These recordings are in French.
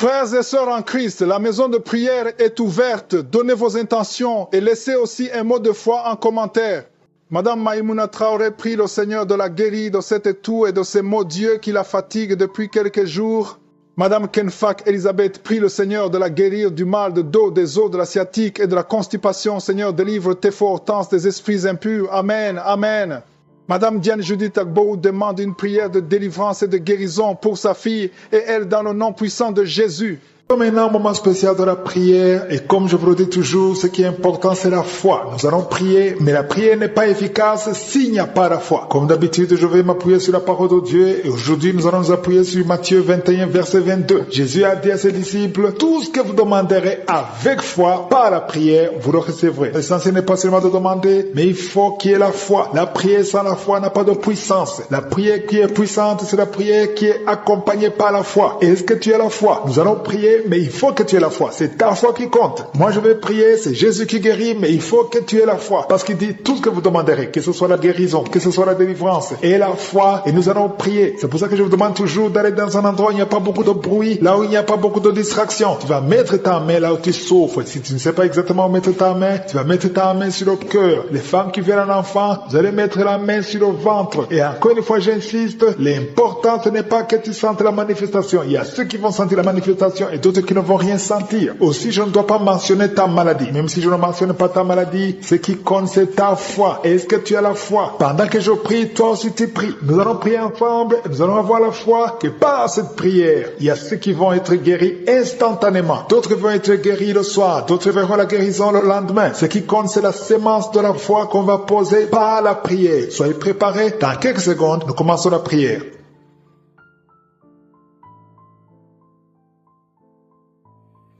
Frères et sœurs en Christ, la maison de prière est ouverte. Donnez vos intentions et laissez aussi un mot de foi en commentaire. Madame Maïmouna Traoré prie le Seigneur de la guérir de cet étau et de ces maux d'yeux qui la fatiguent depuis quelques jours. Madame Kenfak Elisabeth prie le Seigneur de la guérir du mal de dos, des os, de la sciatique et de la constipation. Seigneur, délivre tes Hortense des esprits impurs. Amen, amen. Madame Diane Judith Agbo demande une prière de délivrance et de guérison pour sa fille et elle dans le nom puissant de Jésus. Maintenant, un moment spécial de la prière, et comme je vous le dis toujours, ce qui est important, c'est la foi. Nous allons prier, mais la prière n'est pas efficace s'il n'y a pas la foi. Comme d'habitude, je vais m'appuyer sur la parole de Dieu, et aujourd'hui, nous allons nous appuyer sur Matthieu 21, verset 22. Jésus a dit à ses disciples, tout ce que vous demanderez avec foi, par la prière, vous le recevrez. L'essentiel n'est pas seulement de demander, mais il faut qu'il y ait la foi. La prière sans la foi n'a pas de puissance. La prière qui est puissante, c'est la prière qui est accompagnée par la foi. Est-ce que tu as la foi? Nous allons prier, mais il faut que tu aies la foi. C'est ta foi qui compte. Moi, je vais prier, c'est Jésus qui guérit, mais il faut que tu aies la foi. Parce qu'il dit tout ce que vous demanderez, que ce soit la guérison, que ce soit la délivrance, et la foi, et nous allons prier. C'est pour ça que je vous demande toujours d'aller dans un endroit où il n'y a pas beaucoup de bruit, là où il n'y a pas beaucoup de distractions. Tu vas mettre ta main là où tu souffres. Si tu ne sais pas exactement où mettre ta main, tu vas mettre ta main sur le cœur. Les femmes qui viennent en enfant, vous allez mettre la main sur le ventre. Et encore une fois, j'insiste, l'important, ce n'est pas que tu sentes la manifestation. Il y a ceux qui vont sentir la manifestation et d'autres qui ne vont rien sentir. Aussi, je ne dois pas mentionner ta maladie. Même si je ne mentionne pas ta maladie, ce qui compte, c'est ta foi. Est-ce que tu as la foi? Pendant que je prie, toi aussi tu pries. Nous allons prier ensemble et nous allons avoir la foi que par cette prière, il y a ceux qui vont être guéris instantanément. D'autres vont être guéris le soir. D'autres verront la guérison le lendemain. Ce qui compte, c'est la sémence de la foi qu'on va poser par la prière. Soyez préparés. Dans quelques secondes, nous commençons la prière.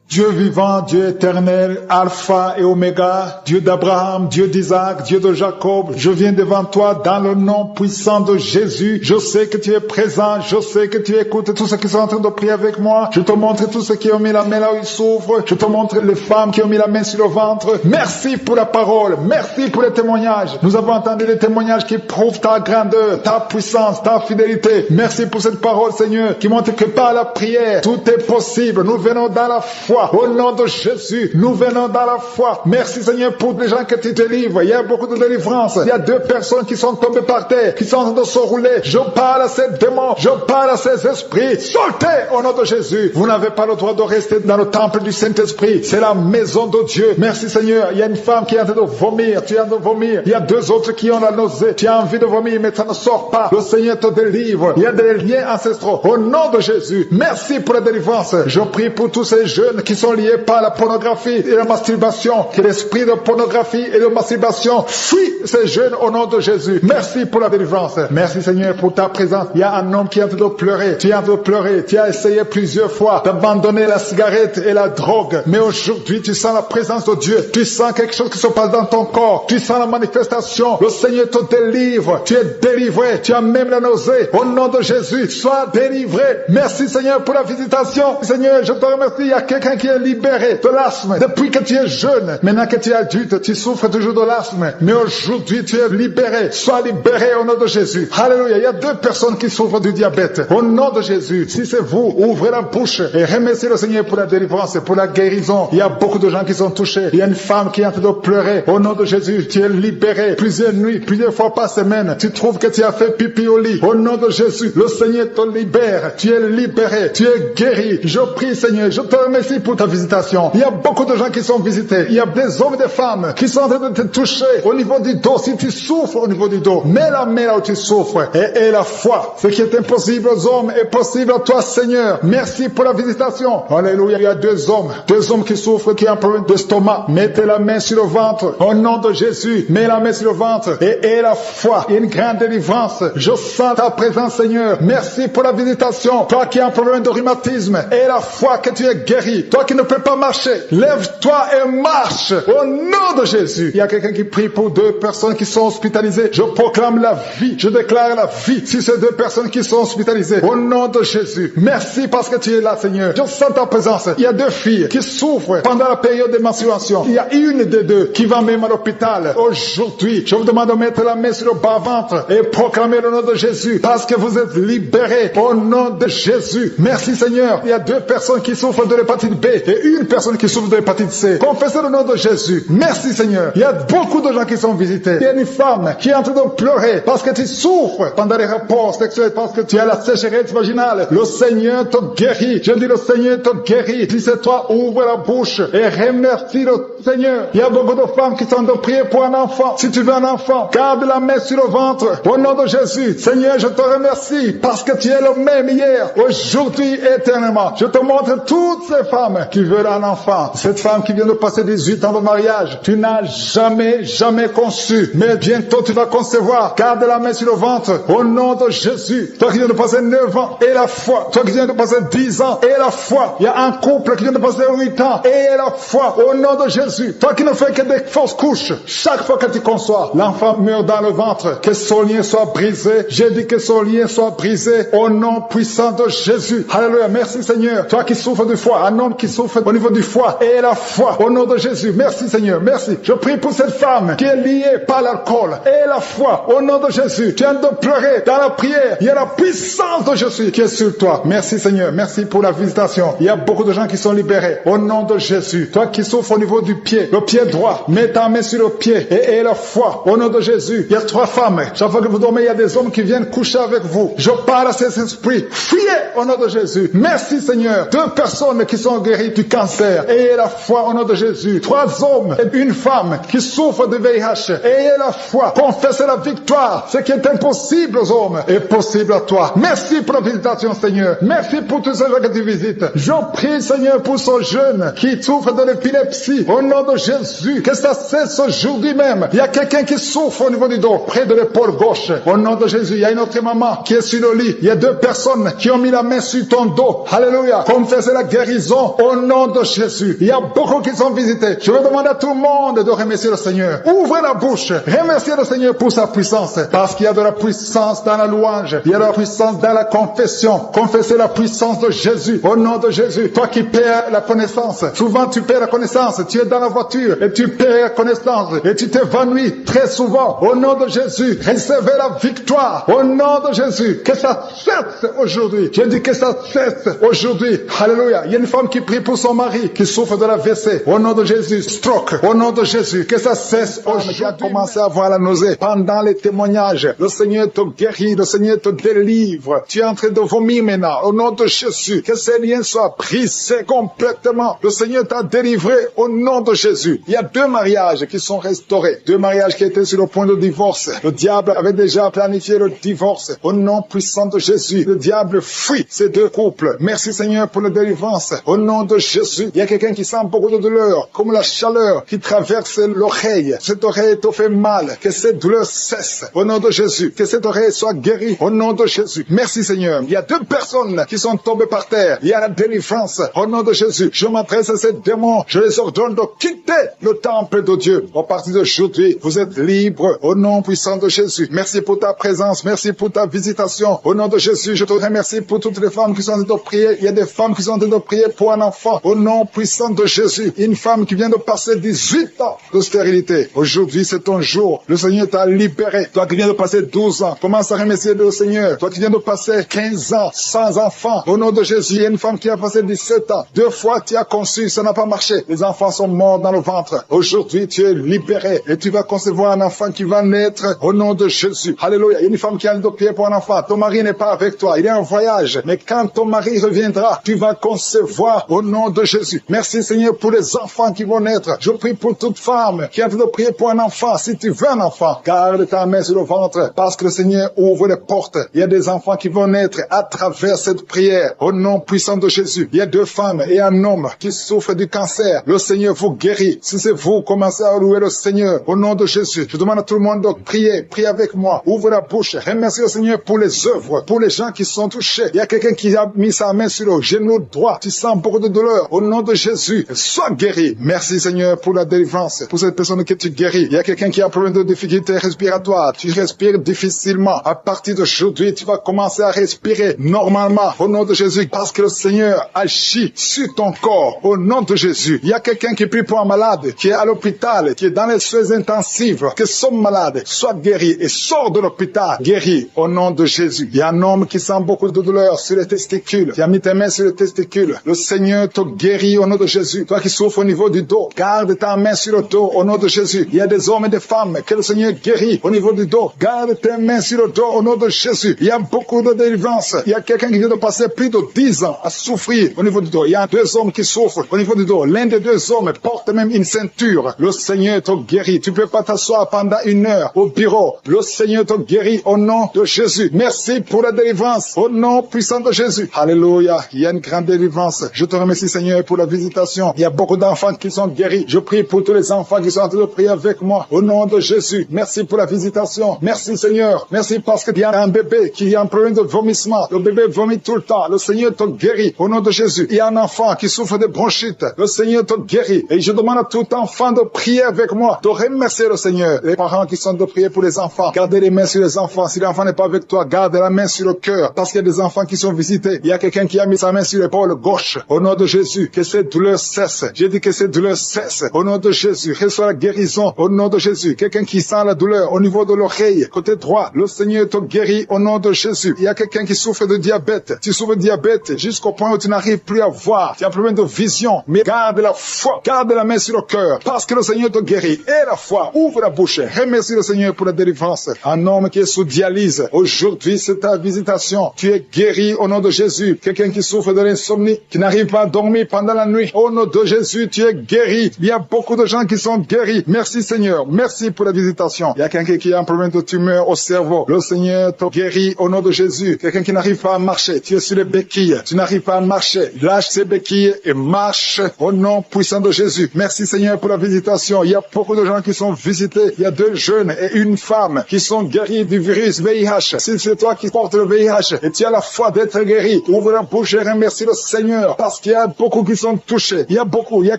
Dieu vivant, Dieu éternel, Alpha et Oméga, Dieu d'Abraham, Dieu d'Isaac, Dieu de Jacob, je viens devant toi dans le nom puissant de Jésus. Je sais que tu es présent, je sais que tu écoutes tous ceux qui sont en train de prier avec moi. Je te montre tous ceux qui ont mis la main là où ils souffrent. Je te montre les femmes qui ont mis la main sur le ventre. Merci pour la parole, merci pour les témoignages. Nous avons entendu les témoignages qui prouvent ta grandeur, ta puissance, ta fidélité. Merci pour cette parole, Seigneur, qui montre que par la prière, tout est possible. Nous venons dans la foi. Au nom de Jésus, nous venons dans la foi. Merci Seigneur pour les gens que tu délivres. Il y a beaucoup de délivrance. Il y a 2 personnes qui sont tombées par terre, qui sont en train de se rouler. Je parle à ces démons, je parle à ces esprits. Sortez au nom de Jésus. Vous n'avez pas le droit de rester dans le temple du Saint-Esprit. C'est la maison de Dieu. Merci Seigneur. Il y a une femme qui est en train de vomir. Tu es en train de vomir. Il y a 2 autres qui ont la nausée. Tu as envie de vomir, mais ça ne sort pas. Le Seigneur te délivre. Il y a des liens ancestraux. Au nom de Jésus, merci pour la délivrance. Je prie pour tous ces jeunes qui sont liés par la pornographie et la masturbation. Que l'esprit de pornographie et de masturbation fuit ces jeunes au nom de Jésus. Merci pour la délivrance. Merci Seigneur pour ta présence. Il y a un homme qui est en train de pleurer. Tu es en train de pleurer. Tu as essayé plusieurs fois d'abandonner la cigarette et la drogue. Mais aujourd'hui, tu sens la présence de Dieu. Tu sens quelque chose qui se passe dans ton corps. Tu sens la manifestation. Le Seigneur te délivre. Tu es délivré. Tu as même la nausée. Au nom de Jésus, sois délivré. Merci Seigneur pour la visitation. Seigneur, je te remercie. Il y a quelqu'un qui est libéré de l'asthme depuis que tu es jeune. Maintenant que tu es adulte, tu souffres toujours de l'asthme. Mais aujourd'hui, tu es libéré. Sois libéré au nom de Jésus. Alléluia. Il y a 2 personnes qui souffrent du diabète. Au nom de Jésus, si c'est vous, ouvrez la bouche et remerciez le Seigneur pour la délivrance, pour la guérison. Il y a beaucoup de gens qui sont touchés. Il y a une femme qui est en train de pleurer. Au nom de Jésus, tu es libéré. Plusieurs nuits, plusieurs fois par semaine, tu trouves que tu as fait pipi au lit. Au nom de Jésus, le Seigneur te libère. Tu es libéré. Tu es guéri. Je prie, Seigneur, je te remercie pour ta visitation. Il y a beaucoup de gens qui sont visités. Il y a des hommes et des femmes qui sont en train de te toucher au niveau du dos. Si tu souffres au niveau du dos, mets la main là où tu souffres et la foi. Ce qui est impossible aux hommes est possible à toi, Seigneur. Merci pour la visitation. Alléluia. Il y a 2 hommes qui souffrent, qui ont un problème d'estomac. Mettez la main sur le ventre. Au nom de Jésus, mets la main sur le ventre et la foi. Une grande délivrance. Je sens ta présence, Seigneur. Merci pour la visitation. Toi qui as un problème de rhumatisme et la foi que tu es guéri. Toi Toi qui ne peux pas marcher, lève-toi et marche. Au nom de Jésus. Il y a quelqu'un qui prie pour 2 personnes qui sont hospitalisées. Je proclame la vie. Je déclare la vie sur ces 2 personnes qui sont hospitalisées. Au nom de Jésus. Merci parce que tu es là, Seigneur. Je sens ta présence. Il y a 2 filles qui souffrent pendant la période de menstruation. Il y a une des 2 qui va même à l'hôpital. Aujourd'hui, je vous demande de mettre la main sur le bas-ventre et proclamer le nom de Jésus parce que vous êtes libérés au nom de Jésus. Merci, Seigneur. Il y a 2 personnes qui souffrent de l'hépatite B et une personne qui souffre de l'hépatite C. Confessez le nom de Jésus. Merci, Seigneur. Il y a beaucoup de gens qui sont visités. Il y a une femme qui est en train de pleurer parce que tu souffres pendant les rapports sexuels, parce que tu as la sécheresse vaginale. Le Seigneur te guérit. Je dis le Seigneur te guérit. Si c'est toi, ouvre la bouche et remercie le Seigneur. Il y a beaucoup de femmes qui sont en train de prier pour un enfant. Si tu veux un enfant, garde la main sur le ventre. Au nom de Jésus. Seigneur, je te remercie parce que tu es le même hier, aujourd'hui, éternellement. Je te montre toutes ces femmes qui veulent un enfant. Cette femme qui vient de passer 18 ans de mariage. Tu n'as jamais conçu. Mais bientôt tu vas concevoir. Garde la main sur le ventre. Au nom de Jésus. Toi qui viens de passer 9 ans et la foi. Toi qui viens de passer 10 ans et la foi. Il y a un couple qui vient de passer 8 ans et la foi. Au nom de Jésus. Toi qui ne fais que des fausses couches. Chaque fois que tu conçois, l'enfant meurt dans le ventre. Que son lien soit brisé. J'ai dit que son lien soit brisé. Au nom puissant de Jésus. Alléluia. Merci, Seigneur. Toi qui souffres du foie. Un homme qui souffre au niveau du foie et la foi. Au nom de Jésus. Merci, Seigneur. Merci. Je prie pour cette femme qui est liée par l'alcool et la foi. Au nom de Jésus. Tu viens de pleurer dans la prière. Il y a la puissance de Jésus qui est sur toi. Merci, Seigneur. Merci pour la visitation. Il y a beaucoup de gens qui sont libérés. Au nom de Jésus. Toi qui souffres au niveau du pied, le pied droit, mets ta main sur le pied et la foi. Au nom de Jésus. Il y a 3 femmes. Chaque fois que vous dormez, il y a des hommes qui viennent coucher avec vous. Je parle à ces esprits. Fuyez au nom de Jésus. Merci, Seigneur. 2 personnes qui sont guéries du cancer. Ayez la foi au nom de Jésus. 3 hommes et une femme qui souffrent de VIH. Ayez la foi. Confessez la victoire. Ce qui est impossible aux hommes est possible à toi. Merci pour la visitation, Seigneur. Merci pour tous ces gens que tu visites. Je prie, Seigneur, pour ce jeune qui souffre de l'épilepsie. Au nom de Jésus. Que ça cesse aujourd'hui même. Il y a quelqu'un qui souffre au niveau du dos, près de l'épaule gauche. Au nom de Jésus. Il y a une autre maman qui est sur le lit. Il y a 2 personnes qui ont mis la main sur ton dos. Alléluia. Confessez la guérison au nom de Jésus. Il y a beaucoup qui sont visités. Je vais demander à tout le monde de remercier le Seigneur. Ouvrez la bouche. Remerciez le Seigneur pour sa puissance. Parce qu'il y a de la puissance dans la louange. Il y a de la puissance dans la confession. Confessez la puissance de Jésus. Au nom de Jésus. Toi qui perds la connaissance. Souvent tu perds la connaissance. Tu es dans la voiture et tu perds la connaissance. Et tu t'évanouis très souvent. Au nom de Jésus. Recevez la victoire. Au nom de Jésus. Que ça cesse aujourd'hui. Je dis que ça cesse aujourd'hui. Alléluia. Il y a une femme qui prie pour son mari qui souffre de la WC. Au nom de Jésus. Stroke. Au nom de Jésus. Que ça cesse aujourd'hui. Qui a commencé à avoir la nausée pendant les témoignages. Le Seigneur te guérit. Le Seigneur te délivre. Tu es en train de vomir maintenant. Au nom de Jésus. Que ces liens soient brisés complètement. Le Seigneur t'a délivré au nom de Jésus. Il y a 2 mariages qui sont restaurés. 2 mariages qui étaient sur le point de divorce. Le diable avait déjà planifié le divorce. Au nom puissant de Jésus. Le diable fuit ces 2 couples. Merci, Seigneur, pour la délivrance. Au nom de Jésus. Il y a quelqu'un qui sent beaucoup de douleur, comme la chaleur qui traverse l'oreille. Cette oreille te fait mal. Que cette douleur cesse. Au nom de Jésus. Que cette oreille soit guérie. Au nom de Jésus. Merci, Seigneur. Il y a 2 personnes qui sont tombées par terre. Il y a la délivrance. Au nom de Jésus. Je m'adresse à ces démons. Je les ordonne de quitter le temple de Dieu. À partir d'aujourd'hui, vous êtes libres. Au nom puissant de Jésus. Merci pour ta présence. Merci pour ta visitation. Au nom de Jésus, je te remercie pour toutes les femmes qui sont en train de prier. Il y a des femmes qui sont en train de prier pour un enfant. Au nom puissant de Jésus. Une femme qui vient de passer 18 ans de stérilité. Aujourd'hui, c'est ton jour. Le Seigneur t'a libéré. Toi qui viens de passer 12 ans, commence à remercier le Seigneur. Toi qui viens de passer 15 ans sans enfant. Au nom de Jésus, il y a une femme qui a passé 17 ans. 2 fois tu as conçu, ça n'a pas marché. Les enfants sont morts dans le ventre. Aujourd'hui, tu es libéré et tu vas concevoir un enfant qui va naître au nom de Jésus. Alléluia. Il y a une femme qui a le pied pour un enfant. Ton mari n'est pas avec toi. Il est en voyage. Mais quand ton mari reviendra, tu vas concevoir au nom de Jésus. Merci, Seigneur, pour les enfants qui vont naître. Je prie pour toute femme qui a envie de prier pour un enfant. Si tu veux un enfant, garde ta main sur le ventre parce que le Seigneur ouvre les portes. Il y a des enfants qui vont naître à travers cette prière au nom puissant de Jésus. Il y a 2 femmes et un homme qui souffrent du cancer. Le Seigneur vous guérit. Si c'est vous, commencez à louer le Seigneur au nom de Jésus. Je demande à tout le monde de prier. Priez avec moi. Ouvre la bouche. Remercie le Seigneur pour les œuvres, pour les gens qui sont touchés. Il y a quelqu'un qui a mis sa main sur le genou droit. Tu sens beaucoup beaucoup de douleur. Au nom de Jésus, sois guéri. Merci Seigneur pour la délivrance, pour cette personne que tu guéris. Il y a quelqu'un qui a un problème de difficulté respiratoire. Tu respires difficilement. À partir d'aujourd'hui, tu vas commencer à respirer normalement. Au nom de Jésus, parce que le Seigneur agit sur ton corps. Au nom de Jésus. Il y a quelqu'un qui prie pour un malade, qui est à l'hôpital, qui est dans les soins intensifs, que son malade soit guéri et sort de l'hôpital guéri au nom de Jésus. Il y a un homme qui sent beaucoup de douleur sur les testicules. Tu as mis tes mains sur les testicules. Le Seigneur te guérit au nom de Jésus. Toi qui souffres au niveau du dos, garde ta main sur le dos au nom de Jésus. Il y a des hommes et des femmes que le Seigneur guérit au niveau du dos. Garde tes mains sur le dos au nom de Jésus. Il y a beaucoup de délivrance. Il y a quelqu'un qui vient de passer plus de 10 ans à souffrir au niveau du dos. Il y a 2 hommes qui souffrent au niveau du dos. L'un des 2 hommes porte même une ceinture. Le Seigneur te guérit. Tu ne peux pas t'asseoir pendant 1 heure au bureau. Le Seigneur te guérit au nom de Jésus. Merci pour la délivrance au nom puissant de Jésus. Alléluia. Il y a une grande délivrance. Je te remercie Seigneur pour la visitation. Il y a beaucoup d'enfants qui sont guéris. Je prie pour tous les enfants qui sont en train de prier avec moi au nom de Jésus. Merci pour la visitation. Merci Seigneur. Merci parce qu'il y a un bébé qui a un problème de vomissement. Le bébé vomit tout le temps. Le Seigneur te guérit au nom de Jésus. Il y a un enfant qui souffre de bronchite. Le Seigneur te guérit. Et je demande à tout enfant de prier avec moi, de remercier le Seigneur. Les parents qui sont de prier pour les enfants, gardez les mains sur les enfants. Si l'enfant n'est pas avec toi, garde la main sur le cœur. Parce qu'il y a des enfants qui sont visités. Il y a quelqu'un qui a mis sa main sur l'épaule gauche. Au nom de Jésus, que cette douleur cesse. J'ai dit que cette douleur cesse. Au nom de Jésus, reçois la guérison. Au nom de Jésus, quelqu'un qui sent la douleur au niveau de l'oreille, côté droit, le Seigneur te guérit au nom de Jésus. Il y a quelqu'un qui souffre de diabète. Tu souffres de diabète jusqu'au point où tu n'arrives plus à voir. Tu as un problème de vision. Mais garde la foi. Garde la main sur le cœur. Parce que le Seigneur te guérit. Et la foi. Ouvre la bouche. Remercie le Seigneur pour la délivrance. Un homme qui est sous dialyse. Aujourd'hui, c'est ta visitation. Tu es guéri au nom de Jésus. Quelqu'un qui souffre de l'insomnie, qui n'arrive pas à dormir pendant la nuit. Au nom de Jésus, tu es guéri. Il y a beaucoup de gens qui sont guéris. Merci Seigneur. Merci pour la visitation. Il y a quelqu'un qui a un problème de tumeur au cerveau. Le Seigneur te guérit au nom de Jésus. Quelqu'un qui n'arrive pas à marcher. Tu es sur les béquilles. Tu n'arrives pas à marcher. Lâche ces béquilles et marche au nom puissant de Jésus. Merci Seigneur pour la visitation. Il y a beaucoup de gens qui sont visités. Il y a 2 jeunes et une femme qui sont guéris du virus VIH. Si c'est toi qui portes le VIH et tu as la foi d'être guéri, ouvre la bouche et remercie le Seigneur parce qu'il y a beaucoup qui sont touchés. Il y a beaucoup. Il y a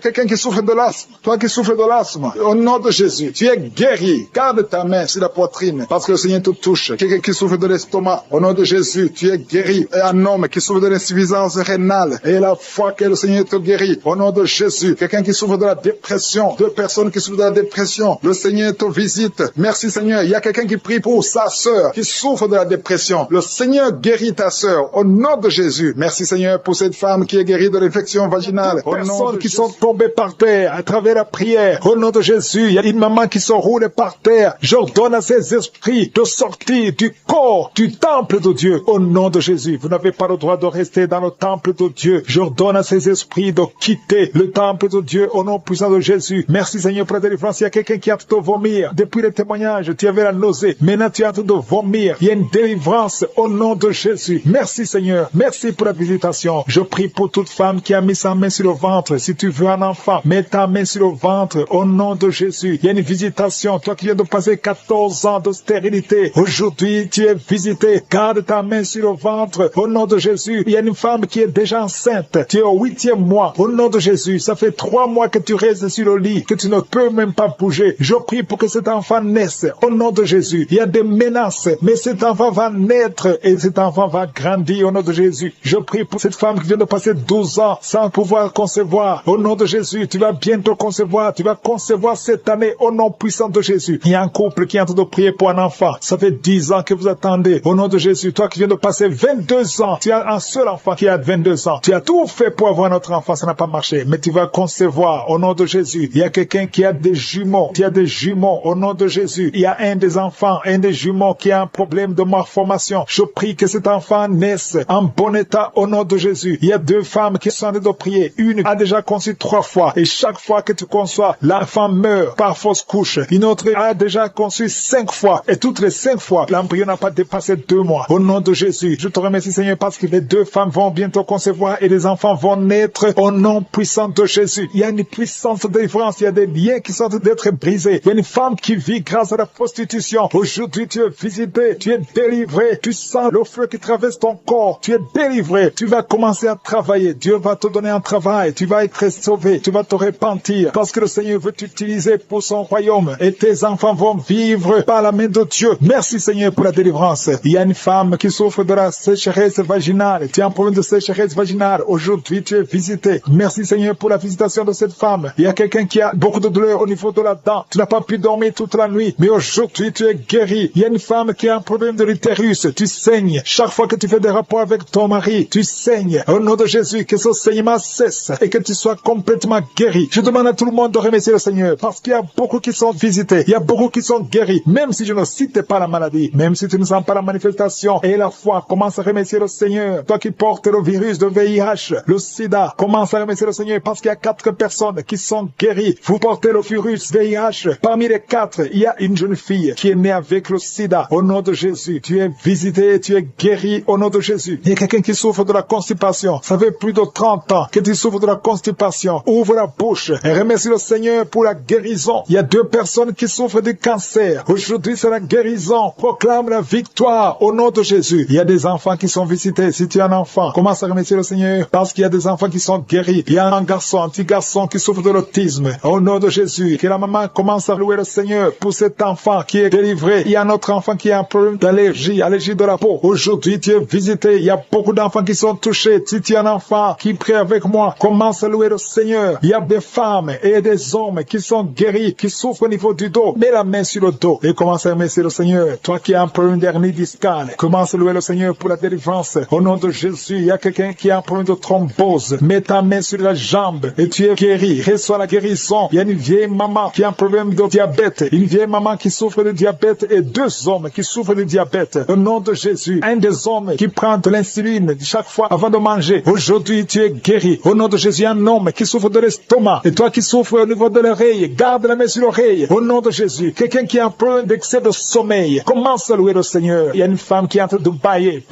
quelqu'un qui souffre de l'asthme. Toi qui souffres de l'asthme, au nom de Jésus, tu es guéri. Garde ta main sur la poitrine parce que le Seigneur te touche. Quelqu'un qui souffre de l'estomac, au nom de Jésus, tu es guéri. Et un homme qui souffre de l'insuffisance rénale et la foi que le Seigneur te guérit, au nom de Jésus. Quelqu'un qui souffre de la dépression, 2 personnes qui souffrent de la dépression, le Seigneur te visite. Merci Seigneur. Il y a quelqu'un qui prie pour sa sœur qui souffre de la dépression. Le Seigneur guérit ta sœur au nom de Jésus. Merci Seigneur pour cette femme qui est guérie de l'infection vaginale. Au nom de qui sont tombées par terre à travers la prière. Au nom de Jésus, il y a une maman qui se roule par terre. J'ordonne à ces esprits de sortir du corps du temple de Dieu. Au nom de Jésus, vous n'avez pas le droit de rester dans le temple de Dieu. J'ordonne à ces esprits de quitter le temple de Dieu au nom puissant de Jésus. Merci Seigneur pour la délivrance. Il y a quelqu'un qui est en train de vomir. Depuis les témoignages, tu avais la nausée. Maintenant, tu es en train de vomir. Il y a une délivrance au nom de Jésus. Merci Seigneur. Merci pour la visitation. Je prie pour toute femme qui a mis sa main sur le ventre. Si tu veux un enfant, mets ta main sur le ventre au nom de Jésus. Il y a une visitation. Toi qui viens de passer 14 ans de stérilité, aujourd'hui tu es visité. Garde ta main sur le ventre au nom de Jésus. Il y a une femme qui est déjà enceinte. Tu es au 8e mois. Au nom de Jésus, ça fait 3 mois que tu restes sur le lit, que tu ne peux même pas bouger. Je prie pour que cet enfant naisse au nom de Jésus. Il y a des menaces, mais cet enfant va naître et cet enfant va grandir au nom de Jésus. Je prie pour cette femme qui vient de passer 12 ans sans pouvoir concevoir. Au nom de Jésus, tu vas bientôt concevoir. Tu vas concevoir cette année au nom puissant de Jésus. Il y a un couple qui est en train de prier pour un enfant. Ça fait 10 ans que vous attendez. Au nom de Jésus, toi qui viens de passer 22 ans, tu as un seul enfant qui a 22 ans. Tu as tout fait pour avoir notre enfant, ça n'a pas marché. Mais tu vas concevoir au nom de Jésus. Il y a quelqu'un qui a des jumeaux. Tu as des jumeaux au nom de Jésus. Il y a un des enfants, un des jumeaux qui a un problème de malformation. Je prie que cet enfant naisse en bon état au nom de Jésus. Il y a 2 femmes qui sont en train de prier. Une a déjà conçu 3 fois. Et chaque fois que tu conçois, l'enfant meurt par fausse couche. Une autre a déjà conçu 5 fois. Et toutes les 5 fois, l'embryon n'a pas dépassé 2 mois. Au nom de Jésus, je te remercie Seigneur parce que les 2 femmes vont bientôt concevoir et les enfants vont naître au nom puissant de Jésus. Il y a une puissance de délivrance. Il y a des liens qui sont d'être brisés. Il y a une femme qui vit grâce à la prostitution. Aujourd'hui, tu es visité. Tu es délivré. Tu sens le feu qui traverse ton corps. Tu es délivré. Tu vas commencer à travailler. Dieu Dieu va te donner un travail, tu vas être sauvé, tu vas te repentir, parce que le Seigneur veut t'utiliser pour son royaume, et tes enfants vont vivre par la main de Dieu. Merci Seigneur pour la délivrance. Il y a une femme qui souffre de la sécheresse vaginale, tu as un problème de sécheresse vaginale, aujourd'hui tu es visité. Merci Seigneur pour la visitation de cette femme. Il y a quelqu'un qui a beaucoup de douleur au niveau de la dent, tu n'as pas pu dormir toute la nuit, mais aujourd'hui tu es guéri. Il y a une femme qui a un problème de l'utérus, tu saignes. Chaque fois que tu fais des rapports avec ton mari, tu saignes. Au nom de Jésus, que ce saignement cesse et que tu sois complètement guéri. Je demande à tout le monde de remercier le Seigneur parce qu'il y a beaucoup qui sont visités, il y a beaucoup qui sont guéris, même si je ne cite pas la maladie, même si tu ne sens pas la manifestation et la foi, commence à remercier le Seigneur. Toi qui portes le virus de VIH, le sida, commence à remercier le Seigneur parce qu'il y a 4 personnes qui sont guéries. Vous portez le virus VIH. Parmi les 4, il y a une jeune fille qui est née avec le sida. Au nom de Jésus, tu es visité, tu es guéri au nom de Jésus. Il y a quelqu'un qui souffre de la constipation. Ça fait plus de 30 ans que tu souffres de la constipation. Ouvre la bouche et remercie le Seigneur pour la guérison. Il y a 2 personnes qui souffrent du cancer. Aujourd'hui, c'est la guérison. Proclame la victoire au nom de Jésus. Il y a des enfants qui sont visités. Si tu es un enfant, commence à remercier le Seigneur parce qu'il y a des enfants qui sont guéris. Il y a un petit garçon qui souffre de l'autisme. Au nom de Jésus, que la maman commence à louer le Seigneur pour cet enfant qui est délivré. Il y a un autre enfant qui a un problème d'allergie, allergie de la peau. Aujourd'hui, tu es visité. Il y a beaucoup d'enfants qui sont touchés. Si tu es un enfant qui prie avec moi, commence à louer le Seigneur. Il y a des femmes et des hommes qui sont guéris, qui souffrent au niveau du dos. Mets la main sur le dos et commence à remercier le Seigneur. Toi qui as un problème d'hernie discale, commence à louer le Seigneur pour la délivrance. Au nom de Jésus, il y a quelqu'un qui a un problème de thrombose. Mets ta main sur la jambe et tu es guéri. Reçois la guérison. Il y a une vieille maman qui a un problème de diabète. Une vieille maman qui souffre de diabète et 2 hommes qui souffrent de diabète. Au nom de Jésus, un des hommes qui prend de l'insuline chaque fois avant de manger. Aujourd'hui, tu es guéri. Au nom de Jésus, un homme qui souffre de l'estomac. Et toi qui souffres au niveau de l'oreille, garde la main sur l'oreille. Au nom de Jésus, quelqu'un qui a un problème d'excès de sommeil, commence à louer le Seigneur. Il y a une femme qui est en train de bailler.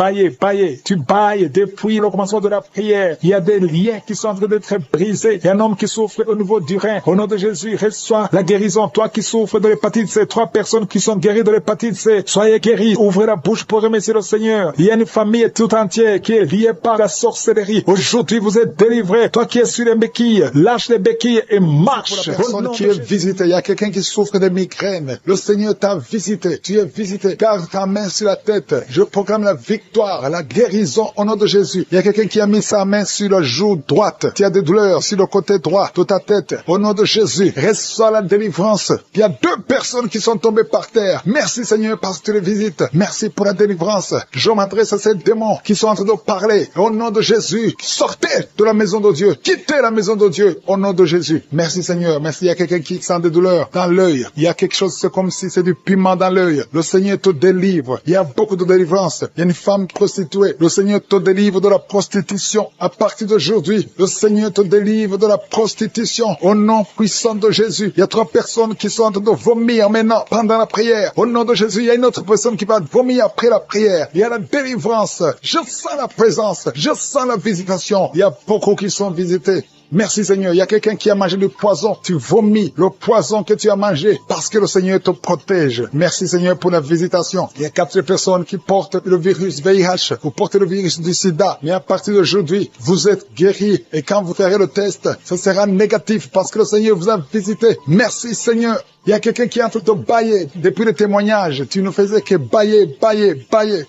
Tu bailles depuis le commencement de la prière. Il y a des liens qui sont en train d'être brisés. Il y a un homme qui souffre au niveau du rein. Au nom de Jésus, reçois la guérison. Toi qui souffres de l'hépatite C, 3 personnes qui sont guéries de l'hépatite C, soyez guéris. Ouvrez la bouche pour remercier le Seigneur. Il y a une famille tout entière qui est liée par la sorcellerie. Aujourd'hui, vous êtes délivrés. Toi qui es sur les béquilles, lâche les béquilles et marche. Pour la personne qui est visitée, il y a quelqu'un qui souffre de migraine. Le Seigneur t'a visité. Tu es visité. Garde ta main sur la tête. Je proclame la victoire, la guérison au nom de Jésus. Il y a quelqu'un qui a mis sa main sur la joue droite. Tu as des douleurs sur le côté droit de ta tête. Au nom de Jésus, reçois la délivrance. Il y a 2 personnes qui sont tombées par terre. Merci Seigneur parce que tu les visites. Merci pour la délivrance. Je m'adresse à ces démons qui sont en train de parler. Au nom de Jésus, sortez de la maison de Dieu. Quittez la maison de Dieu. Au nom de Jésus. Merci Seigneur. Merci. Il y a quelqu'un qui sent des douleurs dans l'œil. Il y a quelque chose, c'est comme si c'est du piment dans l'œil. Le Seigneur te délivre. Il y a beaucoup de délivrance. Il y a une femme prostituée. Le Seigneur te délivre de la prostitution. À partir d'aujourd'hui, le Seigneur te délivre de la prostitution. Au nom puissant de Jésus. Il y a 3 personnes qui sont en train de vomir maintenant pendant la prière. Au nom de Jésus, il y a une autre personne qui va vomir après la prière. Il y a la délivrance. Je sens la présence. Je sens la visitation. Il y a beaucoup qui sont visités. Merci Seigneur. Il y a quelqu'un qui a mangé du poison. Tu vomis le poison que tu as mangé parce que le Seigneur te protège. Merci Seigneur pour la visitation. Il y a 4 personnes qui portent le virus VIH. Vous portez le virus du sida. Mais à partir d'aujourd'hui, vous êtes guéris. Et quand vous ferez le test, ce sera négatif parce que le Seigneur vous a visité. Merci Seigneur. Il y a quelqu'un qui est en train de bailler. Depuis le témoignage, tu ne faisais que bailler.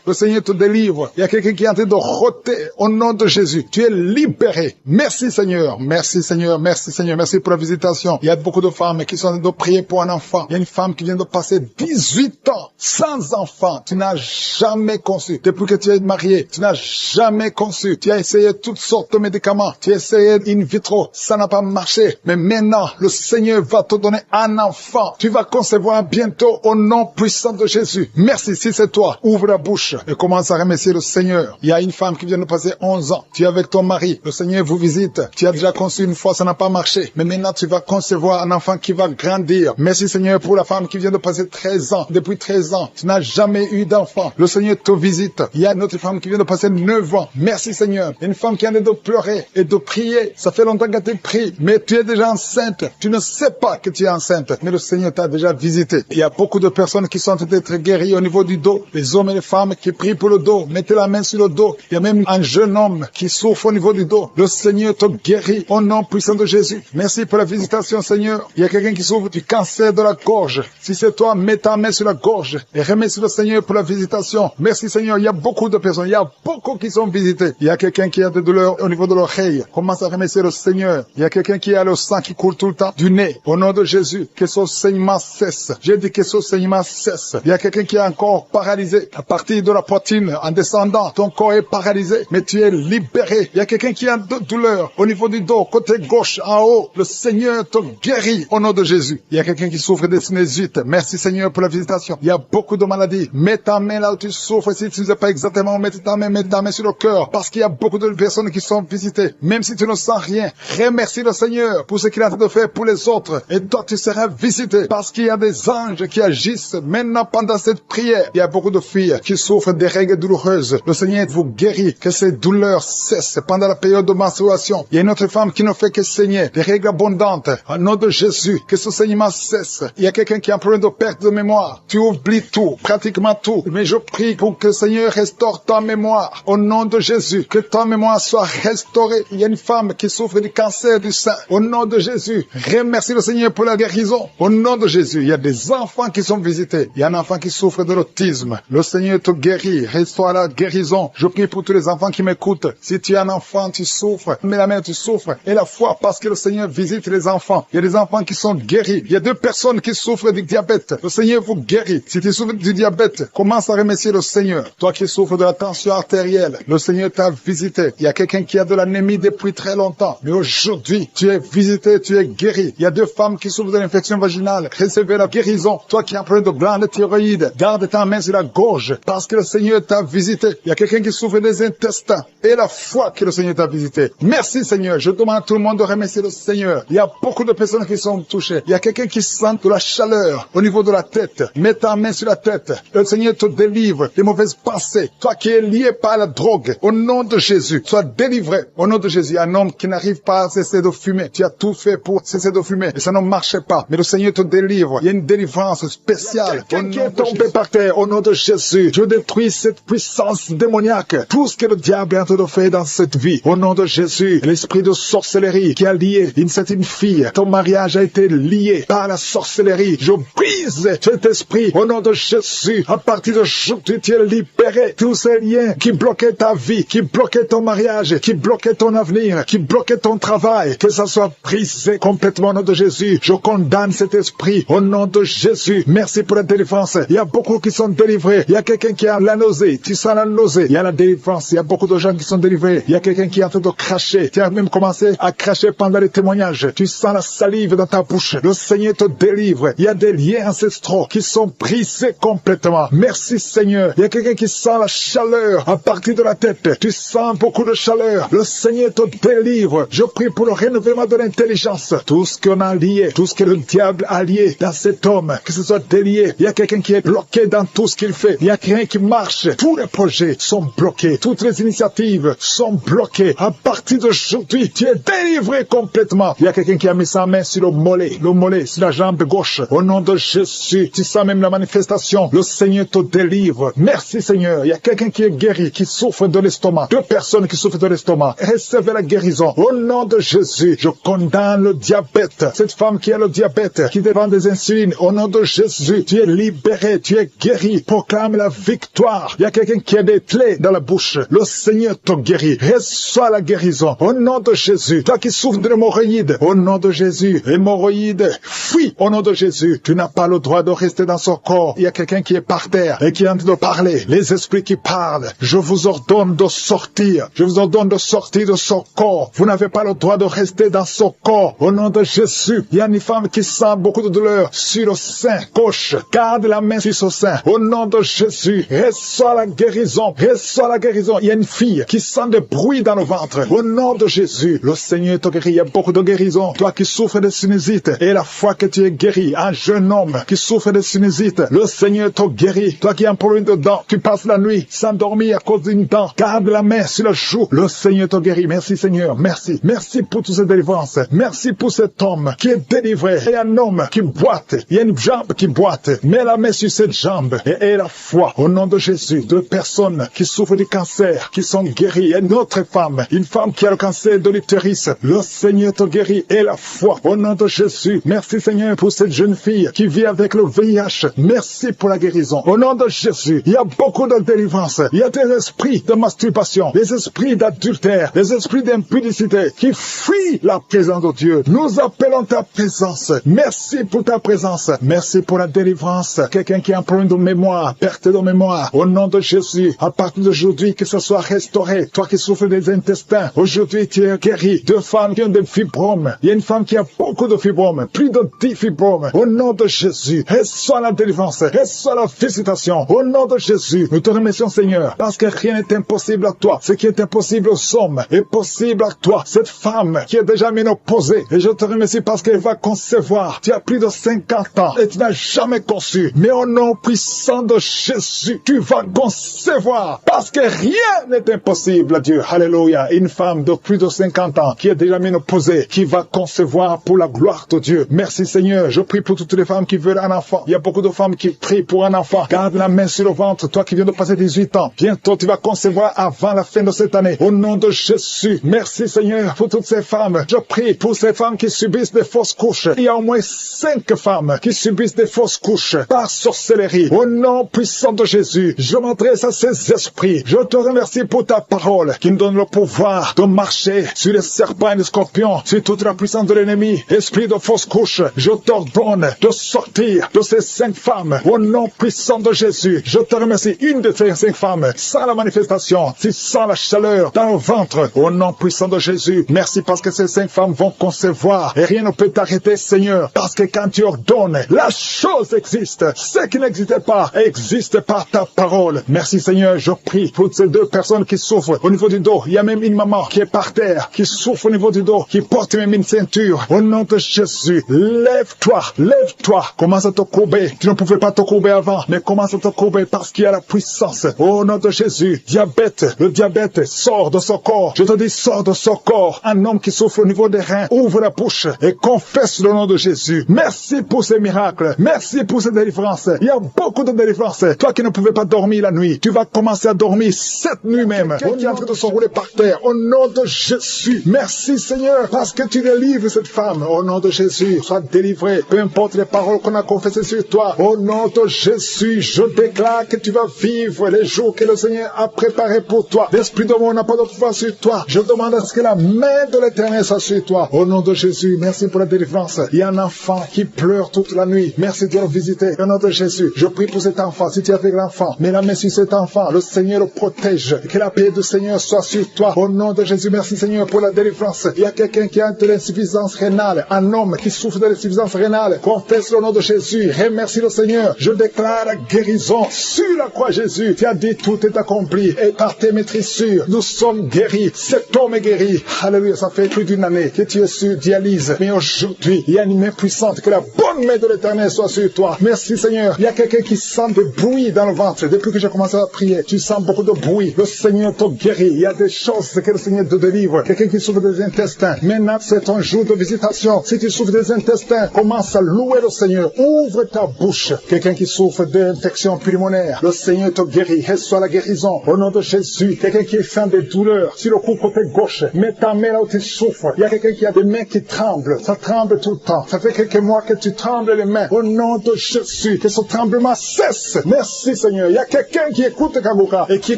Le Seigneur te délivre. Il y a quelqu'un qui est en train de roter au nom de Jésus. Tu es libéré. Merci Seigneur. Merci Seigneur. Merci Seigneur. Merci pour la visitation. Il y a beaucoup de femmes qui sont en train de prier pour un enfant. Il y a une femme qui vient de passer 18 ans sans enfant. Tu n'as jamais conçu. Depuis que tu es marié, tu n'as jamais conçu. Tu as essayé toutes sortes de médicaments. Tu as essayé in vitro. Ça n'a pas marché. Mais maintenant, le Seigneur va te donner un enfant. Tu vas concevoir bientôt au nom puissant de Jésus. Merci, si c'est toi, ouvre la bouche et commence à remercier le Seigneur. Il y a une femme qui vient de passer 11 ans. Tu es avec ton mari. Le Seigneur vous visite. Tu as déjà conçu une fois, ça n'a pas marché. Mais maintenant, tu vas concevoir un enfant qui va grandir. Merci Seigneur pour la femme qui vient de passer 13 ans. Depuis 13 ans, tu n'as jamais eu d'enfant. Le Seigneur te visite. Il y a une autre femme qui vient de passer 9 ans. Merci Seigneur. Une femme qui a de pleurer et de prier. Ça fait longtemps que tu pries, mais tu es déjà enceinte. Tu ne sais pas que tu es enceinte. Mais le Seigneur t'a déjà visité. Il y a beaucoup de personnes qui sont en train d'être guéries au niveau du dos. Les hommes et les femmes qui prient pour le dos. Mettez la main sur le dos. Il y a même un jeune homme qui souffre au niveau du dos. Le Seigneur te guérit au nom puissant de Jésus. Merci pour la visitation, Seigneur. Il y a quelqu'un qui souffre du cancer de la gorge. Si c'est toi, mets ta main sur la gorge et remercie le Seigneur pour la visitation. Merci, Seigneur. Il y a beaucoup de personnes. Il y a beaucoup qui sont visitées. Il y a quelqu'un qui a des douleurs au niveau de l'oreille. Commence à remercier le Seigneur. Il y a quelqu'un qui a le sang qui coule tout le temps du nez. Au nom de Jésus, que ce saignement cesse. J'ai dit que ce saignement cesse. Il y a quelqu'un qui est encore paralysé à partir de la poitrine en descendant. Ton corps est paralysé, mais tu es libéré. Il y a quelqu'un qui a de douleurs au niveau du dos, côté gauche, en haut. Le Seigneur te guérit au nom de Jésus. Il y a quelqu'un qui souffre de sinusite. Merci, Seigneur, pour la visitation. Il y a beaucoup de maladies. Mets ta main là où tu souffres. Si tu ne sais pas exactement, mets ta main sur le cœur. Parce qu'il y a beaucoup de personnes qui sont visitées. Même si tu ne sens rien, remercie le Seigneur pour ce qu'il a de faire pour les autres. Et toi, tu seras visité parce qu'il y a des anges qui agissent maintenant pendant cette prière. Il y a beaucoup de filles qui souffrent des règles douloureuses. Le Seigneur vous guérit, que ces douleurs cessent pendant la période de menstruation. Il y a une autre femme qui ne fait que saigner, des règles abondantes. Au nom de Jésus, que ce saignement cesse. Il y a quelqu'un qui a un problème de perte de mémoire. Tu oublies tout, pratiquement tout. Mais je prie pour que le Seigneur restaure ta mémoire. Au nom de Jésus, que ta mémoire soit restaurée. Il y a une femme qui souffre du cancer du sein. Au nom de Jésus, remercie le Seigneur pour la guérison. Au nom de Jésus, il y a des enfants qui sont visités. Il y a un enfant qui souffre de l'autisme. Le Seigneur te guérit. Restaure la guérison. Je prie pour tous les enfants qui m'écoutent. Si tu es un enfant, tu souffres. Mais la mère, tu souffres. Et la foi, parce que le Seigneur visite les enfants. Il y a des enfants qui sont guéris. Il y a 2 personnes qui souffrent du diabète. Le Seigneur vous guérit. Si tu souffres du diabète, commence à remercier le Seigneur. Toi qui souffres de la tension artérielle, le Seigneur t'a visité. Il y a quelqu'un qui a de l'anémie depuis très longtemps. Mais aujourd'hui, tu es visité, tu es guéri. Il y a 2 femmes qui souffrent de l'infection vaginale. Recevez la guérison. Toi qui as un problème de glande thyroïde, garde ta main sur la gorge parce que le Seigneur t'a visité. Il y a quelqu'un qui souffre des intestins et la foi que le Seigneur t'a visité. Merci, Seigneur. Je demande à tout le monde de remercier le Seigneur. Il y a beaucoup de personnes qui sont touchées. Il y a quelqu'un qui sent de la chaleur au niveau de la tête. Mets ta main sur la tête. Le Seigneur te délivre des mauvaises pensées. Toi qui es lié par la drogue, au nom de Jésus, sois délivré. Au nom de Jésus, un homme qui n'arrive pas à cesser de fumer. Tu as tout fait pour cesser de fumer et ça ne marchait pas. Mais le Seigneur te délivre. Il y a une délivrance spéciale. Quelqu'un qui est tombé par terre, au nom de Jésus, je détruis cette puissance démoniaque. Tout ce que le diable est en train de faire dans cette vie. Au nom de Jésus, l'esprit de sorcellerie qui a lié une certaine fille. Ton mariage a été lié par la sorcellerie. Je brise cet esprit au nom de Jésus. À partir d'aujourd'hui, tu es libéré. Tous ces liens qui bloquaient ta vie, qui bloquaient ton mariage, qui bloquaient ton avenir, qui bloquaient ton travail, que ça soit brisé complètement au nom de Jésus. Je condamne cet esprit au nom de Jésus. Merci pour la délivrance. Il y a beaucoup qui sont délivrés. Il y a quelqu'un qui a la nausée. Tu sens la nausée. Il y a la délivrance. Il y a beaucoup de gens qui sont délivrés. Il y a quelqu'un qui est en train de cracher. Tu as même commencé à cracher pendant les témoignages. Tu sens la salive dans ta bouche. Le Seigneur te délivre. Il y a des liens ancestraux qui sont brisés complètement. Merci, Seigneur. Il y a quelqu'un qui sent la chaleur à partir de la tête. Tu sens beaucoup de chaleur. Le Seigneur te délivre. Je prie pour le renouvellement de l'intelligence. Tout ce qu'on a lié, tout ce que le diable a lié dans cet homme, que ce soit délié. Il y a quelqu'un qui est bloqué dans tout ce qu'il fait. Il y a rien qui marche. Tous les projets sont bloqués. Toutes les initiatives sont bloquées. À partir d'aujourd'hui, tu es délivré complètement. Il y a quelqu'un qui a mis sa main sur le mollet sur la jambe gauche. Au nom de Jésus, tu sens même la manifestation. Le Seigneur te délivre. Merci, Seigneur. Il y a quelqu'un qui est guéri, qui souffre de l'estomac. 2 personnes qui souffrent de l'estomac. Recevez la guérison. Au nom de Jésus, je condamne le diabète. Cette femme qui a le diabète, qui dépend des insulines. Au nom de Jésus, tu es libéré, tu es guéri. Proclame la victoire. Il y a quelqu'un qui a des plaies dans la bouche. Le Seigneur te guérit. Reçois la guérison. Au nom de Jésus. Toi qui souffres de l'hémorroïde. Au nom de Jésus. Hémorroïde, fuis. Au nom de Jésus. Tu n'as pas le droit de rester dans son corps. Il y a quelqu'un qui est par terre et qui est en train de parler. Les esprits qui parlent. Je vous ordonne de sortir. Je vous ordonne de sortir de son corps. Vous n'avez pas le droit de rester dans son corps. Au nom de Jésus. Il y a une femme qui sent beaucoup de douleur sur le sein gauche. Garde la main sur son sein. Au nom de Jésus. Reçois la guérison. Reçois la guérison. Il y a une fille qui sent des bruits dans le ventre. Au nom de Jésus. Le Seigneur te guérit. Il y a beaucoup de guérison. Toi qui souffres de sinusite et la foi que tu es guéri. Un jeune homme qui souffre de sinusite. Le Seigneur te guérit. Toi qui as un problème de dents. Tu passes la nuit sans dormir à cause d'une dent. Garde la main sur le joue. Le Seigneur te guérit. Merci, Seigneur. Merci. Merci pour toutes ces délivrances. Merci pour cet homme qui est délivré. Et un homme jambe qui boite. Il y a une jambe qui boite. Mets la main sur cette jambe et aie la foi. Au nom de Jésus, deux personnes qui souffrent du cancer, qui sont guéries. Et une autre femme, une femme qui a le cancer de l'utérus. Le Seigneur te guérit. Aie la foi. Au nom de Jésus. Merci Seigneur pour cette jeune fille qui vit avec le VIH. Merci pour la guérison. Au nom de Jésus, il y a beaucoup de délivrance. Il y a des esprits de masturbation, des esprits d'adultère, des esprits d'impudicité qui fuient la présence de Dieu. Nous appelons ta présence. Merci pour ta présence. Merci pour la délivrance. Quelqu'un qui a un problème de mémoire, perte de mémoire. Au nom de Jésus, à partir d'aujourd'hui, que ce soit restauré. Toi qui souffres des intestins, aujourd'hui tu es guéri. Deux femmes qui ont des fibromes. Il y a une femme qui a beaucoup de fibromes, plus de 10 fibromes. Au nom de Jésus, reçois la délivrance, reçois la visitation. Au nom de Jésus, nous te remercions Seigneur, parce que rien n'est impossible à toi. Ce qui est impossible aux hommes est possible à toi. Cette femme qui est déjà ménopausée, et je te remercie parce qu'elle va concevoir. Tu as plus de 50 ans et tu n'as jamais conçu. Mais au nom puissant de Jésus, tu vas concevoir, parce que rien n'est impossible à Dieu. Alléluia. Une femme de plus de 50 ans qui est déjà ménopausée, qui va concevoir pour la gloire de Dieu. Merci Seigneur. Je prie pour toutes les femmes qui veulent un enfant. Il y a beaucoup de femmes qui prient pour un enfant. Garde la main sur le ventre. Toi qui viens de passer 18 ans, bientôt tu vas concevoir avant la fin de cette année. Au nom de Jésus. Merci Seigneur pour toutes ces femmes. Je prie pour ces femmes qui subissent des fausses couches. Il y a au moins 5 femmes qui subissent des fausses couches par sorcellerie. Au nom puissant de Jésus, je m'adresse à ces esprits. Je te remercie pour ta parole qui nous donne le pouvoir de marcher sur les serpents et les scorpions, sur toute la puissance de l'ennemi. Esprit de fausse couche, je t'ordonne de sortir de ces 5 femmes. Au nom puissant de Jésus, je te remercie. Une de ces 5 femmes, sans la manifestation, tu sens la chaleur dans le ventre. Au nom puissant de Jésus, merci parce que ces 5 femmes vont concevoir et rien ne peut t'arrêter Seigneur, parce que quand tu ordonnes, la chose existe. Ce qui n'existait pas existe par ta parole. Merci Seigneur, je prie pour ces 2 personnes qui souffrent au niveau du dos. Il y a même une maman qui est par terre, qui souffre au niveau du dos, qui porte même une ceinture. Au nom de Jésus, lève-toi, lève-toi. Commence à te courber. Tu ne pouvais pas te courber avant, mais commence à te courber parce qu'il y a la puissance. Au nom de Jésus, diabète, le diabète sort de son corps. Je te dis, sors de son corps. Un homme qui souffre au niveau des reins, ouvre la bouche et confesse le nom de Jésus. Merci pour ces miracles. Merci pour ces délivrances. Il y a beaucoup de délivrances. Toi qui ne pouvais pas dormir la nuit, tu vas commencer à dormir cette nuit même. On est en train de s'enrouler par terre. Au nom de Jésus. Merci Seigneur, parce que tu délivres cette femme. Au nom de Jésus, sois délivré. Peu importe les paroles qu'on a confessées sur toi. Au nom de Jésus, je déclare que tu vas vivre les jours que le Seigneur a préparés pour toi. L'esprit de mort n'a pas de pouvoir sur toi. Je demande à ce que la main de l'Éternel soit sur toi. Au nom de Jésus, merci pour la délivrance. Il y a un enfant qui pleure toute la nuit. Merci de le visiter. Au nom de Jésus, je prie pour cet enfant. Si tu es avec l'enfant, mets la main sur cet enfant. Le Seigneur le protège. Que la paix du Seigneur soit sur toi. Au nom de Jésus, merci Seigneur pour la délivrance. Il y a quelqu'un qui a de l'insuffisance rénale. Un homme qui souffre de l'insuffisance rénale. Confesse le nom de Jésus. Remercie le Seigneur. Je déclare la guérison sur la croix Jésus. Tu as dit tout est accompli. Et par tes maîtrissures, nous sommes guéris. Cet homme est guéri. Alléluia. Ça fait plus d'une année que tu es sur dialyse. Mais aujourd'hui, il y a une main puissante. Que la bonne main de l'Éternel soit sur toi. Merci Seigneur. Il y a quelqu'un qui sent des bruits dans le ventre. Depuis que j'ai commencé à prier, tu sens beaucoup de bruit. Le Seigneur te guérit. Il y a des choses que le Seigneur te délivre. Quelqu'un qui souffre des intestins. Maintenant, c'est ton jour de visitation. Si tu souffres des intestins, commence à louer le Seigneur. Ouvre ta bouche. Quelqu'un qui souffre d'infection pulmonaire, le Seigneur te guérit. Reçois la guérison. Au nom de Jésus. Quelqu'un qui sent des douleurs sur le cou côté gauche. Mets ta main là où tu souffres. Il y a quelqu'un qui a des mains qui tremblent. Ça tremble tout le temps. Ça fait quelques mois que tu trembles les mains. Au nom de Jésus. Que ce tremblement cesse. Merci Seigneur. Il y a quelqu'un qui écoute Kabuka et qui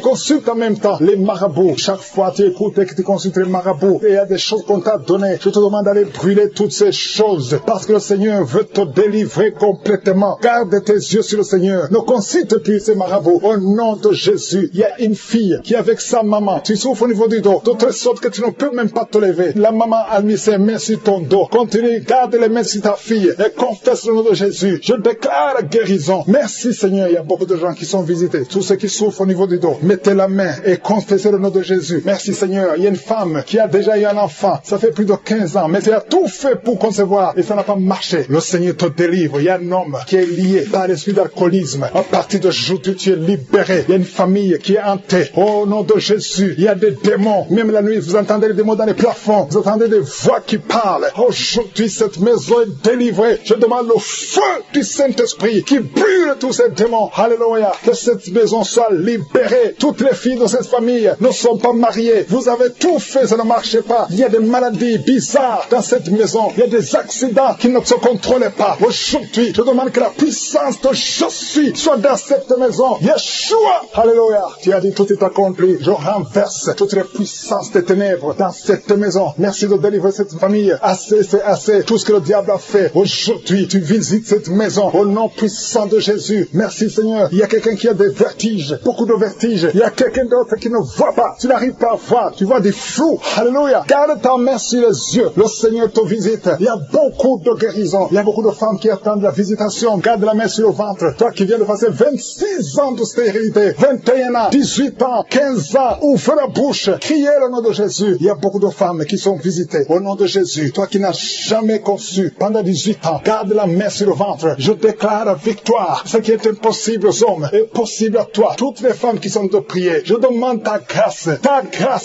consulte en même temps les marabouts. Chaque fois tu écoutes et que tu consultes les marabouts. Et il y a des choses qu'on t'a données. Je te demande d'aller brûler toutes ces choses. Parce que le Seigneur veut te délivrer complètement. Garde tes yeux sur le Seigneur. Ne consulte plus ces marabouts. Au nom de Jésus. Il y a une fille qui est avec sa maman. Tu souffres au niveau du dos. De telle sorte que tu ne peux même pas te lever. La maman a mis ses mains sur ton dos. Continue. Garde les mains sur ta fille. Et confesse le nom de Jésus. Je déclare la guérison. Merci Seigneur. Il y a beaucoup de gens qui sont visités. Tous ceux qui souffrent au niveau du dos. Mettez la main et confessez le nom de Jésus. Merci Seigneur. Il y a une femme qui a déjà eu un enfant. Ça fait plus de 15 ans. Mais tu as tout fait pour concevoir. Et ça n'a pas marché. Le Seigneur te délivre. Il y a un homme qui est lié par l'esprit d'alcoolisme. À partir d'aujourd'hui, tu es libéré. Il y a une famille qui est hantée. Au nom de Jésus. Il y a des démons. Même la nuit, vous entendez les démons dans les plafonds. Vous entendez des voix qui parlent. Aujourd'hui, cette maison est délivrée. Je demande le feu du Saint-Esprit qui brûle tous ces démons. Alléluia. Que cette maison soit libérée. Toutes les filles de cette famille ne sont pas mariées. Vous avez tout fait, ça ne marchait pas. Il y a des maladies bizarres dans cette maison. Il y a des accidents qui ne se contrôlent pas. Aujourd'hui, je demande que la puissance de je suis soit dans cette maison. Yeshua. Alléluia. Tu as dit tout est accompli. Je renverse toutes les puissances des ténèbres dans cette maison. Merci de délivrer cette famille. Assez, c'est assez. Tout ce que le diable a fait. Aujourd'hui, tu visites cette maison au nom puissant de Jésus. Merci Seigneur. Il y a quelqu'un qui a des vertiges. Beaucoup de vertiges. Il y a quelqu'un d'autre qui ne voit pas. Tu n'arrives pas à voir. Tu vois des flous. Alléluia. Garde ta main sur les yeux. Le Seigneur te visite. Il y a beaucoup de guérisons. Il y a beaucoup de femmes qui attendent la visitation. Garde la main sur le ventre. Toi qui viens de passer 26 ans de stérilité, 21 ans, 18 ans, 15 ans, ouvre la bouche. Criez le nom de Jésus. Il y a beaucoup de femmes qui sont visitées au nom de Jésus. Toi qui n'as jamais conçu pendant 18 ans, garde la main sur le ventre. Je déclare victoire. Ce qui est impossible aux hommes est possible à toi. Toutes les femmes qui sont de prier, je demande ta grâce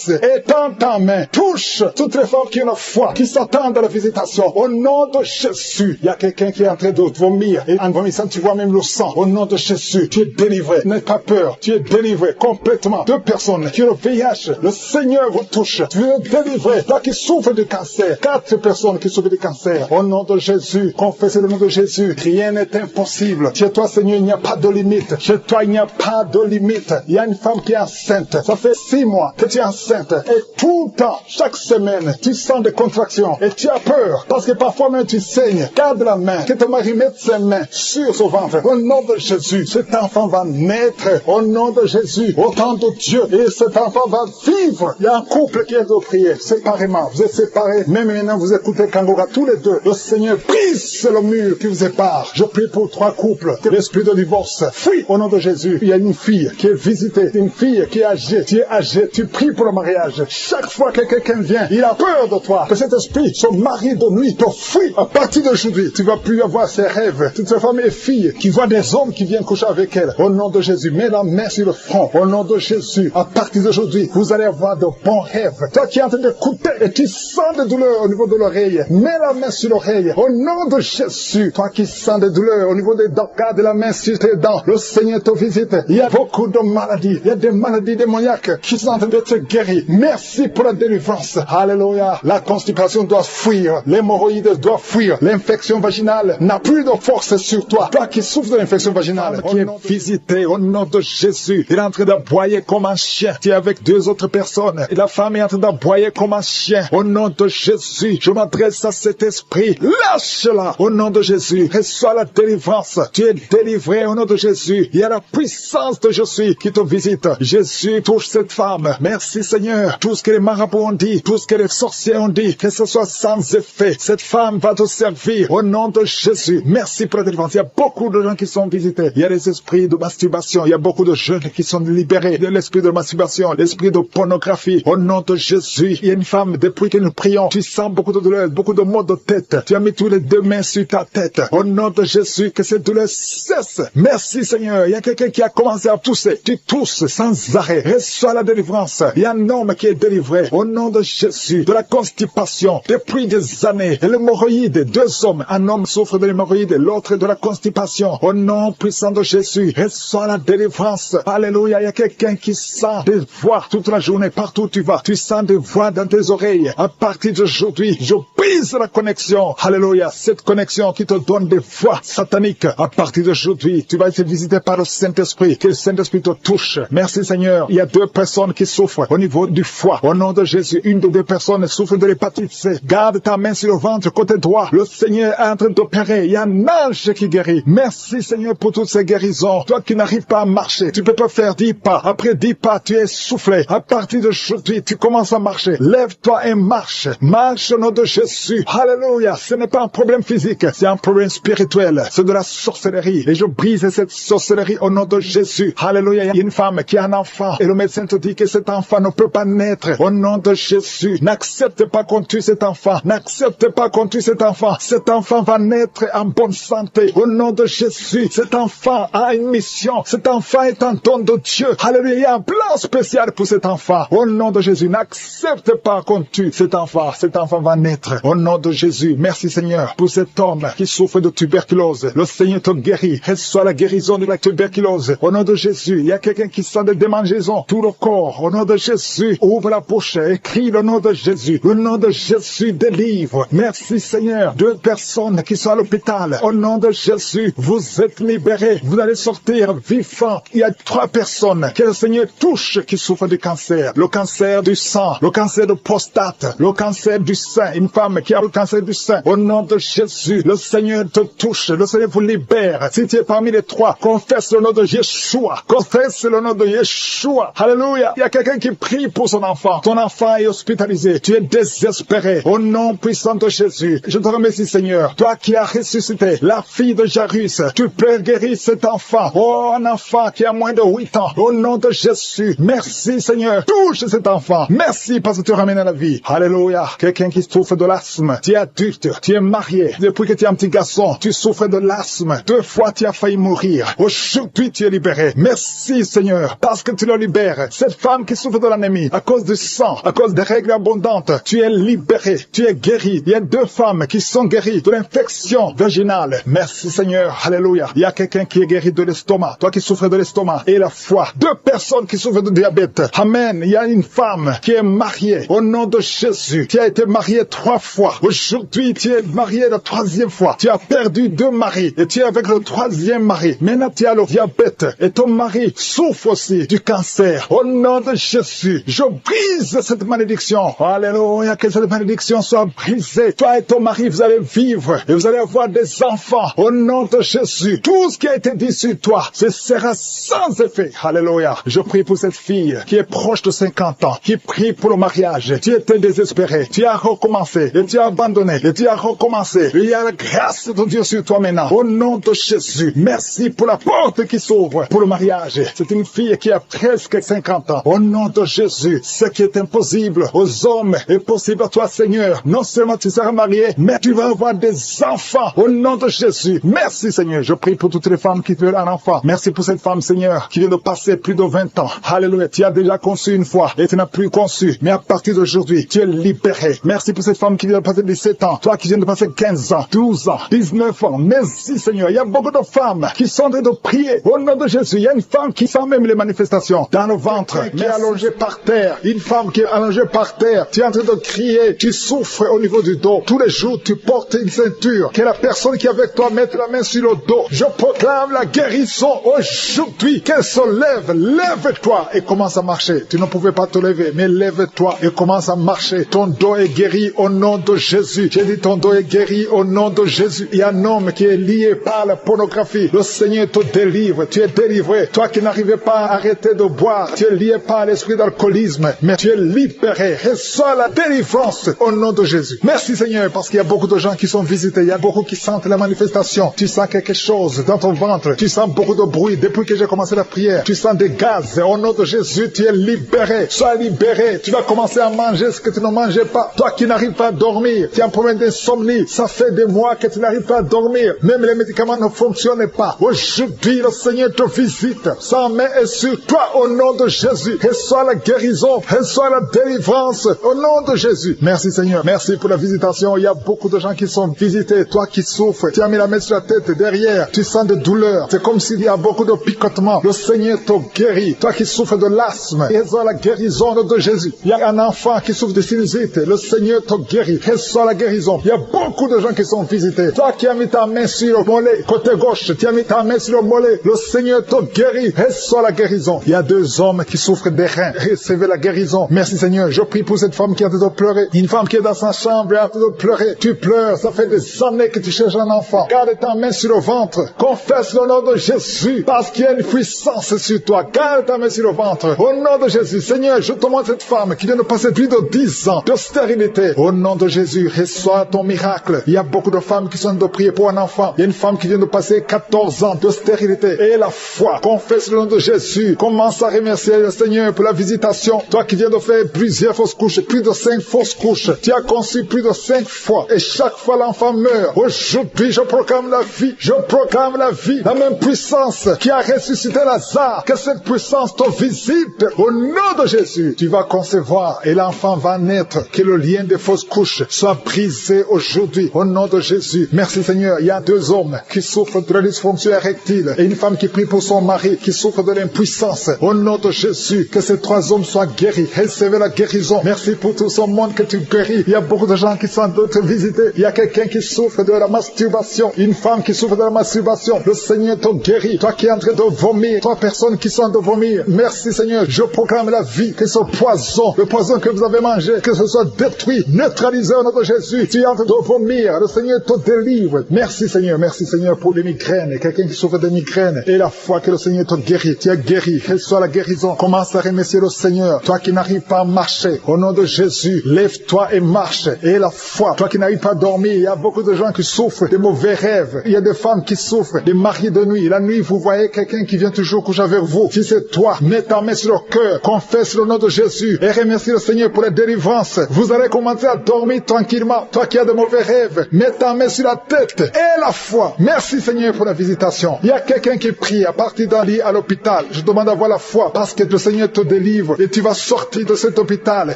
est dans ta main. Touche toutes les femmes qui ont la foi, qui s'attendent à la visitation. Au nom de Jésus, il y a quelqu'un qui est en train de vomir. Et en vomissant, tu vois même le sang. Au nom de Jésus, tu es délivré. N'aie pas peur. Tu es délivré complètement. 2 personnes qui ont le VIH, le Seigneur vous touche. Tu es délivré. Toi qui souffres de cancer. 4 personnes qui souffrent de cancer. Au nom de Jésus, confessez le nom de Jésus. Rien n'est impossible. Chez toi, Seigneur, il n'y a pas de limite. Chez toi, il n'y a pas de limite. Il y a une femme qui est enceinte. Ça fait 6 mois que tu es enceinte. Et tout le temps, chaque semaine, tu sens des contractions. Et tu as peur. Parce que parfois même tu saignes. Garde la main. Que ton mari mette ses mains sur son ventre. Au nom de Jésus, cet enfant va naître. Au nom de Jésus, au temps de Dieu. Et cet enfant va vivre. Il y a un couple qui est de prier séparément. Vous êtes séparés. Même maintenant, vous écoutez Kangora tous les deux. Le Seigneur brise le mur qui vous sépare. Je prie pour 3 couples. Que l'esprit de divorce fuit au nom de Jésus. Il y a une fille qui est visitée. Une fille qui est âgée. Tu es âgé. Tu pries pour le mariage. Chaque fois que quelqu'un vient, il a peur de toi. Que cet esprit, son mari de nuit, te fuit. À partir d'aujourd'hui, tu ne vas plus avoir ces rêves. Toutes ces femmes et filles qui voient des hommes qui viennent coucher avec elles. Au nom de Jésus, mets la main sur le front. Au nom de Jésus, à partir d'aujourd'hui, vous allez avoir de bons rêves. Toi qui es en train d'écouter et tu sens des douleurs au niveau de l'oreille, mets la main sur l'oreille. Au nom de Jésus, toi qui sens des douleurs au niveau des dents, garde la main sur tes dents. Le Seigneur te visite. Il y a beaucoup de maladies. Il y a des maladies démoniaques qui sont en train d'être guéries. Merci pour la délivrance. Alléluia. La constipation doit fuir. L'hémorroïde doit fuir. L'infection vaginale n'a plus de force sur toi. Toi qui souffres de l'infection vaginale, qui est visité au nom de Jésus. Il est en train d'aboyer comme un chien. Tu es avec 2 autres personnes. Et la femme est en train d'aboyer comme un chien. Au nom de Jésus, je m'adresse à cet esprit. Lâche-la. Au nom de Jésus, reçois la délivrance. Tu es délivré au nom de Jésus. Il y a la puissance de Jésus qui te visite. Jésus touche cette femme. Merci Seigneur. Tout ce que les marabouts ont dit, tout ce que les sorciers ont dit, que ce soit sans effet. Cette femme va te servir au nom de Jésus. Merci pour la délivrance. Il y a beaucoup de gens qui sont visités. Il y a des esprits de masturbation. Il y a beaucoup de jeunes qui sont libérés de l'esprit de masturbation, l'esprit de pornographie. Au nom de Jésus, il y a une femme, depuis que nous prions, tu sens beaucoup de douleurs, beaucoup de maux de tête. Tu as mis tous les 2 mains sur ta tête. Au nom de Jésus, que cette douleur cesse. Merci Seigneur. Il y a quelqu'un qui a commencé à tousser. Tu tousses sans arrêt. Reçois la délivrance. Il y a un homme qui est délivré. Au nom de Jésus, de la constipation, depuis des années. Et l'hémorroïde, 2 hommes. Un homme souffre de l'hémorroïde, l'autre de la constipation. Au nom puissant de Jésus, reçois la délivrance. Alléluia. Il y a quelqu'un qui sent des voix toute la journée, partout où tu vas. Tu sens des voix dans tes oreilles. À partir d'aujourd'hui, je brise la connexion. Alléluia. Cette connexion qui te donne des voix sataniques. À partir d'aujourd'hui, tu vas être visité par le Saint-Esprit. Que le Saint-Esprit te touche. Merci Seigneur. Il y a 2 personnes qui souffrent au niveau du foie. Au nom de Jésus, une des 2 personnes souffre de l'hépatite C. Garde ta main sur le ventre, côté droit. Le Seigneur est en train d'opérer. Il y a un ange qui guérit. Merci Seigneur pour toutes ces guérisons. Toi qui n'arrives pas à marcher, tu peux pas faire 10 pas. Après 10 pas, tu es soufflé. À partir d'aujourd'hui, tu commences à marcher. Lève-toi et marche. Marche au nom de Jésus. Alléluia. Ce n'est pas un problème physique, c'est un problème spirituel. C'est de la sorcellerie. Et je brise cette sorcellerie au nom de Jésus. Alléluia. Il y a une femme qui a un enfant et le médecin te dit que cet enfant ne peut pas naître. Au nom de Jésus, n'accepte pas qu'on tue cet enfant. N'accepte pas qu'on tue cet enfant. Cet enfant va naître en bonne santé. Au nom de Jésus, cet enfant a une mission. Cet enfant est un don de Dieu. Alléluia. Il y a un plan spécial pour cet enfant. Au nom de Jésus, n'accepte pas qu'on tue cet enfant. Cet enfant va naître. Au nom de Jésus. Merci Seigneur. Seigneur, pour cet homme qui souffre de tuberculose. Le Seigneur te guérit. Reçois la guérison de la tuberculose. Au nom de Jésus, il y a quelqu'un qui sent des démangeaisons. Tout le corps, au nom de Jésus, ouvre la bouche et crie le nom de Jésus. Le nom de Jésus délivre. Merci Seigneur. 2 personnes qui sont à l'hôpital. Au nom de Jésus, vous êtes libérés. Vous allez sortir vivants. Il y a 3 personnes que le Seigneur touche qui souffrent du cancer. Le cancer du sang, le cancer de prostate, le cancer du sein. Une femme qui a le cancer du sein. Au nom de Jésus, le Seigneur te touche. Le Seigneur vous libère. Si tu es parmi les 3, confesse le nom de Yeshua. Confesse le nom de Yeshua. Alléluia. Il y a quelqu'un qui prie pour son enfant. Ton enfant est hospitalisé. Tu es désespéré. Au nom puissant de Jésus, je te remercie Seigneur. Toi qui as ressuscité la fille de Jairus, tu peux guérir cet enfant. Oh, un enfant qui a moins de 8 ans. Au nom de Jésus. Merci Seigneur. Touche cet enfant. Merci parce que tu ramènes à la vie. Alléluia. Quelqu'un qui souffre de l'asthme. Tu es adulte. Tu es marié. Depuis que tu es un petit garçon, tu souffres de l'asthme. 2 fois tu as failli mourir. Aujourd'hui tu es libéré. Merci Seigneur parce que tu le libères. Cette femme qui souffre de l'anémie à cause du sang, à cause des règles abondantes, tu es libéré. Tu es guéri. Il y a 2 femmes qui sont guéries de l'infection vaginale. Merci Seigneur. Alléluia. Il y a quelqu'un qui est guéri de l'estomac. Toi qui souffres de l'estomac et la foie. 2 personnes qui souffrent de diabète. Amen. Il y a une femme qui est mariée. Au nom de Jésus. Tu as été mariée 3 fois. Aujourd'hui, tu es mariée la 3e fois. Tu as perdu 2 maris et tu es avec le 3e mari. Maintenant, tu as le diabète et ton mari souffre aussi du cancer. Au nom de Jésus, je brise cette malédiction. Alléluia. Que cette malédiction soit brisée. Toi et ton mari, vous allez vivre et vous allez avoir des enfants. Au nom de Jésus. Tout ce qui a été dit sur toi, ce sera sans effet. Alléluia. Je prie pour cette fille qui est proche de 50 ans, qui prie pour le mariage. Tu étais désespéré. Tu as recommencé et tu as abandonné et tu as recommencé. Il y a la grâce de Dieu sur toi maintenant. Au nom de Jésus. Merci pour la porte qui s'ouvre pour le mariage. C'est une fille qui a presque 50 ans. Au nom de Jésus. Ce qui est impossible aux hommes est possible à toi, Seigneur. Non seulement tu seras marié, mais tu vas avoir des enfants. Au nom de Jésus. Merci, Seigneur. Je prie pour toutes les femmes qui veulent un enfant. Merci pour cette femme, Seigneur, qui vient de passer plus de 20 ans. Alléluia. Tu as déjà conçu une fois et tu n'as plus conçu. Mais à partir d'aujourd'hui, tu es libéré. Merci pour cette femme qui vient de passer 17 ans. Toi qui viens de passer 15 ans, 12 ans, 19 ans. Merci, Seigneur. Il y a beaucoup de femmes qui sont en train de prier. Au nom de Jésus, il y a une femme qui sent même les manifestations dans le ventre, qui est allongée par terre. Une femme qui est allongée par terre. Tu es en train de crier. Tu souffres au niveau du dos. Tous les jours, tu portes une ceinture. Que la personne qui est avec toi mette la main sur le dos. Je proclame la guérison aujourd'hui. Qu'elle se lève. Lève-toi et commence à marcher. Tu ne pouvais pas te lever, mais lève-toi et commence à marcher. Ton dos est guéri au nom de Jésus. J'ai dit ton dos est guéri au nom de Jésus. Il y a un homme qui est lié par la pornographie. Le Seigneur te délivre. Tu es délivré. Toi qui n'arrivais pas à arrêter de boire, tu es lié par l'esprit d'alcoolisme, mais tu es libéré. Reçois la délivrance au nom de Jésus. Merci Seigneur, parce qu'il y a beaucoup de gens qui sont visités. Il y a beaucoup qui sentent la manifestation. Tu sens quelque chose dans ton ventre. Tu sens beaucoup de bruit. Depuis que j'ai commencé la prière, tu sens des gaz. Au nom de Jésus, tu es libéré. Sois libéré. Tu vas commencer à manger ce que tu ne mangeais pas. Toi qui n'arrives pas à dormir, tu as un problème d'insomnie. Ça fait des mois que tu n'arrives pas à dormir. Même les médicaments ne fonctionnent pas. Aujourd'hui, le Seigneur te visite. Sa main est sur toi au nom de Jésus. Reçois la guérison. Reçois la délivrance au nom de Jésus. Merci Seigneur. Merci pour la visitation. Il y a beaucoup de gens qui sont visités. Toi qui souffres, tu as mis la main sur la tête derrière. Tu sens des douleurs. C'est comme s'il y a beaucoup de picotements. Le Seigneur te guérit. Toi qui souffres de l'asthme, reçois la guérison de Jésus. Il y a un enfant qui souffre de sinusite. Le Seigneur te guérit. Reçois la guérison. Il y a beaucoup de gens qui sont visités. Toi qui as mis ta main sur le mollet, côté gauche, tu as mis ta main sur le mollet. Le Seigneur te guérit. Reçois la guérison. Il y a 2 hommes qui souffrent des reins. Recevez la guérison. Merci Seigneur. Je prie pour cette femme qui est en train de pleurer. Une femme qui est dans sa chambre et en train de pleurer. Tu pleures. Ça fait des années que tu cherches un enfant. Garde ta main sur le ventre. Confesse le nom de Jésus. Parce qu'il y a une puissance sur toi. Garde ta main sur le ventre. Au nom de Jésus. Seigneur, je te montre cette femme qui vient de passer plus de 10 ans de stérilité. Au nom de Jésus, reçois ton miracle. Il y a beaucoup de femmes qui sont en train de prier pour un enfant. Il y a une femme qui vient de passer 14 ans de stérilité. Et la foi. Confesse le nom de Jésus. Commence à remercier le Seigneur pour la visitation. Toi qui viens de faire plusieurs fausses couches, plus de 5 fausses couches. Tu as conçu plus de 5 fois. Et chaque fois l'enfant meurt. Aujourd'hui, je proclame la vie. Je proclame la vie. La même puissance qui a ressuscité Lazare. Que cette puissance te visite. Au nom de Jésus, tu vas concevoir et l'enfant va naître. Que le lien des fausses couches soit brisé aujourd'hui. aujourd'hui. Au nom de Jésus. Merci Seigneur. Il y a 2 hommes qui souffrent de la dysfonction érectile et une femme qui prie pour son mari qui souffre de l'impuissance. Au nom de Jésus, que ces 3 hommes soient guéris. Recevez la guérison. Merci pour tout ce monde que tu guéris. Il y a beaucoup de gens qui sont en train de te visiter. Il y a quelqu'un qui souffre de la masturbation. Une femme qui souffre de la masturbation. Le Seigneur te guérit. Toi qui es en train de vomir. 3 personnes qui sont en train de vomir. Merci Seigneur. Je proclame la vie. Que ce poison, le poison que vous avez mangé, que ce soit détruit, neutralisé au nom de Jésus. Tu es en train de vomir. Le Seigneur te délivre. Merci Seigneur pour les migraines. Quelqu'un qui souffre de migraines. Et la foi que le Seigneur te guérit. Tu es guéri. Reçois la guérison. Commence à remercier le Seigneur. Toi qui n'arrives pas à marcher. Au nom de Jésus, lève-toi et marche. Et la foi. Toi qui n'arrives pas à dormir. Il y a beaucoup de gens qui souffrent de mauvais rêves. Il y a des femmes qui souffrent des maris de nuit. La nuit, vous voyez quelqu'un qui vient toujours coucher avec vous. Si c'est toi, mets ta main sur le cœur. Confesse le nom de Jésus. Et remercie le Seigneur pour la délivrance. Vous allez commencer à dormir tranquillement. Toi qui as de mauvais rêves, mets ta main sur la tête. Et la foi. Merci Seigneur pour la visitation. Il y a quelqu'un qui prie à partir d'un lit à l'hôpital. Je demande d'avoir la foi parce que le Seigneur te délivre. Et tu vas sortir de cet hôpital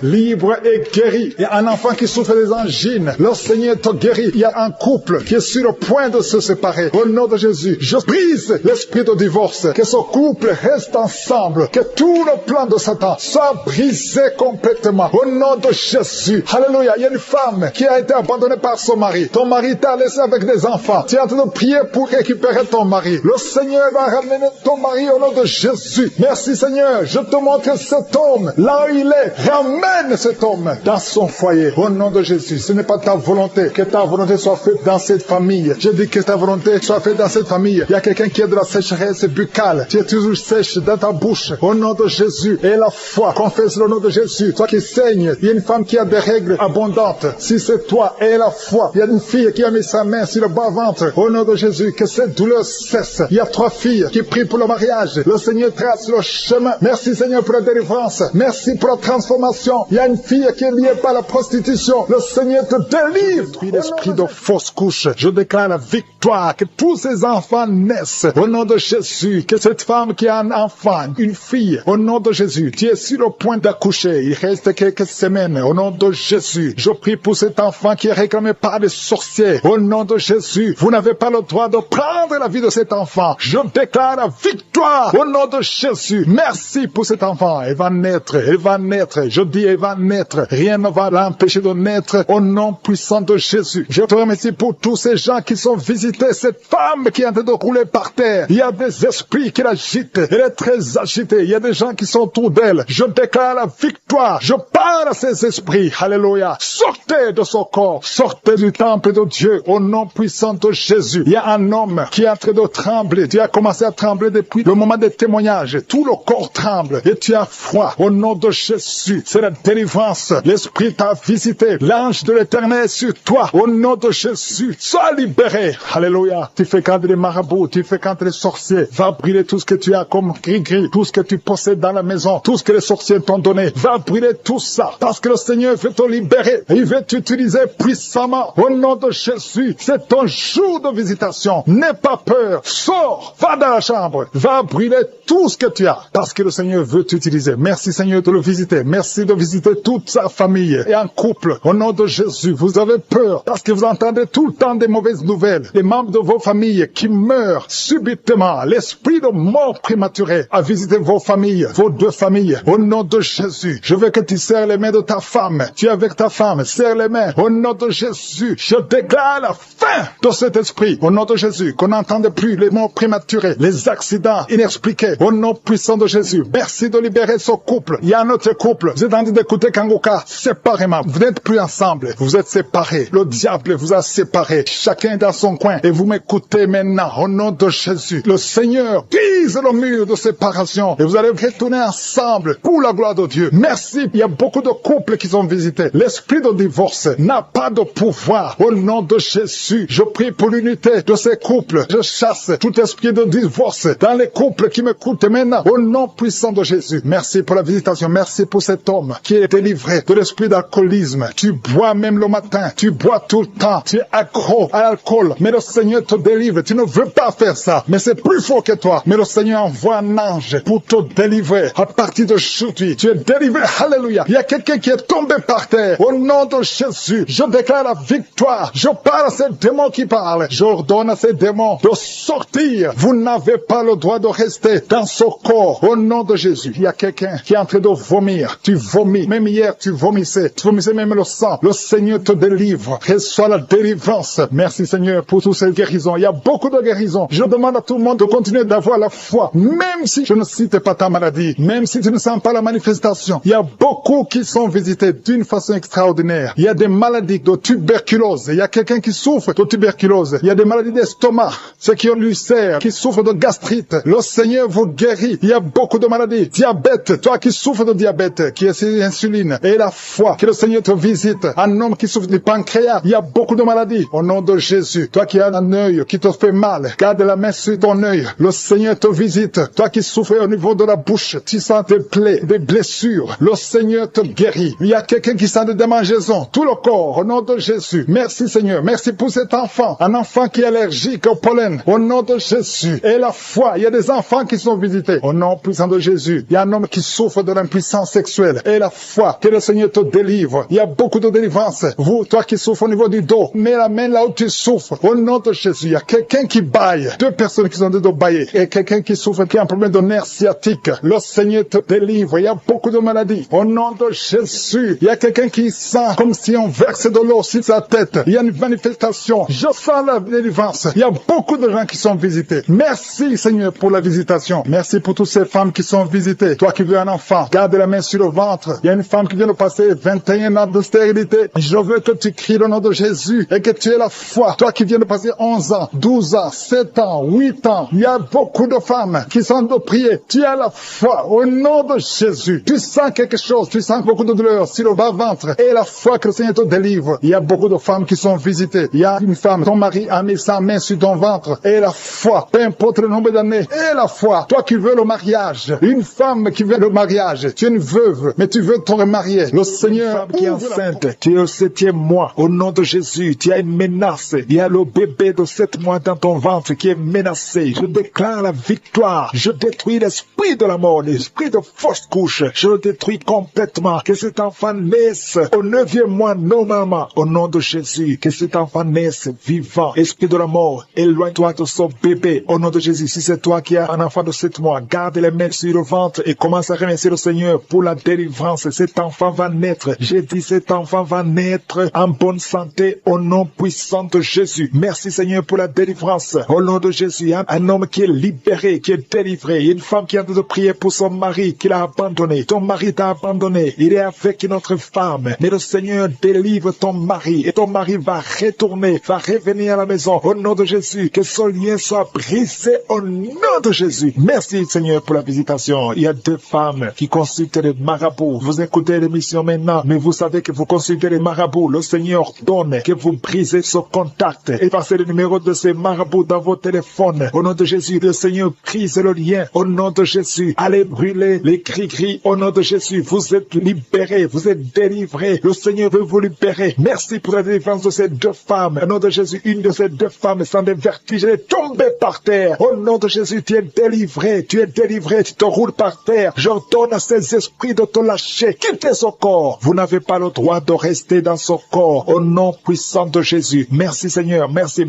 libre et guéri. Il y a un enfant qui souffre des angines. Le Seigneur te guérit. Il y a un couple qui est sur le point de se séparer. Au nom de Jésus, je brise l'esprit de divorce. Que ce couple reste ensemble. Que tout le plan de Satan soit brisé complètement. Au nom de Jésus. Alléluia. Il y a une femme qui a été abandonnée par son mari. Ton mari t'a laissé avec des enfants. Tu es en train de prier pour récupérer ton mari. Le Seigneur va ramener ton mari au nom de Jésus. Merci Seigneur. Je te montre cet homme. Là où il est, ramène cet homme dans son foyer. Au nom de Jésus. Ce n'est pas ta volonté. Que ta volonté soit faite dans cette famille. Je dis que ta volonté soit faite dans cette famille. Il y a quelqu'un qui a de la sécheresse buccale. Tu es toujours sèche dans ta bouche. Au nom de Jésus. Et la foi. Confesse le nom de Jésus. Toi qui saignes. Il y a une femme qui a des règles abondantes. Si c'est toi, et la foi. Il y a une fille qui a mis sa main sur le bas-ventre. Au nom de Jésus. Que cette douleur cesse. Il y a 3 filles qui prient pour le mariage. Le Seigneur trace le chemin. Merci Seigneur pour la délivrance. Merci pour la transformation. Il y a une fille qui est liée par la prostitution. Le Seigneur te délivre. Puis l'esprit de fausse couche. Je déclare la victoire. Que tous ces enfants naissent. Au nom de Jésus. Que cette femme qui a un enfant, une fille, au nom de Jésus, tu es sur le point d'accoucher. Il reste quelques semaines. Au nom de Jésus. Je prie pour cet enfant qui est réclamé par des sorciers. Au nom de Jésus. Vous n'avez pas le droit de prendre la vie de cet enfant. Je déclare la victoire. Au nom de Jésus. Merci pour cet enfant. Elle va naître. Elle va naître. Je dis elle va naître. Rien ne va l'empêcher de naître. Au nom puissant de Jésus. Je te remercie pour tous ces gens qui sont visités. Cette femme qui est en train de rouler par terre. Il y a des esprits qui l'agitent. Elle est très agitée. Il y a des gens qui sont autour d'elle. Je déclare la victoire. Je parle à ces esprits. Alléluia. Sortez de son corps. Sortez du temple de Dieu. Au nom puissant de Jésus. Il y a un homme qui est en train de trembler. Tu as commencé à trembler depuis le moment des témoignages. Tout le corps tremble. Et tu as froid. Au nom de Jésus. C'est la délivrance. L'esprit t'a visité. L'ange de l'Éternel est sur toi. Au nom de Jésus. Sois libéré. Alléluia. Tu fais quand les marabouts. Tu fais quand les sorciers. Va brûler tout ce que tu as comme gris-gris. Tout ce que tu possèdes dans la maison. Tout ce que les sorciers t'ont donné. Va brûler tout ça. Parce que le Seigneur veut te libérer. Il veut t'utiliser puissamment. Au nom de Jésus. C'est ton jour de visitation. N'aie pas peur. Sors. Va dans la chambre. Va brûler tout ce que tu as. Parce que le Seigneur veut t'utiliser. Merci Seigneur de le visiter. Merci de visiter toute sa famille. Et en couple. Au nom de Jésus. Vous avez peur. Parce que vous entendez tout le temps des mauvaises nouvelles. Des membres de vos familles qui meurent subitement. L'esprit de mort prématurée a visité vos familles. Vos 2 familles. Au nom de Jésus. Je veux que tu serres les mains de ta femme. Tu es avec ta femme. Serre les mains. Au nom de Jésus. Je déclare la fin de cet esprit. Au nom de Jésus. Qu'on n'entende plus les morts prématurées. Les accidents inexpliqués. Au nom puissant de Jésus. Merci de libérer ce couple. Il y a un autre couple. Vous êtes en train d'écouter Kangoka séparément. Vous n'êtes plus ensemble. Vous êtes séparés. Le diable vous a séparés. Chacun dans son coin. Et vous m'écoutez maintenant. Au nom de Jésus. Le Seigneur brise le mur de séparation. Et vous allez retourner ensemble pour la gloire de Dieu. Merci. Il y a beaucoup de couples qui sont visités. L'esprit de divorce n'a pas de pouvoir. Au nom de Jésus. Je prie pour l'unité de ces couples. Je chasse tout esprit de divorce dans les couples qui m'écoutent maintenant. Au nom puissant de Jésus. Merci pour la visitation. Merci pour cet homme qui est délivré de l'esprit d'alcoolisme. Tu bois même le matin. Tu bois tout le temps. Tu es accro à l'alcool. Mais le Seigneur te délivre. Tu ne veux pas faire ça. Mais c'est plus fort que toi. Mais le Seigneur envoie un ange pour te délivrer. À partir de aujourd'hui, tu es délivré. Alléluia. Il y a quelqu'un qui est tombé par terre. Au nom de Jésus, je déclare la la victoire. Je parle à ces démons qui parlent. J'ordonne à ces démons de sortir. Vous n'avez pas le droit de rester dans ce corps. Au nom de Jésus. Il y a quelqu'un qui est en train de vomir. Tu vomis. Même hier, tu vomissais. Tu vomissais même le sang. Le Seigneur te délivre. Reçois la délivrance. Merci Seigneur pour toutes ces guérisons. Il y a beaucoup de guérisons. Je demande à tout le monde de continuer d'avoir la foi. Même si je ne cite pas ta maladie. Même si tu ne sens pas la manifestation. Il y a beaucoup qui sont visités d'une façon extraordinaire. Il y a des maladies de tuberculose. Il y a quelqu'un qui souffre de tuberculose. Il y a des maladies d'estomac. Ceux qui ont l'ulcère, qui souffrent de gastrite. Le Seigneur vous guérit. Il y a beaucoup de maladies. Diabète. Toi qui souffres de diabète, qui est sur l'insuline. Et la foi. Que le Seigneur te visite. Un homme qui souffre du pancréas. Il y a beaucoup de maladies. Au nom de Jésus. Toi qui as un œil qui te fait mal. Garde la main sur ton œil. Le Seigneur te visite. Toi qui souffres au niveau de la bouche. Tu sens des plaies, des blessures. Le Seigneur te guérit. Il y a quelqu'un qui sent des démangeaisons. Tout le corps. Au nom de Jésus. Merci Seigneur. Merci pour cet enfant. Un enfant qui est allergique au pollen. Au nom de Jésus. Et la foi. Il y a des enfants qui sont visités. Au nom puissant de Jésus. Il y a un homme qui souffre de l'impuissance sexuelle. Et la foi. Que le Seigneur te délivre. Il y a beaucoup de délivrance. Vous, toi qui souffres au niveau du dos. Mets la main là où tu souffres. Au nom de Jésus. Il y a quelqu'un qui baille. Deux personnes qui sont de dos baillés. Et quelqu'un qui souffre, qui a un problème de nerf sciatique. Le Seigneur te délivre. Il y a beaucoup de maladies. Au nom de Jésus. Il y a quelqu'un qui sent comme si on verse de l'eau sur sa tête. Il y a une manifestation. Je sens la délivrance. Il y a beaucoup de gens qui sont visités. Merci Seigneur pour la visitation. Merci pour toutes ces femmes qui sont visitées. Toi qui veux un enfant, garde la main sur le ventre. Il y a une femme qui vient de passer 21 ans de stérilité. Je veux que tu cries le nom de Jésus et que tu aies la foi. Toi qui viens de passer 11 ans, 12 ans, 7 ans, 8 ans. Il y a beaucoup de femmes qui sont de prier. Tu as la foi au nom de Jésus. Tu sens quelque chose. Tu sens beaucoup de douleur sur le bas-ventre. Et la foi que le Seigneur te délivre. Il y a beaucoup de femmes qui sont visitées. Il y a une femme, ton mari a mis sa main sur ton ventre. Et la foi, peu importe le nombre d'années. Et la foi, toi qui veux le mariage. Une femme qui veut le mariage. Tu es une veuve, mais tu veux te remarier. Le Seigneur qui est enceinte. Tu es au 7e mois. Au nom de Jésus, tu as une menace. Il y a le bébé de 7 mois dans ton ventre qui est menacé. Je déclare la victoire. Je détruis l'esprit de la mort, l'esprit de fausse couche. Je le détruis complètement. Que cet enfant naisse au 9e mois normalement. Au nom de Jésus, que cet enfant naisse vivant. Esprit de la mort, éloigne-toi de son bébé. Au nom de Jésus, si c'est toi qui as un enfant de 7 mois, garde les mains sur le ventre et commence à remercier le Seigneur pour la délivrance. Cet enfant va naître. J'ai dit cet enfant va naître en bonne santé au nom puissant de Jésus. Merci Seigneur pour la délivrance. Au nom de Jésus, un homme qui est libéré, qui est délivré. Une femme qui a de prier pour son mari qui l'a abandonné. Ton mari t'a abandonné. Il est avec une autre femme. Mais le Seigneur délivre ton mari et ton mari va retourner, va revenir à la maison. Au nom de Jésus, que son lien soit brisé au nom de Jésus. Merci Seigneur pour la visitation. Il y a 2 femmes qui consultent les marabouts. Vous écoutez l'émission maintenant, mais vous savez que vous consultez les marabouts. Le Seigneur donne que vous brisez ce contact et passez le numéro de ces marabouts dans vos téléphones. Au nom de Jésus, le Seigneur brise le lien. Au nom de Jésus, allez brûler les cris-cris. Au nom de Jésus, vous êtes libérés, vous êtes délivrés. Le Seigneur veut vous libérer. Merci pour la délivrance de ces 2 femmes. Au nom de Jésus, une de ces 2 femmes sans des vertiges, elle est tombée par terre. Au nom de Jésus, tu es délivré, tu te roules par terre. J'ordonne à ces esprits de te lâcher. Quittez ce corps. Vous n'avez pas le droit de rester dans ce corps. Au nom puissant de Jésus. Merci Seigneur, merci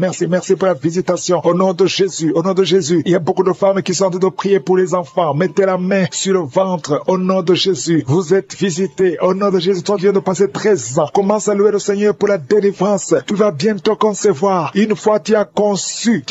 pour la visitation. Au nom de Jésus, au nom de Jésus. Il y a beaucoup de femmes qui sont en train de prier pour les enfants. Mettez la main sur le ventre. Au nom de Jésus, vous êtes visités. Au nom de Jésus, toi qui viens de passer 13 ans. Commence à louer le Seigneur pour la délivrance. Tu vas bientôt concevoir. Une fois tu as conçu,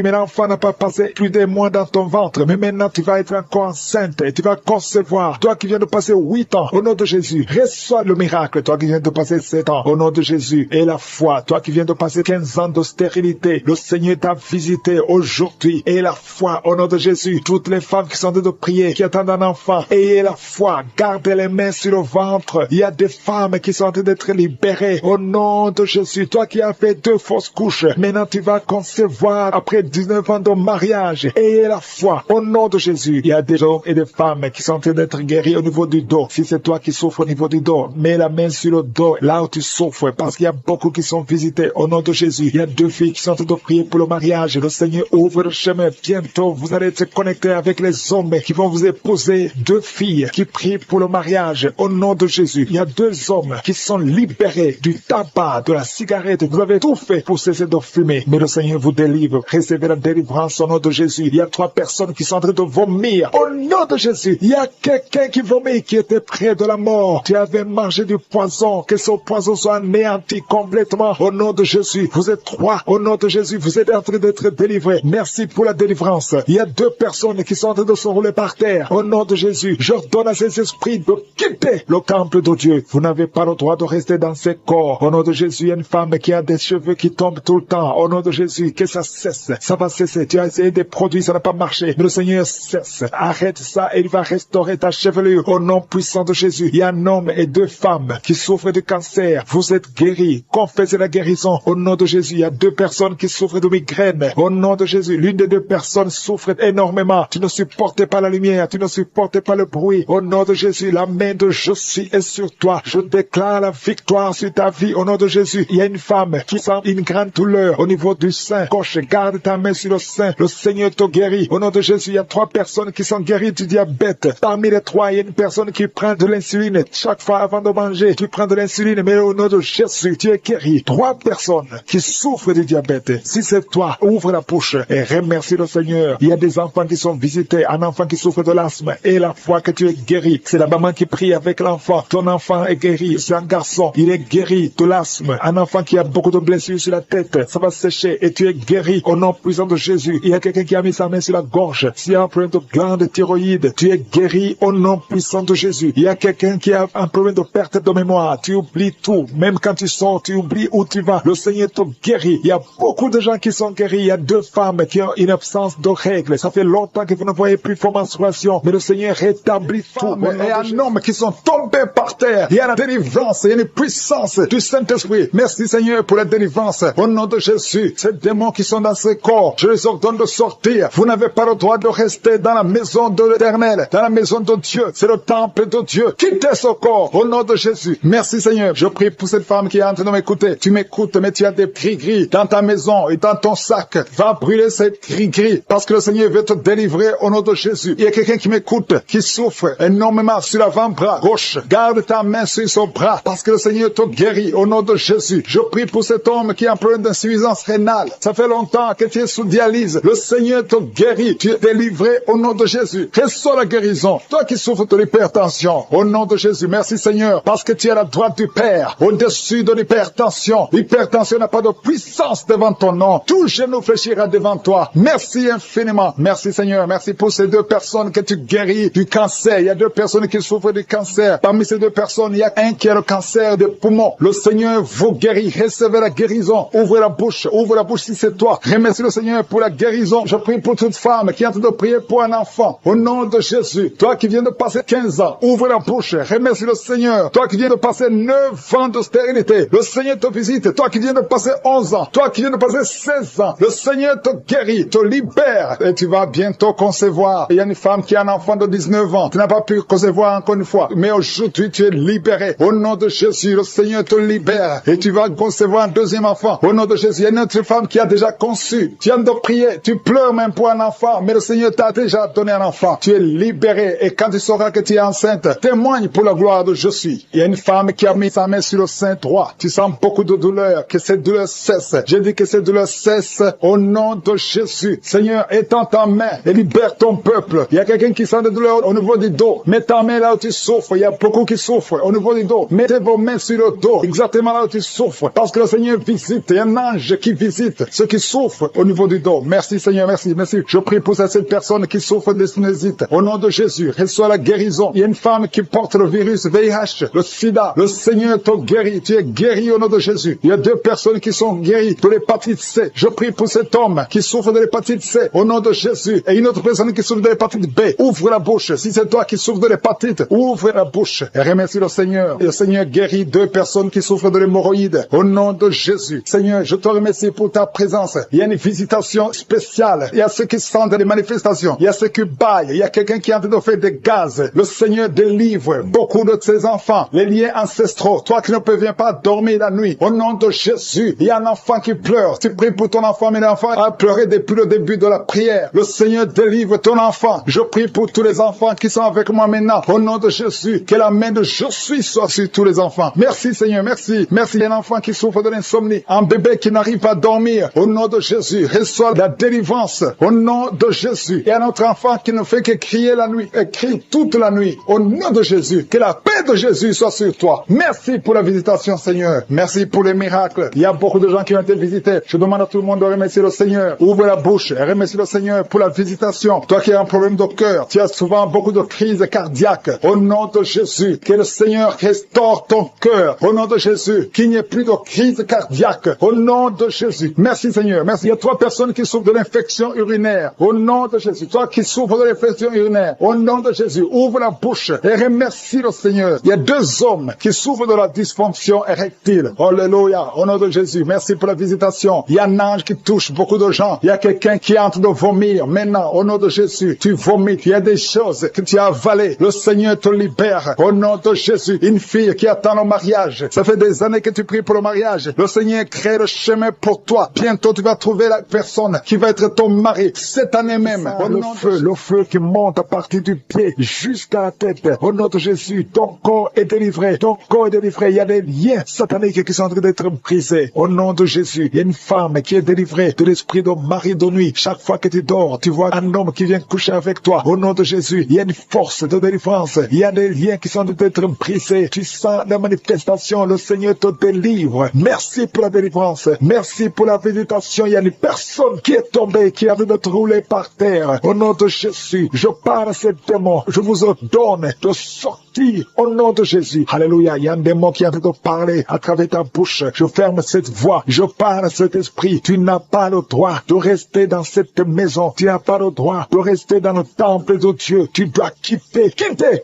mais l'enfant n'a pas passé plus des mois dans ton ventre. Mais maintenant tu vas être encore enceinte et tu vas concevoir. Toi qui viens de passer 8 ans, au nom de Jésus, reçois le miracle. Toi qui viens de passer 7 ans, au nom de Jésus, et la foi. Toi qui viens de passer 15 ans de stérilité, le Seigneur t'a visité aujourd'hui. Et la foi, au nom de Jésus. Toutes les femmes qui sont en train de prier, qui attendent un enfant, ayez la foi. Gardez les mains sur le ventre. Il y a des femmes qui sont en train d'être libérées. Au nom de Jésus, toi qui as fait 2 fausses couches, maintenant tu vas concevoir après 19 ans de mariage. Ayez la foi. Au nom de Jésus, il y a des hommes et des femmes qui sont en train d'être guéris au niveau du dos. Si c'est toi qui souffres au niveau du dos, mets la main sur le dos, là où tu souffres, parce qu'il y a beaucoup qui sont visités. Au nom de Jésus, il y a 2 filles qui sont en train de prier pour le mariage. Le Seigneur ouvre le chemin. Bientôt, vous allez être connectés avec les hommes qui vont vous épouser. 2 filles qui prient pour le mariage. Au nom de Jésus, il y a 2 hommes qui sont libérés du tabac, de la cigarette. Vous avez tout fait pour cesser de fumer. Mais le Seigneur vous délivre. Recevez la délivrance au nom de Jésus. Il y a 3 personnes qui sont en train de vomir. Au nom de Jésus, il y a quelqu'un qui vomit, qui était près de la mort. Tu avais mangé du poison. Que ce poison soit anéanti complètement. Au nom de Jésus, vous êtes 3. Au nom de Jésus, vous êtes en train d'être délivrés. Merci pour la délivrance. Il y a 2 personnes qui sont en train de se rouler par terre. Au nom de Jésus, j'ordonne à ces esprits de quitter le temple de Dieu. Vous n'avez pas le droit de rester dans ces corps. Au nom de Jésus, il y a une femme qui a des cheveux qui tombent tout le temps. Au nom de Jésus, que ça cesse. Ça va cesser. Tu as essayé des produits, ça n'a pas marché. Mais le Seigneur cesse. Arrête ça et il va restaurer ta chevelure. Au nom puissant de Jésus, il y a un homme et 2 femmes qui souffrent de cancer. Vous êtes guéris. Confessez la guérison. Au nom de Jésus, il y a 2 personnes qui souffrent de migraine. Au nom de Jésus, l'une des 2 personnes souffre énormément. Tu ne supportes pas la lumière. Tu ne supportes pas le bruit. Au nom de Jésus, la main de Jésus est sur toi. Je déclare la victoire sur ta vie. Au nom de Jésus, il y a une femme qui sent une grande douleur au niveau du sein gauche. Garde ta main sur le sein. Le Seigneur te guérit. Au nom de Jésus, il y a 3 personnes qui sont guéries du diabète. Parmi les 3, il y a une personne qui prend de l'insuline. Chaque fois avant de manger, tu prends de l'insuline. Mais au nom de Jésus, tu es guéri. 3 personnes qui souffrent du diabète. Si c'est toi, ouvre la bouche et remercie le Seigneur. Il y a des enfants qui sont visités. Un enfant qui souffre de l'asthme. Et la fois que tu es guéri, c'est la maman qui prie avec l'enfant. Ton enfant est guéri. C'est un garçon. Il est guéri de l'asthme. Un enfant qui a beaucoup de blessures sur la tête. Ça va sécher et tu es guéri au nom puissant de Jésus. Il y a quelqu'un qui a mis sa main sur la gorge. S'il y a un problème de glande thyroïde, tu es guéri au nom puissant de Jésus. Il y a quelqu'un qui a un problème de perte de mémoire. Tu oublies tout. Même quand tu sors, tu oublies où tu vas. Le Seigneur te guérit. Il y a beaucoup de gens qui sont guéris. Il y a 2 femmes qui ont une absence de règles. Ça fait longtemps que vous ne voyez plus vos menstruations. Mais le Seigneur rétablit tout. Et un homme qui sont tombés par terre. Il y a la délivrance. Il y a une puissance du Saint-Esprit. Merci Seigneur pour la délivrance. Au nom de Jésus, ces démons qui sont dans ce corps, je les ordonne de sortir. Vous n'avez pas le droit de rester dans la maison de l'Éternel, dans la maison de Dieu. C'est le temple de Dieu. Quittez ce corps au nom de Jésus. Merci Seigneur. Je prie pour cette femme qui est en train de m'écouter. Tu m'écoutes, mais tu as des gris-gris dans ta maison et dans ton sac. Va brûler ces gris-gris parce que le Seigneur veut te délivrer au nom de Jésus. Il y a quelqu'un qui m'écoute, qui souffre énormément sur l'avant-bras gauche. Garde ta main sur son bras parce que le Seigneur te guérit au nom de Jésus. Je prie pour cet homme qui a un problème d'insuffisance rénale. Ça fait longtemps que tu es sous dialyse. Le Seigneur te guérit. Tu es délivré au nom de Jésus. Reçois la guérison. Toi qui souffres de l'hypertension, au nom de Jésus. Merci Seigneur parce que tu es à la droite du Père, au-dessus de l'hypertension. L'hypertension n'a pas de puissance devant ton nom. Tout genou fléchira devant toi. Merci infiniment. Merci Seigneur. Merci pour ces 2 personnes que tu guéris du cancer. Il y a 2 personnes qui souffrent du cancer. Parmi ces 2 personnes, il y a un qui a le cancer des poumons. Le Seigneur vous guérit. Recevez la guérison. Ouvrez la bouche. Ouvre la bouche si c'est toi. Remercie le Seigneur pour la guérison. Je prie pour toute femme qui est en train de prier pour un enfant. Au nom de Jésus. Toi qui viens de passer 15 ans, ouvre la bouche. Remercie le Seigneur. Toi qui viens de passer 9 ans de stérilité, le Seigneur te visite. Toi qui viens de passer 11 ans, toi qui viens de passer 16 ans, le Seigneur te guérit, te libère et tu vas bientôt concevoir. Il y a une femme qui a un enfant de 19 ans. Tu n'as pas pu concevoir encore une fois. Mais aujourd'hui, tu es libéré. Au nom de Jésus, le Seigneur te libère et tu vas concevoir un 2e enfant. Au nom de Jésus, il y a une autre femme qui a déjà conçu. Tu viens de prier, tu pleures même pour un enfant, mais le Seigneur t'a déjà donné un enfant. Tu es libéré et quand tu sauras que tu es enceinte, témoigne pour la gloire de Jésus. Il y a une femme qui a mis sa main sur le sein droit. Tu sens beaucoup de douleur, que cette douleur cesse. Je dis que cette douleur cesse au nom de Jésus. Seigneur, étends ta main et libère ton peuple. Il y a quelqu'un qui sent des douleurs au niveau du dos. Mets ta main là où tu souffres. Il y a beaucoup qui souffrent au niveau du dos. Mettez vos mains sur le dos, exactement là où tu souffres. Parce que le Seigneur visite. Il y a un ange qui visite ceux qui souffrent au niveau du dos. Merci Seigneur, merci, merci. Je prie pour cette personne qui souffre de sinusite. Au nom de Jésus, reçois la guérison. Il y a une femme qui porte le virus VIH, le sida. Le Seigneur te guérit. Tu es guéri au nom de Jésus. Il y a 2 personnes qui sont guéries de l'hépatite C. Je prie pour cet homme qui souffre de l'hépatite C au nom de Jésus. Et une autre personne qui souffre de l'hépatite B. Ouvre la bouche. Si c'est toi qui souffres de l'hépatite, ouvre la bouche et remercie le Seigneur. Et le Seigneur guérit 2 personnes qui souffrent de l'hémorroïde au nom de Jésus. Seigneur, je te remercie pour ta présence. Il y a une visitation spéciale. Il y a ceux qui sentent les manifestations. Il y a ceux qui baillent. Il y a quelqu'un qui est en train de faire des gaz. Le Seigneur délivre beaucoup de ses enfants. Les liens ancestraux. Toi qui ne peux pas dormir la nuit. Au nom de Jésus, il y a un enfant qui pleure. Tu pries pour ton enfant, mais l'enfant a pleuré depuis le début de la prière. Le Seigneur délivre ton enfant. Je prie pour tous les enfants qui sont avec moi maintenant. Au nom de Jésus, que la main de Jésus soit sur tous les enfants. Merci Seigneur, merci. Merci. Merci. Il y a un enfant qui souffre de l'insomnie. Un bébé qui n'arrive pas à dormir. Au nom de Jésus, reçois la délivrance. Au nom de Jésus. Il y a un autre enfant qui ne fait que crier la nuit. Et crie toute la nuit. Au nom de Jésus. Que la paix de Jésus soit sur toi. Merci pour la visitation, Seigneur. Merci pour les miracles. Il y a beaucoup de gens qui ont été visités. Je demande à tout le monde de remercier le Seigneur. Ouvre la bouche et remercie le Seigneur pour la visitation. Toi qui as un problème de cœur, tu as souvent beaucoup de crises cardiaques. Au nom de Jésus, que le Seigneur restaure ton cœur. Au nom de Jésus, qu'il n'y ait plus de crise cardiaque. Au nom de Jésus. Merci Seigneur. Merci. Il y a 3 personnes qui souffrent de l'infection urinaire. Au nom de Jésus. Toi qui souffres de l'infection urinaire. Au nom de Jésus. Ouvre la bouche et remercie le Seigneur. Il y a 2 hommes qui souffrent de la dysfonction érectile. Alléluia. Au nom de Jésus. Merci pour la visitation. Il y a un ange qui touche beaucoup de gens. Il y a quelqu'un qui est en train de vomir. Maintenant, au nom de Jésus, tu vomites. Il y a des choses que tu as avalées. Le Seigneur te libère. Au nom de Jésus. Une fille qui attend le mariage. Ça fait des années que tu pries pour le mariage. Le Seigneur crée le chemin pour toi. Bientôt, tu vas trouver la personne qui va être ton mari. Cette année même. Le feu qui monte à partir du pied jusqu'à la tête. Au nom de Jésus, ton corps est délivré. Ton corps est délivré. Il y a des liens sataniques qui sont en train d'être brisés. Au nom de Jésus, il y a une femme qui est délivrée de l'esprit de mari de nuit. Chaque fois que tu dors, tu vois un homme qui vient coucher avec toi. Au nom de Jésus, il y a une force de délivrance. Il y a des liens qui sont en train d'être brisés. Tu sens la manifestation. Le Seigneur te délivre. Merci pour la délivrance. Merci pour la visitation. Il y a une personne qui est tombée, qui a envie de rouler par terre. Au nom de Jésus, je parle à ces démons. Je vous ordonne de sortir au nom de Jésus. Alléluia. Il y a un démon qui est en train de parler à travers ta bouche. Je ferme cette voix. Je parle à cet esprit. Tu n'as pas le droit de rester dans cette maison. Tu n'as pas le droit de rester dans le temple de Dieu. Tu dois quitter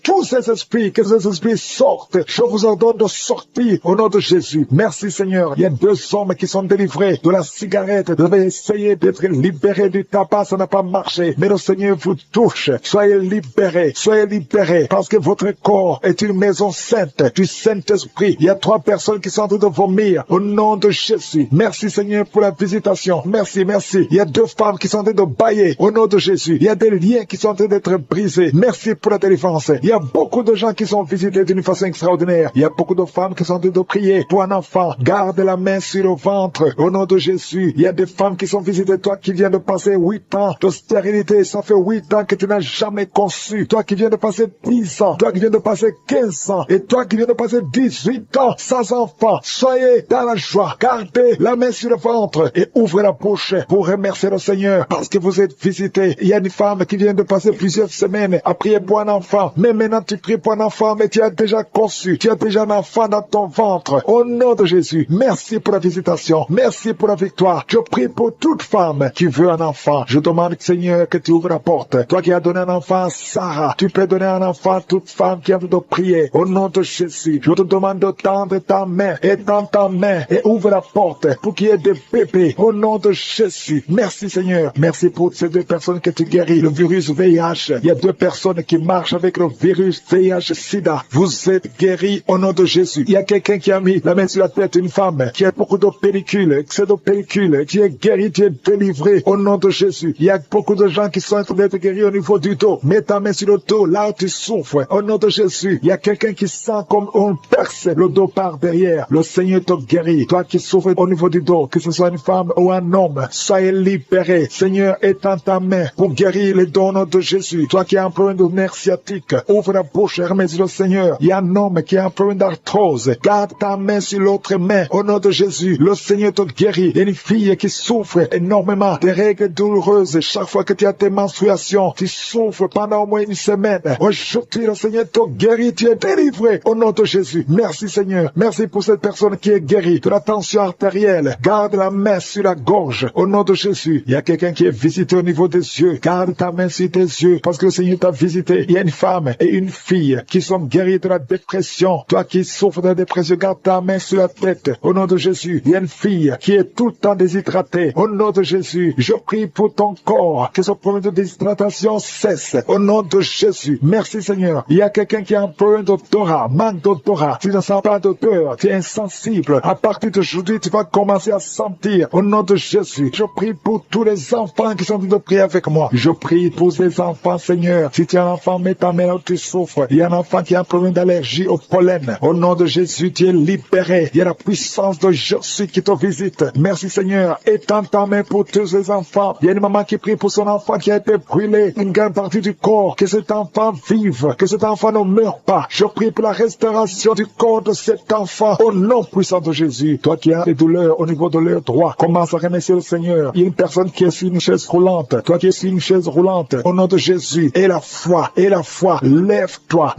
tous ces esprits. Que ces esprits sortent. Je vous ordonne de sortir au nom de Jésus. Merci Seigneur. Il y a 2 hommes qui sont délivrés de la cigarette. Vous avez essayé d'être libérés du tabac. Ça n'a pas marché. Mais le Seigneur vous touche. Soyez libérés. Soyez libérés. Parce que votre corps est une maison sainte du Saint-Esprit. Il y a 3 personnes qui sont en train de vomir au nom de Jésus. Merci Seigneur pour la visitation. Merci, merci. Il y a 2 femmes qui sont en train de bailler au nom de Jésus. Il y a des liens qui sont en train d'être brisés. Merci pour la délivrance. Il y a beaucoup de gens qui sont visités d'une façon extraordinaire. Il y a beaucoup de femmes qui sont en train de prier pour un enfant. Garde la main sur le ventre au nom de Jésus. Il y a des femmes qui sont visitées. Toi qui viens de passer 8 ans de stérilité. Ça fait 8 ans que tu n'as jamais conçu. Toi qui viens de passer 10 ans. Toi qui viens de passer 15 ans. Et toi qui viens de passer 18 ans sans enfant. Soyez dans la joie. Gardez la main sur le ventre et ouvrez la bouche pour remercier le Seigneur parce que vous êtes visités. Il y a une femme qui vient de passer plusieurs semaines à prier pour un enfant. Mais maintenant tu pries pour un enfant, mais tu as déjà conçu. Tu as déjà un enfant dans ton ventre. Au nom de Jésus, merci pour la visitation. Merci pour la victoire. Je prie pour toute femme qui veut un enfant. Je demande, Seigneur, que tu ouvres la porte. Toi qui as donné un enfant à Sarah, tu peux donner un enfant à toute femme qui a envie de prier. Au nom de Jésus, je te demande de tendre ta main et tendre ta main et ouvre la porte pour qu'il y ait des bébés. Au nom de Jésus. Merci Seigneur. Merci pour ces 2 personnes que tu guéris. Le virus VIH. Il y a 2 personnes qui marchent avec le virus VIH-Sida. Vous êtes guéris au nom de Jésus. Il y a quelqu'un qui a mis la main sur la tête, une femme qui a beaucoup de pellicules, excès de pellicules. Tu es guéri, tu es délivré au nom de Jésus. Il y a beaucoup de gens qui sont en train d'être guéris au niveau du dos. Mets ta main sur le dos, là où tu souffres. Au nom de Jésus. Il y a quelqu'un qui sent comme on perce le dos par derrière. Le Seigneur te guérit. Toi qui souffres au niveau du dos, que ce soit une femme ou un homme, soyez libéré. Seigneur, étends ta main pour guérir les dons de Jésus. Toi qui as un problème de nerf sciatique, ouvre la bouche et remercie le Seigneur. Il y a un homme qui a un problème d'arthrose. Garde ta main sur l'autre main. Au nom de Jésus, le Seigneur te guérit. Il y a une fille qui souffre énormément des règles douloureuses. Chaque fois que tu as tes menstruations, tu souffres pendant au moins une semaine. Aujourd'hui, le Seigneur te guérit. Tu es délivré. Au nom de Jésus. Merci Seigneur. Merci pour cette personne qui est guérie de la tension artérielle. Garde la main sur la gorge. Au nom de Jésus. Il y a quelqu'un qui est visité au niveau des yeux. Garde ta main sur tes yeux parce que le Seigneur t'a visité. Il y a une femme et une fille qui sont guéries de la dépression. Toi qui souffres de la dépression, garde ta main sur la tête. Au nom de Jésus. Il y a une fille qui est tout le temps déshydratée. Au nom de Jésus. Je prie pour ton corps que ce problème de déshydratation cesse. Au nom de Jésus. Merci Seigneur. Il y a quelqu'un qui a un problème d'odorat, manque d'odorat. Tu ne sens pas d'odeur. Tu es insensible. À partir d'aujourd'hui, tu vas commencer à sentir. Au nom de Jésus. Je prie pour tous les enfants qui sont en train de prier avec moi. Je prie pour ces enfants, Seigneur. Si tu es un enfant, mets ta main là où tu souffres. Il y a un enfant qui a un problème d'allergie au pollen. Au nom de Jésus, tu tu es libéré. Il y a la puissance de Jésus qui te visite. Merci Seigneur. Étends ta main pour tous les enfants. Il y a une maman qui prie pour son enfant qui a été brûlé, une grande partie du corps. Que cet enfant vive, que cet enfant ne meure pas. Je prie pour la restauration du corps de cet enfant au nom puissant de Jésus. Toi qui as des douleurs au niveau de leur droit, commence à remercier le Seigneur. Il y a une personne qui est sur une chaise roulante. Toi qui es sur une chaise roulante, au nom de Jésus, et la foi, lève-toi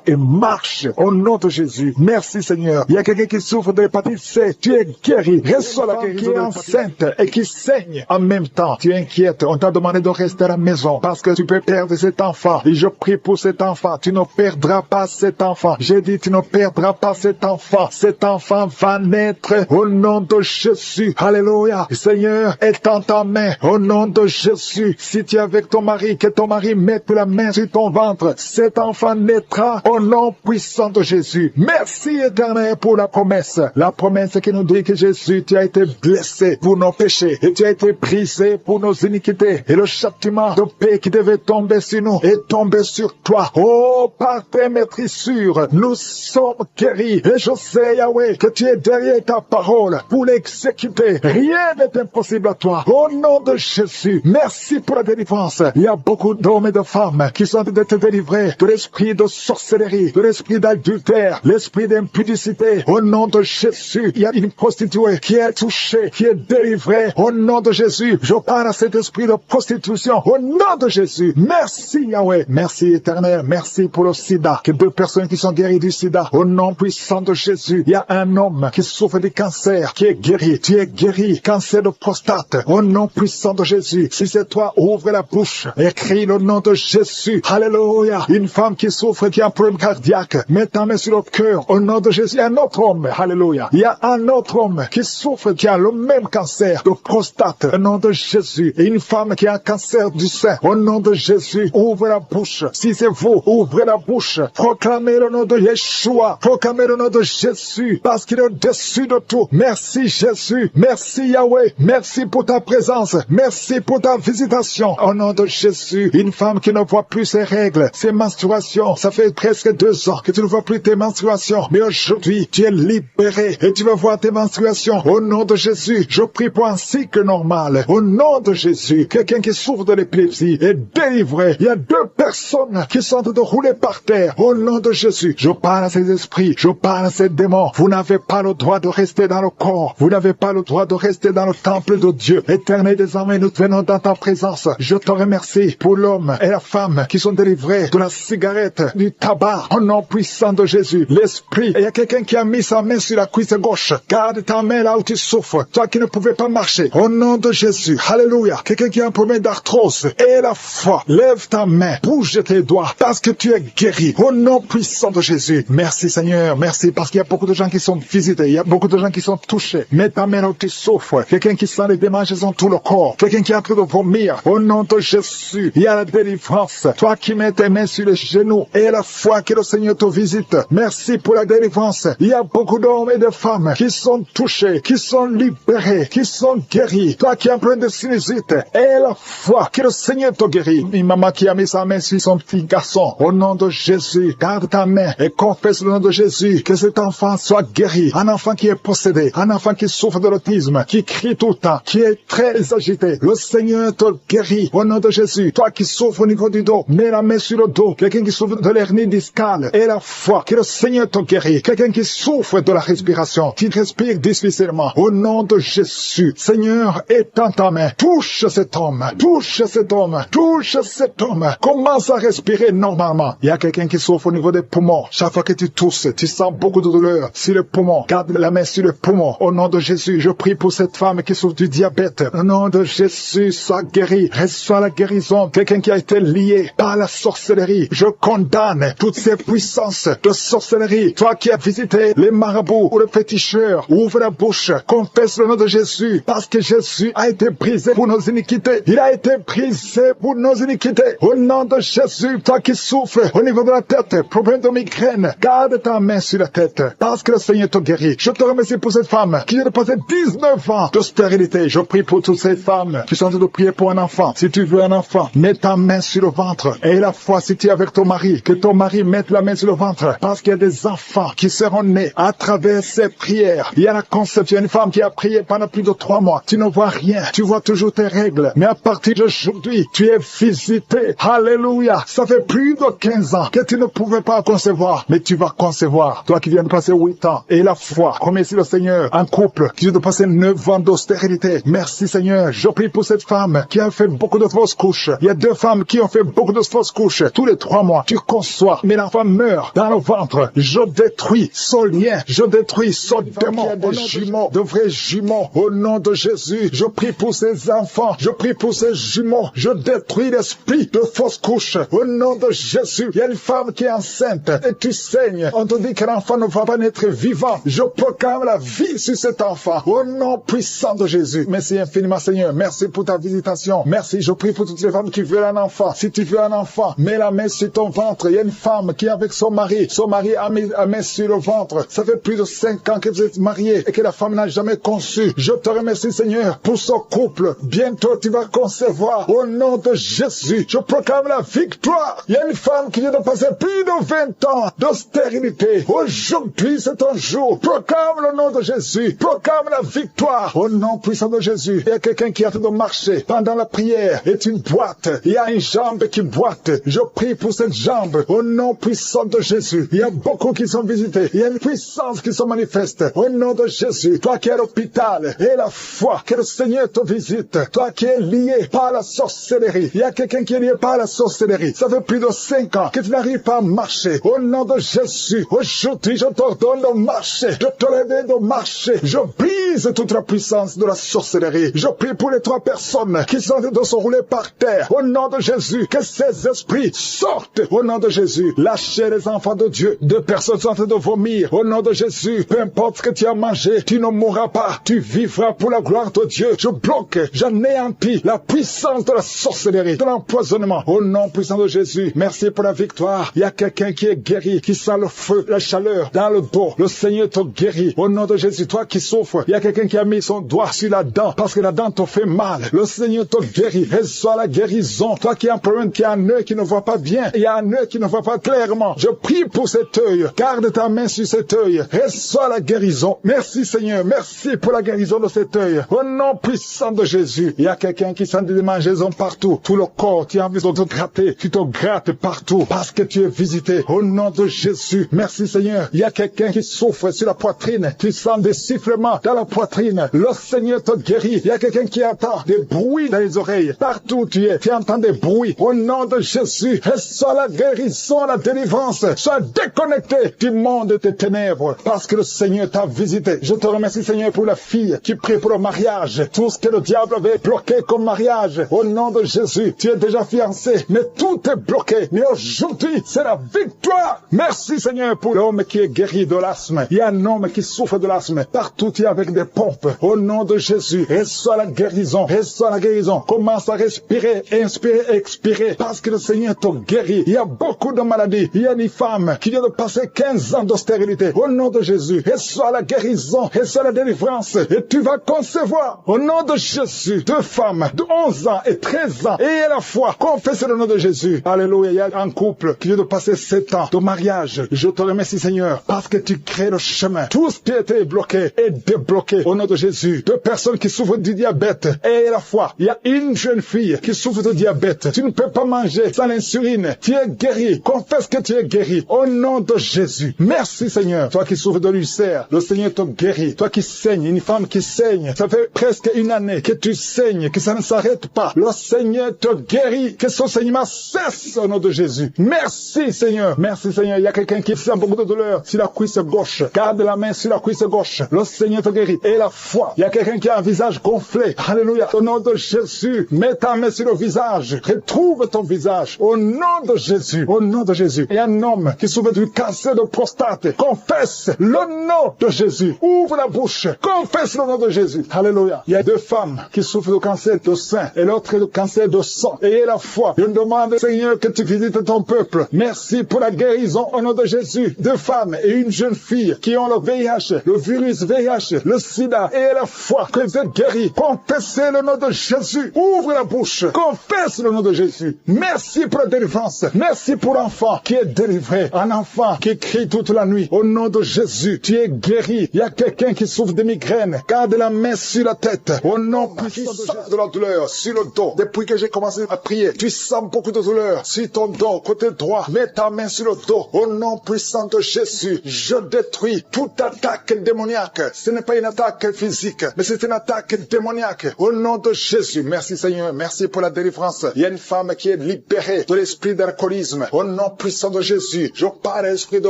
et marche au nom de Jésus. Merci Seigneur. Il y a quelqu'un qui souffre de l'hépatite C. Tu es guéri. Reçois la guérison. Qui est enceinte et qui saigne en même temps. Tu es inquiète. On t'a demandé de rester à la maison parce que tu peux perdre cet enfant. Et je prie pour cet enfant. Tu ne perdras pas cet enfant. J'ai dit tu ne perdras pas cet enfant. Cet enfant va naître au nom de Jésus. Alléluia. Seigneur, étends ta main au nom de Jésus. Si tu es avec ton mari, que ton mari mette la main sur ton ventre. Cet enfant naîtra au nom puissant de Jésus. Merci Éternel pour la promesse. La promesse qui nous dit que Jésus, tu as été blessé pour nos péchés et tu as été brisé pour nos iniquités. Et le châtiment de paix qui devait tomber sur nous est tombé sur toi. Oh, par tes maîtrissures, nous sommes guéris. Et je sais, Yahweh, que tu es derrière ta parole pour l'exécuter. Rien n'est impossible à toi. Au nom de Jésus, merci pour la délivrance. Il y a beaucoup d'hommes et de femmes qui sont en train d'être délivrés de l'esprit de sorcellerie, de l'esprit d'adultère, l'esprit d'impudicité. Au nom de Jésus, il y a une prostituée qui est touchée, qui est délivrée. Au nom de Jésus, je parle à cet esprit de prostitution. Au nom de Jésus, merci Yahweh. Merci Éternel, merci pour le sida. Que 2 personnes qui sont guéries du sida. Au nom puissant de Jésus, il y a un homme qui souffre du cancer, qui est guéri. Tu es guéri, cancer de prostate. Au nom puissant de Jésus, si c'est toi, ouvre la bouche et crie le nom de Jésus. Alléluia. Une femme qui souffre, qui a un problème cardiaque, mets ta main sur le cœur. Au nom de Jésus, un autre homme. Alléluia. Il y a un autre homme qui souffre, qui a le même cancer de prostate. Au nom de Jésus. Et une femme qui a un cancer du sein. Au nom de Jésus, ouvre la bouche. Si c'est vous, ouvrez la bouche. Proclamez le nom de Yeshua. Proclamez le nom de Jésus. Parce qu'il est au-dessus de tout. Merci Jésus. Merci Yahweh. Merci pour ta présence. Merci pour ta visitation. Au nom de Jésus. Une femme qui ne voit plus ses règles, ses menstruations. Ça fait presque 2 ans que tu ne vois plus tes menstruations. Mais aujourd'hui, tu es libéré et tu vas voir tes menstruations. Au nom de Jésus, je prie pour un cycle normal. Au nom de Jésus, quelqu'un qui souffre de l'épilepsie est délivré. Il y a 2 personnes qui sont en train de rouler par terre. Au nom de Jésus, je parle à ces esprits, je parle à ces démons. Vous n'avez pas le droit de rester dans le corps. Vous n'avez pas le droit de rester dans le temple de Dieu. Éternel des armées, nous venons dans ta présence. Je te remercie pour l'homme et la femme qui sont délivrés de la cigarette, du tabac. Au nom puissant de Jésus, l'esprit. Et il y a quelqu'un qui a mis sa main sur la cuisse gauche. Garde ta main là où tu souffres. Toi qui ne pouvais pas marcher. Au nom de Jésus. Alléluia. Quelqu'un qui a un problème d'arthrose. Et la foi. Lève ta main. Bouge tes doigts. Parce que tu es guéri. Au nom puissant de Jésus. Merci Seigneur. Merci parce qu'il y a beaucoup de gens qui sont visités. Il y a beaucoup de gens qui sont touchés. Mets ta main là où tu souffres. Quelqu'un qui sent les démangeaisons tout le corps. Quelqu'un qui est en train de vomir. Au nom de Jésus. Il y a la délivrance. Toi qui mets tes mains sur les genoux. Et la foi que le Seigneur te visite. Merci pour la délivrance. Il y a beaucoup d'hommes et de femmes qui sont touchés, qui sont libérés, qui sont guéris. Toi qui es en plein de sinusite, et la foi que le Seigneur te guérit. Une maman qui a mis sa main sur son petit garçon. Au nom de Jésus, garde ta main et confesse le nom de Jésus. Que cet enfant soit guéri. Un enfant qui est possédé, un enfant qui souffre de l'autisme, qui crie tout le temps, qui est très agité. Le Seigneur te guérit. Au nom de Jésus, toi qui souffres au niveau du dos, mets la main sur le dos. Quelqu'un qui souffre de l'hernie discale, et la foi que le Seigneur te guérit. Quelqu'un qui souffre de la respiration, qui respire difficilement. Au nom de Jésus, Seigneur, étends ta main. Touche cet homme. Touche cet homme. Touche cet homme. Commence à respirer normalement. Il y a quelqu'un qui souffre au niveau des poumons. Chaque fois que tu tousses, tu sens beaucoup de douleur sur les poumons. Garde la main sur les poumons. Au nom de Jésus, je prie pour cette femme qui souffre du diabète. Au nom de Jésus, sois guéri. Reçois la guérison. Quelqu'un qui a été lié par la sorcellerie. Je condamne toutes ces puissances de sorcellerie. Toi qui as visité les marabouts ou les féticheurs, ouvre la bouche, confesse le nom de Jésus, parce que Jésus a été brisé pour nos iniquités. Il a été brisé pour nos iniquités. Au nom de Jésus, toi qui souffres au niveau de la tête, problème de migraine, garde ta main sur la tête, parce que le Seigneur te guérit. Je te remercie pour cette femme qui vient de passer 19 ans de stérilité. Je prie pour toutes ces femmes qui sont en train de prier pour un enfant. Si tu veux un enfant, mets ta main sur le ventre. Et la foi, si tu es avec ton mari, que ton mari mette la main sur le ventre, parce qu'il y a des enfants qui seront nés à travers ces prières. Il y a la conception, une femme qui a prié pendant plus de 3 mois. Tu ne vois rien, tu vois toujours tes règles. Mais à partir d'aujourd'hui, tu es visité. Alléluia. Ça fait plus de 15 ans que tu ne pouvais pas concevoir, mais tu vas concevoir. Toi qui viens de passer 8 ans, et la foi, remercie le Seigneur. Un couple qui vient de passer 9 ans d'austérité. Merci Seigneur. Je prie pour cette femme qui a fait beaucoup de fausses couches. Il y a 2 femmes qui ont fait beaucoup de fausses couches. Tous les 3 mois, tu conçois, mais l'enfant meurt dans le ventre. Je détruis ce lien. Je détruis ce démon. Il y a des jumeaux, de vrais jumeaux. Au nom de Jésus, je prie pour ces enfants. Je prie pour ces jumeaux. Je détruis l'esprit de fausses couches. Au nom de Jésus, il y a une femme qui est enceinte et tu saignes. On te dit que l'enfant ne va pas naître vivant. Je proclame la vie sur cet enfant. Au nom puissant de Jésus. Merci infiniment Seigneur. Merci pour ta visitation. Merci. Je prie pour toutes les femmes qui veulent un enfant. Si tu veux un enfant, mets la main sur ton ventre. Il y a une femme qui est avec son mari. Son mari a mis la main sur le ventre. Ça fait plus de 5 ans que vous êtes mariés et que la femme n'a jamais conçu. Je te remercie Seigneur pour ce couple. Bientôt tu vas concevoir. Au nom de Jésus, je proclame la victoire. Il y a une femme qui vient de passer plus de 20 ans d'austérité. Aujourd'hui c'est un jour. Proclame le nom de Jésus. Proclame la victoire. Au nom puissant de Jésus. Il y a quelqu'un qui a train de marcher pendant la prière. Est une boîte. Il y a une jambe qui boite. Je prie pour cette jambe. Au nom puissant de Jésus. Il y a beaucoup qui sont visités. Il y a une puissance qui se manifeste. Au nom de Jésus. Toi qui es à l'hôpital. Et la foi. Que le Seigneur te visite. Toi qui es lié par la sorcellerie. Il y a quelqu'un qui est lié par la sorcellerie. Ça fait plus de 5 ans que tu n'arrives pas à marcher. Au nom de Jésus. Aujourd'hui, je t'ordonne de marcher. De te lever, de marcher. Je brise toute la puissance de la sorcellerie. Je prie pour les 3 personnes qui sont en train de se rouler par terre. Au nom de Jésus, que ces esprits sortent. Au nom de Jésus, lâchez les enfants de Dieu. 2 personnes sont en train de vomir. Au nom de Jésus, peu importe ce que tu as mangé, tu ne mourras pas. Tu vivras pour la gloire de Dieu. Je bloque, j'anéantis la puissance de la sorcellerie, de l'empoisonnement. Au nom puissant de Jésus, merci pour la victoire. Il y a quelqu'un qui est guéri, qui sent le feu, la chaleur dans le dos. Le Seigneur te guérit. Au nom de Jésus, toi qui souffres, il y a quelqu'un qui a mis son doigt sur la dent parce que la dent te fait mal. Le Seigneur te guérit. Reçois la guérison. Toi qui as un problème, qui a un œil qui ne voit pas bien, il y a un œil qui ne voit pas clairement. Je prie pour cet œil. Garde ta main sur cet œil. Reçois la guérison. Merci Seigneur. Merci pour la guérison de cet œil. Au nom puissant de Jésus. Il y a quelqu'un qui sent des démangeaisons partout. Tout le corps, tu as envie de te gratter. Tu te grattes partout parce que tu es visité. Au nom de Jésus. Merci Seigneur. Il y a quelqu'un qui souffre sur la poitrine. Tu sens des sifflements dans la poitrine. Le Seigneur te guérit. Il y a quelqu'un qui entend des bruits dans les oreilles. Partout où tu es, tu entends des bruits. Au nom de Jésus, reçois la guérison, la délivrance. Sois déconnecté du monde des ténèbres parce que le Seigneur t'a visité. Je te remercie Seigneur pour la fille qui prie pour le mariage. Tout ce que le diable avait bloqué comme mariage. Au nom de Jésus, tu es déjà fiancé, mais tout est bloqué. Mais aujourd'hui, c'est la victoire. Merci Seigneur pour l'homme qui est guéri de l'asthme. Il y a un homme qui souffre de l'asthme. Partout, tu es avec des pompes. Au nom de Jésus, reçois la guérison. Reçois la guérison. Commence à respirer, inspirer, expirer. Parce que le Seigneur te guérit. Il y a beaucoup de maladies. Il y a une femme qui vient de passer 15 ans d'austérité. Au nom de Jésus, reçois la guérison. Reçois la délivrance. Et tu vas concevoir. Au nom de Jésus, 2 femmes de 11 ans et 13 ans. Et à la fois, confessez le nom de Jésus. Alléluia. Il y a un couple qui vient de passer 7 ans de mariage. Je te remercie Seigneur parce que tu crées le chemin. Tout ce qui était bloqué est débloqué. Au nom de Jésus. 2 personnes qui souffrent du diabète. Et à la fois, il y a une jeune fille qui souffre de diabète. Tu ne peux pas manger sans l'insuline. Tu es guéri. Confesse que tu es guéri. Au nom de Jésus. Merci Seigneur. Toi qui souffres de l'ulcère, le Seigneur te guérit. Toi qui saignes, une femme qui saigne, ça fait presque 1 année que tu saignes, que ça ne s'arrête pas. Le Seigneur te guérit. Que ce saignement cesse au nom de Jésus. Merci Seigneur. Merci Seigneur. Il y a quelqu'un qui sent beaucoup de douleur sur la cuisse gauche. Garde la main sur la cuisse gauche. Le Seigneur te guérit. Et la foi. Il y a quelqu'un qui a un visage gonflé. Alléluia. Au nom de Jésus. Mets ta main sur le visage. Retrouve ton visage. Au nom de Jésus. Au nom de Jésus. Il y a un homme qui souffre du cancer de prostate. Confesse le nom de Jésus. Ouvre la bouche. Confesse le nom de Jésus. Alléluia. Il y a 2 femmes qui souffrent de cancer de sein et l'autre de cancer de sang. Ayez la foi. Je demande, Seigneur, que tu visites ton peuple. Merci pour la guérison au nom de Jésus. 2 femmes et une jeune fille qui ont le VIH, le virus VIH, le sida. Ayez la foi que vous êtes guéris. Confessez le nom de Jésus. Ouvre la bouche. Confesse le nom de Jésus. Merci pour la délivrance. Merci pour l'enfant qui est délivré. Un enfant qui crie tout toute la nuit. Au nom de Jésus, tu es guéri. Il y a quelqu'un qui souffre de migraine. Garde la main sur la tête. Au nom puissant de la douleur, sur le dos. Depuis que j'ai commencé à prier, tu sens beaucoup de douleur sur ton dos, côté droit. Mets ta main sur le dos. Au nom puissant de Jésus, je détruis toute attaque démoniaque. Ce n'est pas une attaque physique, mais c'est une attaque démoniaque. Au nom de Jésus, merci Seigneur, merci pour la délivrance. Il y a une femme qui est libérée de l'esprit d'alcoolisme. Au nom puissant de Jésus, je parle à l'esprit de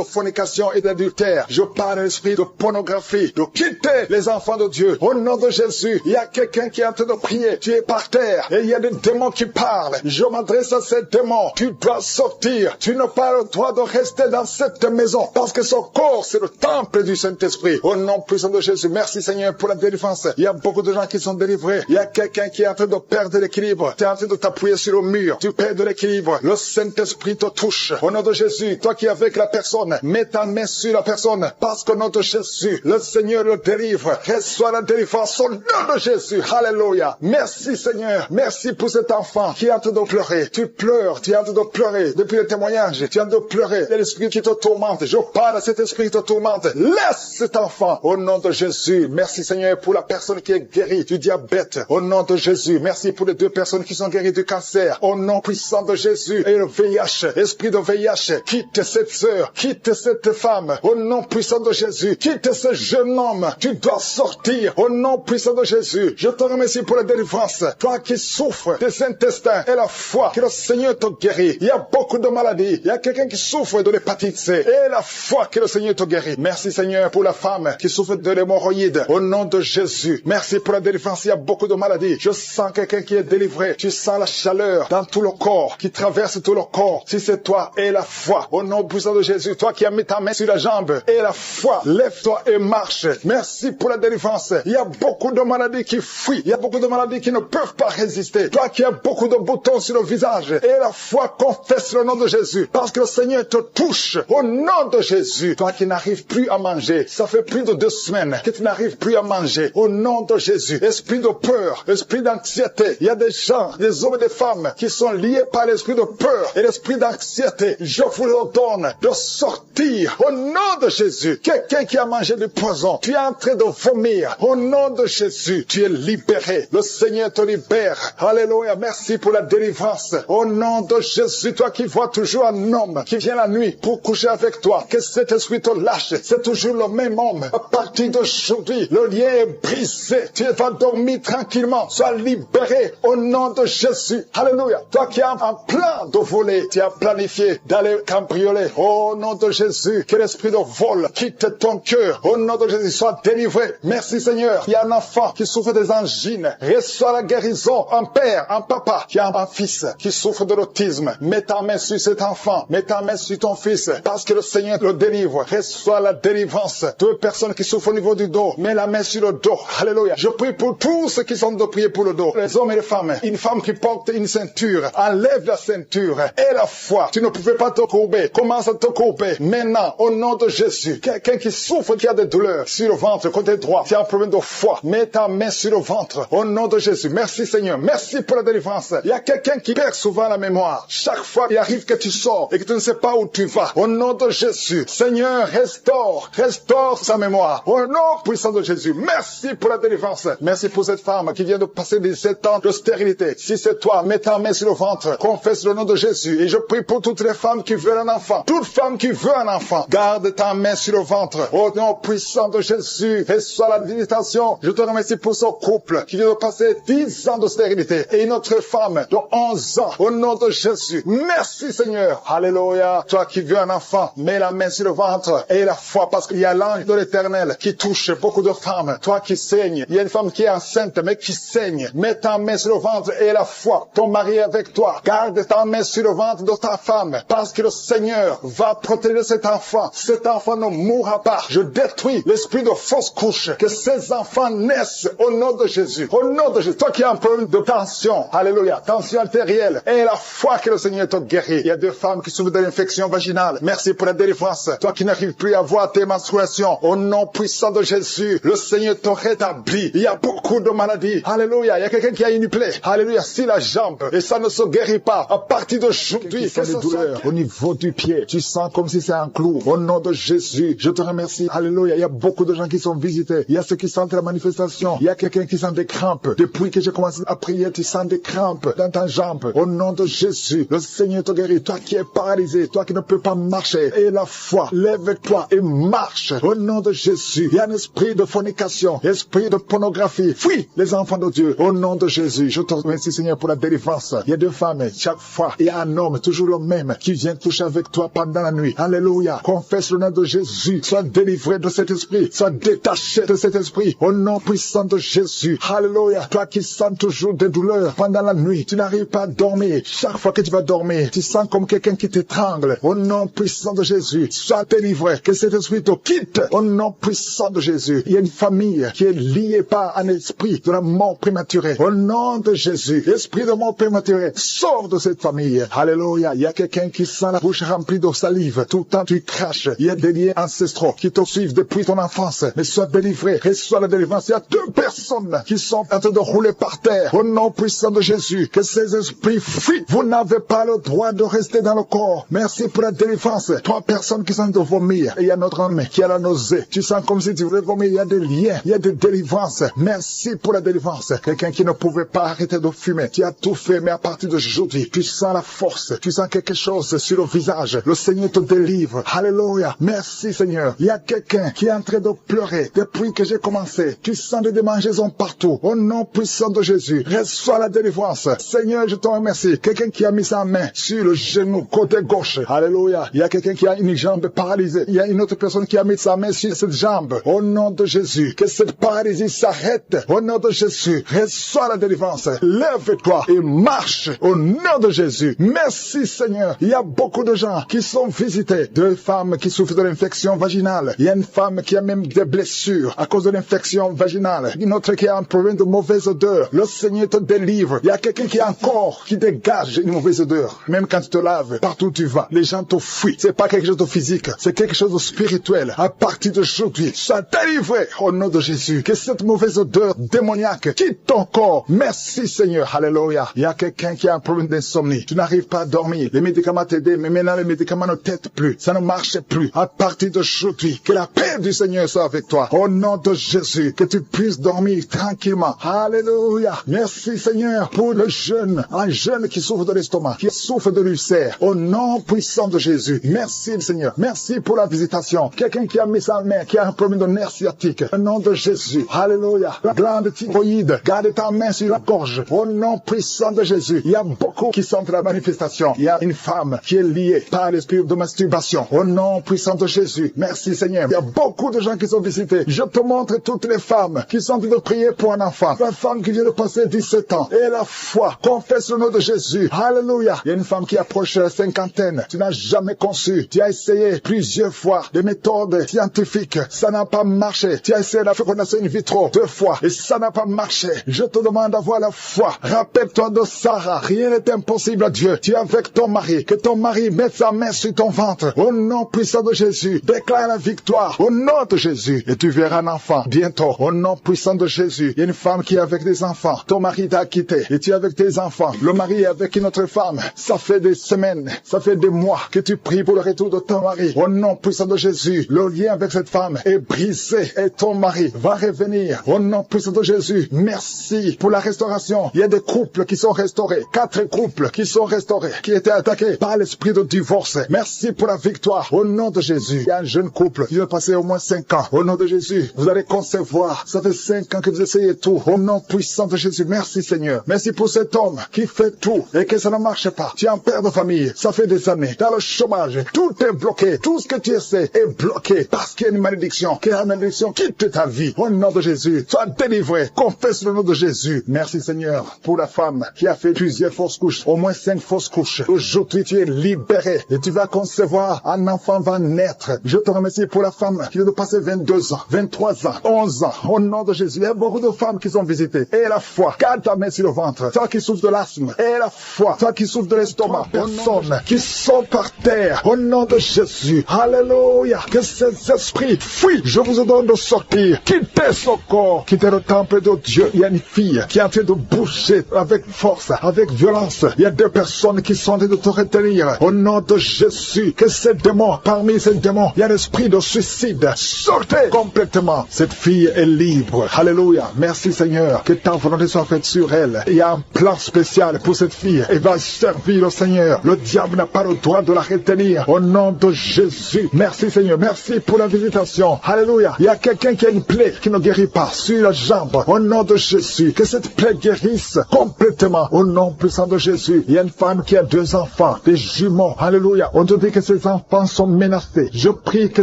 fornication et d'adultère. Je parle à l'esprit de pornographie, de quitter les enfants de Dieu. Au nom de Jésus, il y a quelqu'un qui est en train de prier. Tu es par terre et il y a des démons qui parlent. Je m'adresse à ces démons. Tu dois sortir. Tu n'as pas le droit de rester dans cette maison parce que son corps, c'est le temple du Saint-Esprit. Au nom puissant de Jésus, merci Seigneur pour la délivrance. Il y a beaucoup de gens qui sont délivrés. Il y a quelqu'un qui est en train de perdre l'équilibre. Tu es en train de t'appuyer sur le mur. Tu perds de l'équilibre. Le Saint-Esprit te touche. Au nom de Jésus, toi qui es avec la personne, mets ta main sur la personne parce qu'au nom de Jésus, le Seigneur le délivre. Reçois la délivrance au nom de Jésus. Alléluia. Merci Seigneur. Merci pour cet enfant qui est en train de pleurer. Tu pleures. Tu es en train de pleurer. Depuis le témoignage, tu es en train de pleurer. C'est l'esprit qui te tourmente. Je parle à cet esprit qui te tourmente. Laisse cet enfant au nom de Jésus. Merci Seigneur pour la personne qui est guérie du diabète. Au nom de Jésus. Merci pour les 2 personnes qui sont guéries du cancer. Au nom puissant de Jésus. Et le VIH, esprit de VIH, quitte cette sœur, quitte cette femme. Au nom puissant de Jésus. Quitte ce jeune homme. Tu dois sortir. Au nom puissant de Jésus. Je te remercie pour la délivrance. Toi qui souffres des intestins et la foi, que le Seigneur te guérit. Il y a beaucoup de maladies. Il y a quelqu'un qui souffre de l'hépatite C. Et la foi, que le Seigneur te guérit. Merci Seigneur pour la femme qui souffre de l'hémorroïde. Au nom de Jésus. Merci pour la délivrance. Il y a beaucoup de maladies. Je sens quelqu'un qui est délivré. Tu sens la chaleur dans tout le corps, qui traverse tout le corps. Si c'est toi, et la foi. Au nom puissant de Jésus. Toi qui as mis ta main sur la jambe, et la foi. Lève-toi et marche. Merci pour la délivrance. Il y a beaucoup de maladies qui fuient. Il y a beaucoup de maladies qui ne peuvent pas résister. Toi qui as beaucoup de boutons sur le visage, et la foi, confesse le nom de Jésus. Parce que le Seigneur te touche. Au nom de Jésus. Toi qui n'arrives plus à manger. Ça fait plus de 2 semaines que tu n'arrives plus à manger. Au nom de Jésus. Esprit de peur, esprit d'anxiété. Il y a des gens, des hommes et des femmes qui sont liés par l'esprit de peur et l'esprit d'anxiété. Je vous le donne de sortir. Au nom de Jésus. Quelqu'un qui a mangé du poison. Tu es en train de vomir. Au nom de Jésus. Tu es libéré. Le Seigneur te libère. Alléluia. Merci pour la délivrance. Au nom de Jésus. Toi qui vois toujours un homme qui vient la nuit pour coucher avec toi. Que cet esprit te lâche. C'est toujours le même homme. À partir d'aujourd'hui, le lien est brisé. Tu vas dormir tranquillement. Sois libéré au nom de Jésus. Alléluia. Toi qui as un plan de voler, tu as planifié d'aller cambrioler. Au nom de Jésus, que l'esprit de vol quitte ton cœur. Au nom de Jésus, sois délivré. Merci Seigneur. Il y a un enfant qui souffre des angines. Reçois la guérison. Un père, un papa qui a un fils qui souffre de l'autisme. Mets ta main sur cet enfant. Mets ta main sur ton fils. Parce que le Seigneur le délivre. Reçois la délivrance. 2 personnes qui souffrent au niveau du dos. Mets la main sur le dos. Alléluia. Je prie pour tous ceux qui sont de prier pour le dos. Les hommes et les femmes. Une femme qui porte une ceinture. Enlève la ceinture. Et la foi. Tu ne pouvais pas te courber. Commence à te courber. Maintenant, au nom de Jésus. Quelqu'un qui souffre, qui a des douleurs sur le ventre, côté droit. Tu as un problème de foi. Mets ta main sur le ventre. Au nom de Jésus. Merci Seigneur. Merci pour la délivrance. Il y a quelqu'un qui perd souvent la mémoire. Chaque fois, il arrive que tu sors et que tu ne sais pas où tu vas. Au nom de Jésus. Seigneur, restaure sa mémoire. Au nom puissant de Jésus. Merci pour la délivrance. Merci pour cette femme qui vient de passer 17 ans de stérilité. Si c'est toi, mets ta main sur le ventre. Confesse le nom de Jésus. Et je prie pour toutes les femmes qui veulent un enfant. Toute femme qui veut un enfant. Garde ta main sur le ventre. Au nom puissant de Jésus. Reçois la visitation. Je te remercie pour ce couple qui vient de passer 10 ans de stérilité. Et une autre femme de 11 ans. Au nom de Jésus. Merci Seigneur. Alléluia. Toi qui veux un enfant, mets la main sur le ventre. Et la foi, parce qu'il y a l'ange de l'Éternel qui touche beaucoup de femmes. Toi qui saignes. Il y a une femme qui est enceinte, mais qui saigne. Mets ta main sur le ventre et la foi. Ton mari est avec toi. Garde ta main sur le ventre de ta femme. Parce que le Seigneur va protéger cet enfant. Cet enfant ne mourra pas. Je détruis l'esprit de fausse couche. Que ces enfants naissent au nom de Jésus. Au nom de Jésus. Toi qui as un problème de tension. Alléluia. Tension artérielle. Et la foi que le Seigneur te guérit. Il y a 2 femmes qui souffrent de l'infection vaginale. Merci pour la délivrance. Toi qui n'arrives plus à voir tes menstruations. Au nom puissant de Jésus. Le Seigneur te rétablit. Il y a beaucoup de maladies. Alléluia. Il y a quelqu'un qui a une plaie. Alléluia. Si la jambe. Et ça ne se guérit pas. À partir d'aujourd'hui. Que des douleurs au niveau du pied. Tu sens comme si c'est un clou clous. Au nom de Jésus, je te remercie. Alléluia. Il y a beaucoup de gens qui sont visités. Il y a ceux qui sentent la manifestation. Il y a quelqu'un qui sent des crampes. Depuis que j'ai commencé à prier, tu sens des crampes dans ta jambe. Au nom de Jésus, le Seigneur te guérit. Toi qui es paralysé, toi qui ne peux pas marcher. Et la foi, lève-toi et marche. Au nom de Jésus, il y a un esprit de fornication, esprit de pornographie. Fuis les enfants de Dieu. Au nom de Jésus, je te remercie Seigneur pour la délivrance. Il y a deux femmes, chaque fois, il y a un homme, toujours le même, qui vient toucher avec toi pendant la nuit. Alléluia. Confesse le nom de Jésus. Sois délivré de cet esprit. Sois détaché de cet esprit. Au nom puissant de Jésus. Alléluia. Toi qui sens toujours des douleurs pendant la nuit, tu n'arrives pas à dormir. Chaque fois que tu vas dormir, tu sens comme quelqu'un qui t'étrangle. Au nom puissant de Jésus, sois délivré. Que cet esprit te quitte. Au nom puissant de Jésus. Il y a une famille qui est liée par un esprit de la mort prématurée. Au nom de Jésus, esprit de mort prématurée, sors de cette famille. Alléluia. Il y a quelqu'un qui sent la bouche remplie de salive. Tout le temps tu craches. Il y a des liens ancestraux qui te suivent depuis ton enfance. Mais sois délivré. Reçois la délivrance. Il y a deux personnes qui sont en train de rouler par terre. Au nom puissant de Jésus, que ces esprits fuient. Vous n'avez pas le droit de rester dans le corps. Merci pour la délivrance. Trois personnes qui sont de vomir. Et il y a notre homme qui a la nausée. Tu sens comme si tu voulais vomir. Il y a des liens. Il y a des délivrances. Merci pour la délivrance. Quelqu'un qui ne pouvait pas arrêter de fumer. Tu as tout fait, mais à partir d'aujourd'hui, tu sens la force. Tu sens quelque chose sur le visage. Le Seigneur te délivre. Alléluia. Merci Seigneur. Il y a quelqu'un qui est en train de pleurer depuis que j'ai commencé. Tu sens des démangeaisons partout. Au nom puissant de Jésus, reçois la délivrance. Seigneur, je te remercie. Quelqu'un qui a mis sa main sur le genou côté gauche. Alléluia. Il y a quelqu'un qui a une jambe paralysée. Il y a une autre personne qui a mis sa main sur cette jambe. Au nom de Jésus, que cette paralysie s'arrête. Au nom de Jésus, reçois la délivrance. Lève-toi et marche. Au nom de Jésus. Merci Seigneur. Il y a beaucoup de gens qui sont visités. Deux femmes qui souffrent de l'infection vaginale. Il y a une femme qui a même des blessures à cause de l'infection vaginale. Une autre qui a un problème de mauvaise odeur. Le Seigneur te délivre. Il y a quelqu'un qui a un corps qui dégage une mauvaise odeur. Même quand tu te laves, partout où tu vas, les gens te fuient. C'est pas quelque chose de physique, c'est quelque chose de spirituel. À partir d'aujourd'hui, sois délivré au nom de Jésus. Que cette mauvaise odeur démoniaque quitte ton corps. Merci Seigneur. Alléluia. Il y a quelqu'un qui a un problème d'insomnie. Tu n'arrives pas à dormir. Les médicaments t'aident, mais maintenant les médicaments ne t'aident plus. Ça ne marche plus. À partir d'aujourd'hui, que la paix du Seigneur soit avec toi. Au nom de Jésus, que tu puisses dormir tranquillement. Alléluia. Merci Seigneur pour le jeune, un jeune qui souffre de l'estomac, qui souffre de l'ulcère. Au nom puissant de Jésus. Merci Seigneur. Merci pour la visitation. Quelqu'un qui a mis sa main, qui a un problème de nerf sciatique. Au nom de Jésus. Alléluia. La glande thyroïde, garde ta main sur la gorge. Au nom puissant de Jésus. Il y a beaucoup qui sentent la manifestation. Il y a une femme qui est liée par l'esprit de masturbation. Au nom puissant de Jésus. Merci Seigneur. Il y a beaucoup de gens qui sont visités. Je te montre toutes les femmes qui sont en train de prier pour un enfant. La femme qui vient de passer 17 ans. Et la foi. Confesse le nom de Jésus. Alléluia. Il y a une femme qui approche la cinquantaine. Tu n'as jamais conçu. Tu as essayé plusieurs fois des méthodes scientifiques. Ça n'a pas marché. Tu as essayé la fécondation in vitro 2 fois. Et ça n'a pas marché. Je te demande d'avoir la foi. Rappelle-toi de Sarah. Rien n'est impossible à Dieu. Tu es avec ton mari. Que ton mari mette sa main sur ton ventre. Au nom puissant de Jésus. Déclare la victoire. Au nom de Jésus. Et tu verras un enfant bientôt. Au nom puissant de Jésus. Il y a une femme qui est avec des enfants. Ton mari t'a quitté. Et tu es avec tes enfants. Le mari est avec une autre femme. Ça fait des semaines. Ça fait des mois que tu pries pour le retour de ton mari. Au nom puissant de Jésus. Le lien avec cette femme est brisé. Et ton mari va revenir. Au nom puissant de Jésus. Merci pour la restauration. Il y a des couples qui sont restaurés. 4 couples qui sont restaurés. Qui étaient attaqués par l'esprit de divorce. Merci pour la victoire. Au nom de Jésus. Il y a un jeune couple qui vient de passer au moins 5 ans. Au nom de Jésus. Vous allez concevoir. Ça fait 5 ans que vous essayez tout. Au nom puissant de Jésus. Merci Seigneur. Merci pour cet homme qui fait tout et que ça ne marche pas. Tu es un père de famille. Ça fait des années. Dans le chômage. Tout est bloqué. Tout ce que tu essaies est bloqué. Parce qu'il y a une malédiction. Que la malédiction quitte ta vie. Au nom de Jésus. Sois délivré. Confesse le nom de Jésus. Merci Seigneur pour la femme qui a fait plusieurs fausses couches. Au moins 5 fausses couches. Aujourd'hui tu es libéré. Et tu vas concevoir. Un enfant va naître. Je te remercie pour la femme qui vient de passer 22 ans, 23 ans, 11 ans. Au nom de Jésus. Il y a beaucoup de femmes qui sont visitées. Et la foi. Garde ta main sur le ventre. Toi qui souffres de l'asthme. Et la foi. Toi qui souffres de l'estomac. Personnes qui sont par terre. Au nom de Jésus. Alléluia. Que ces esprits fuient. Je vous ordonne de sortir. Quittez son corps. Quittez le temple de Dieu. Il y a une fille qui est en train de bouger avec force, avec violence. Il y a 2 personnes qui sont en train de te retenir. Au nom de Jésus. Que ces démons démons. Parmi ces démons, il y a l'esprit de suicide. Sortez complètement. Cette fille est libre. Alléluia. Merci Seigneur. Que ta volonté soit faite sur elle. Il y a un plan spécial pour cette fille. Elle va servir le Seigneur. Le diable n'a pas le droit de la retenir. Au nom de Jésus. Merci Seigneur. Merci pour la visitation. Alléluia. Il y a quelqu'un qui a une plaie qui ne guérit pas sur la jambe. Au nom de Jésus. Que cette plaie guérisse complètement. Au nom puissant de Jésus. Il y a une femme qui a 2 enfants, des jumeaux. Alléluia. On te dit que ces enfants sont menacés. Je prie que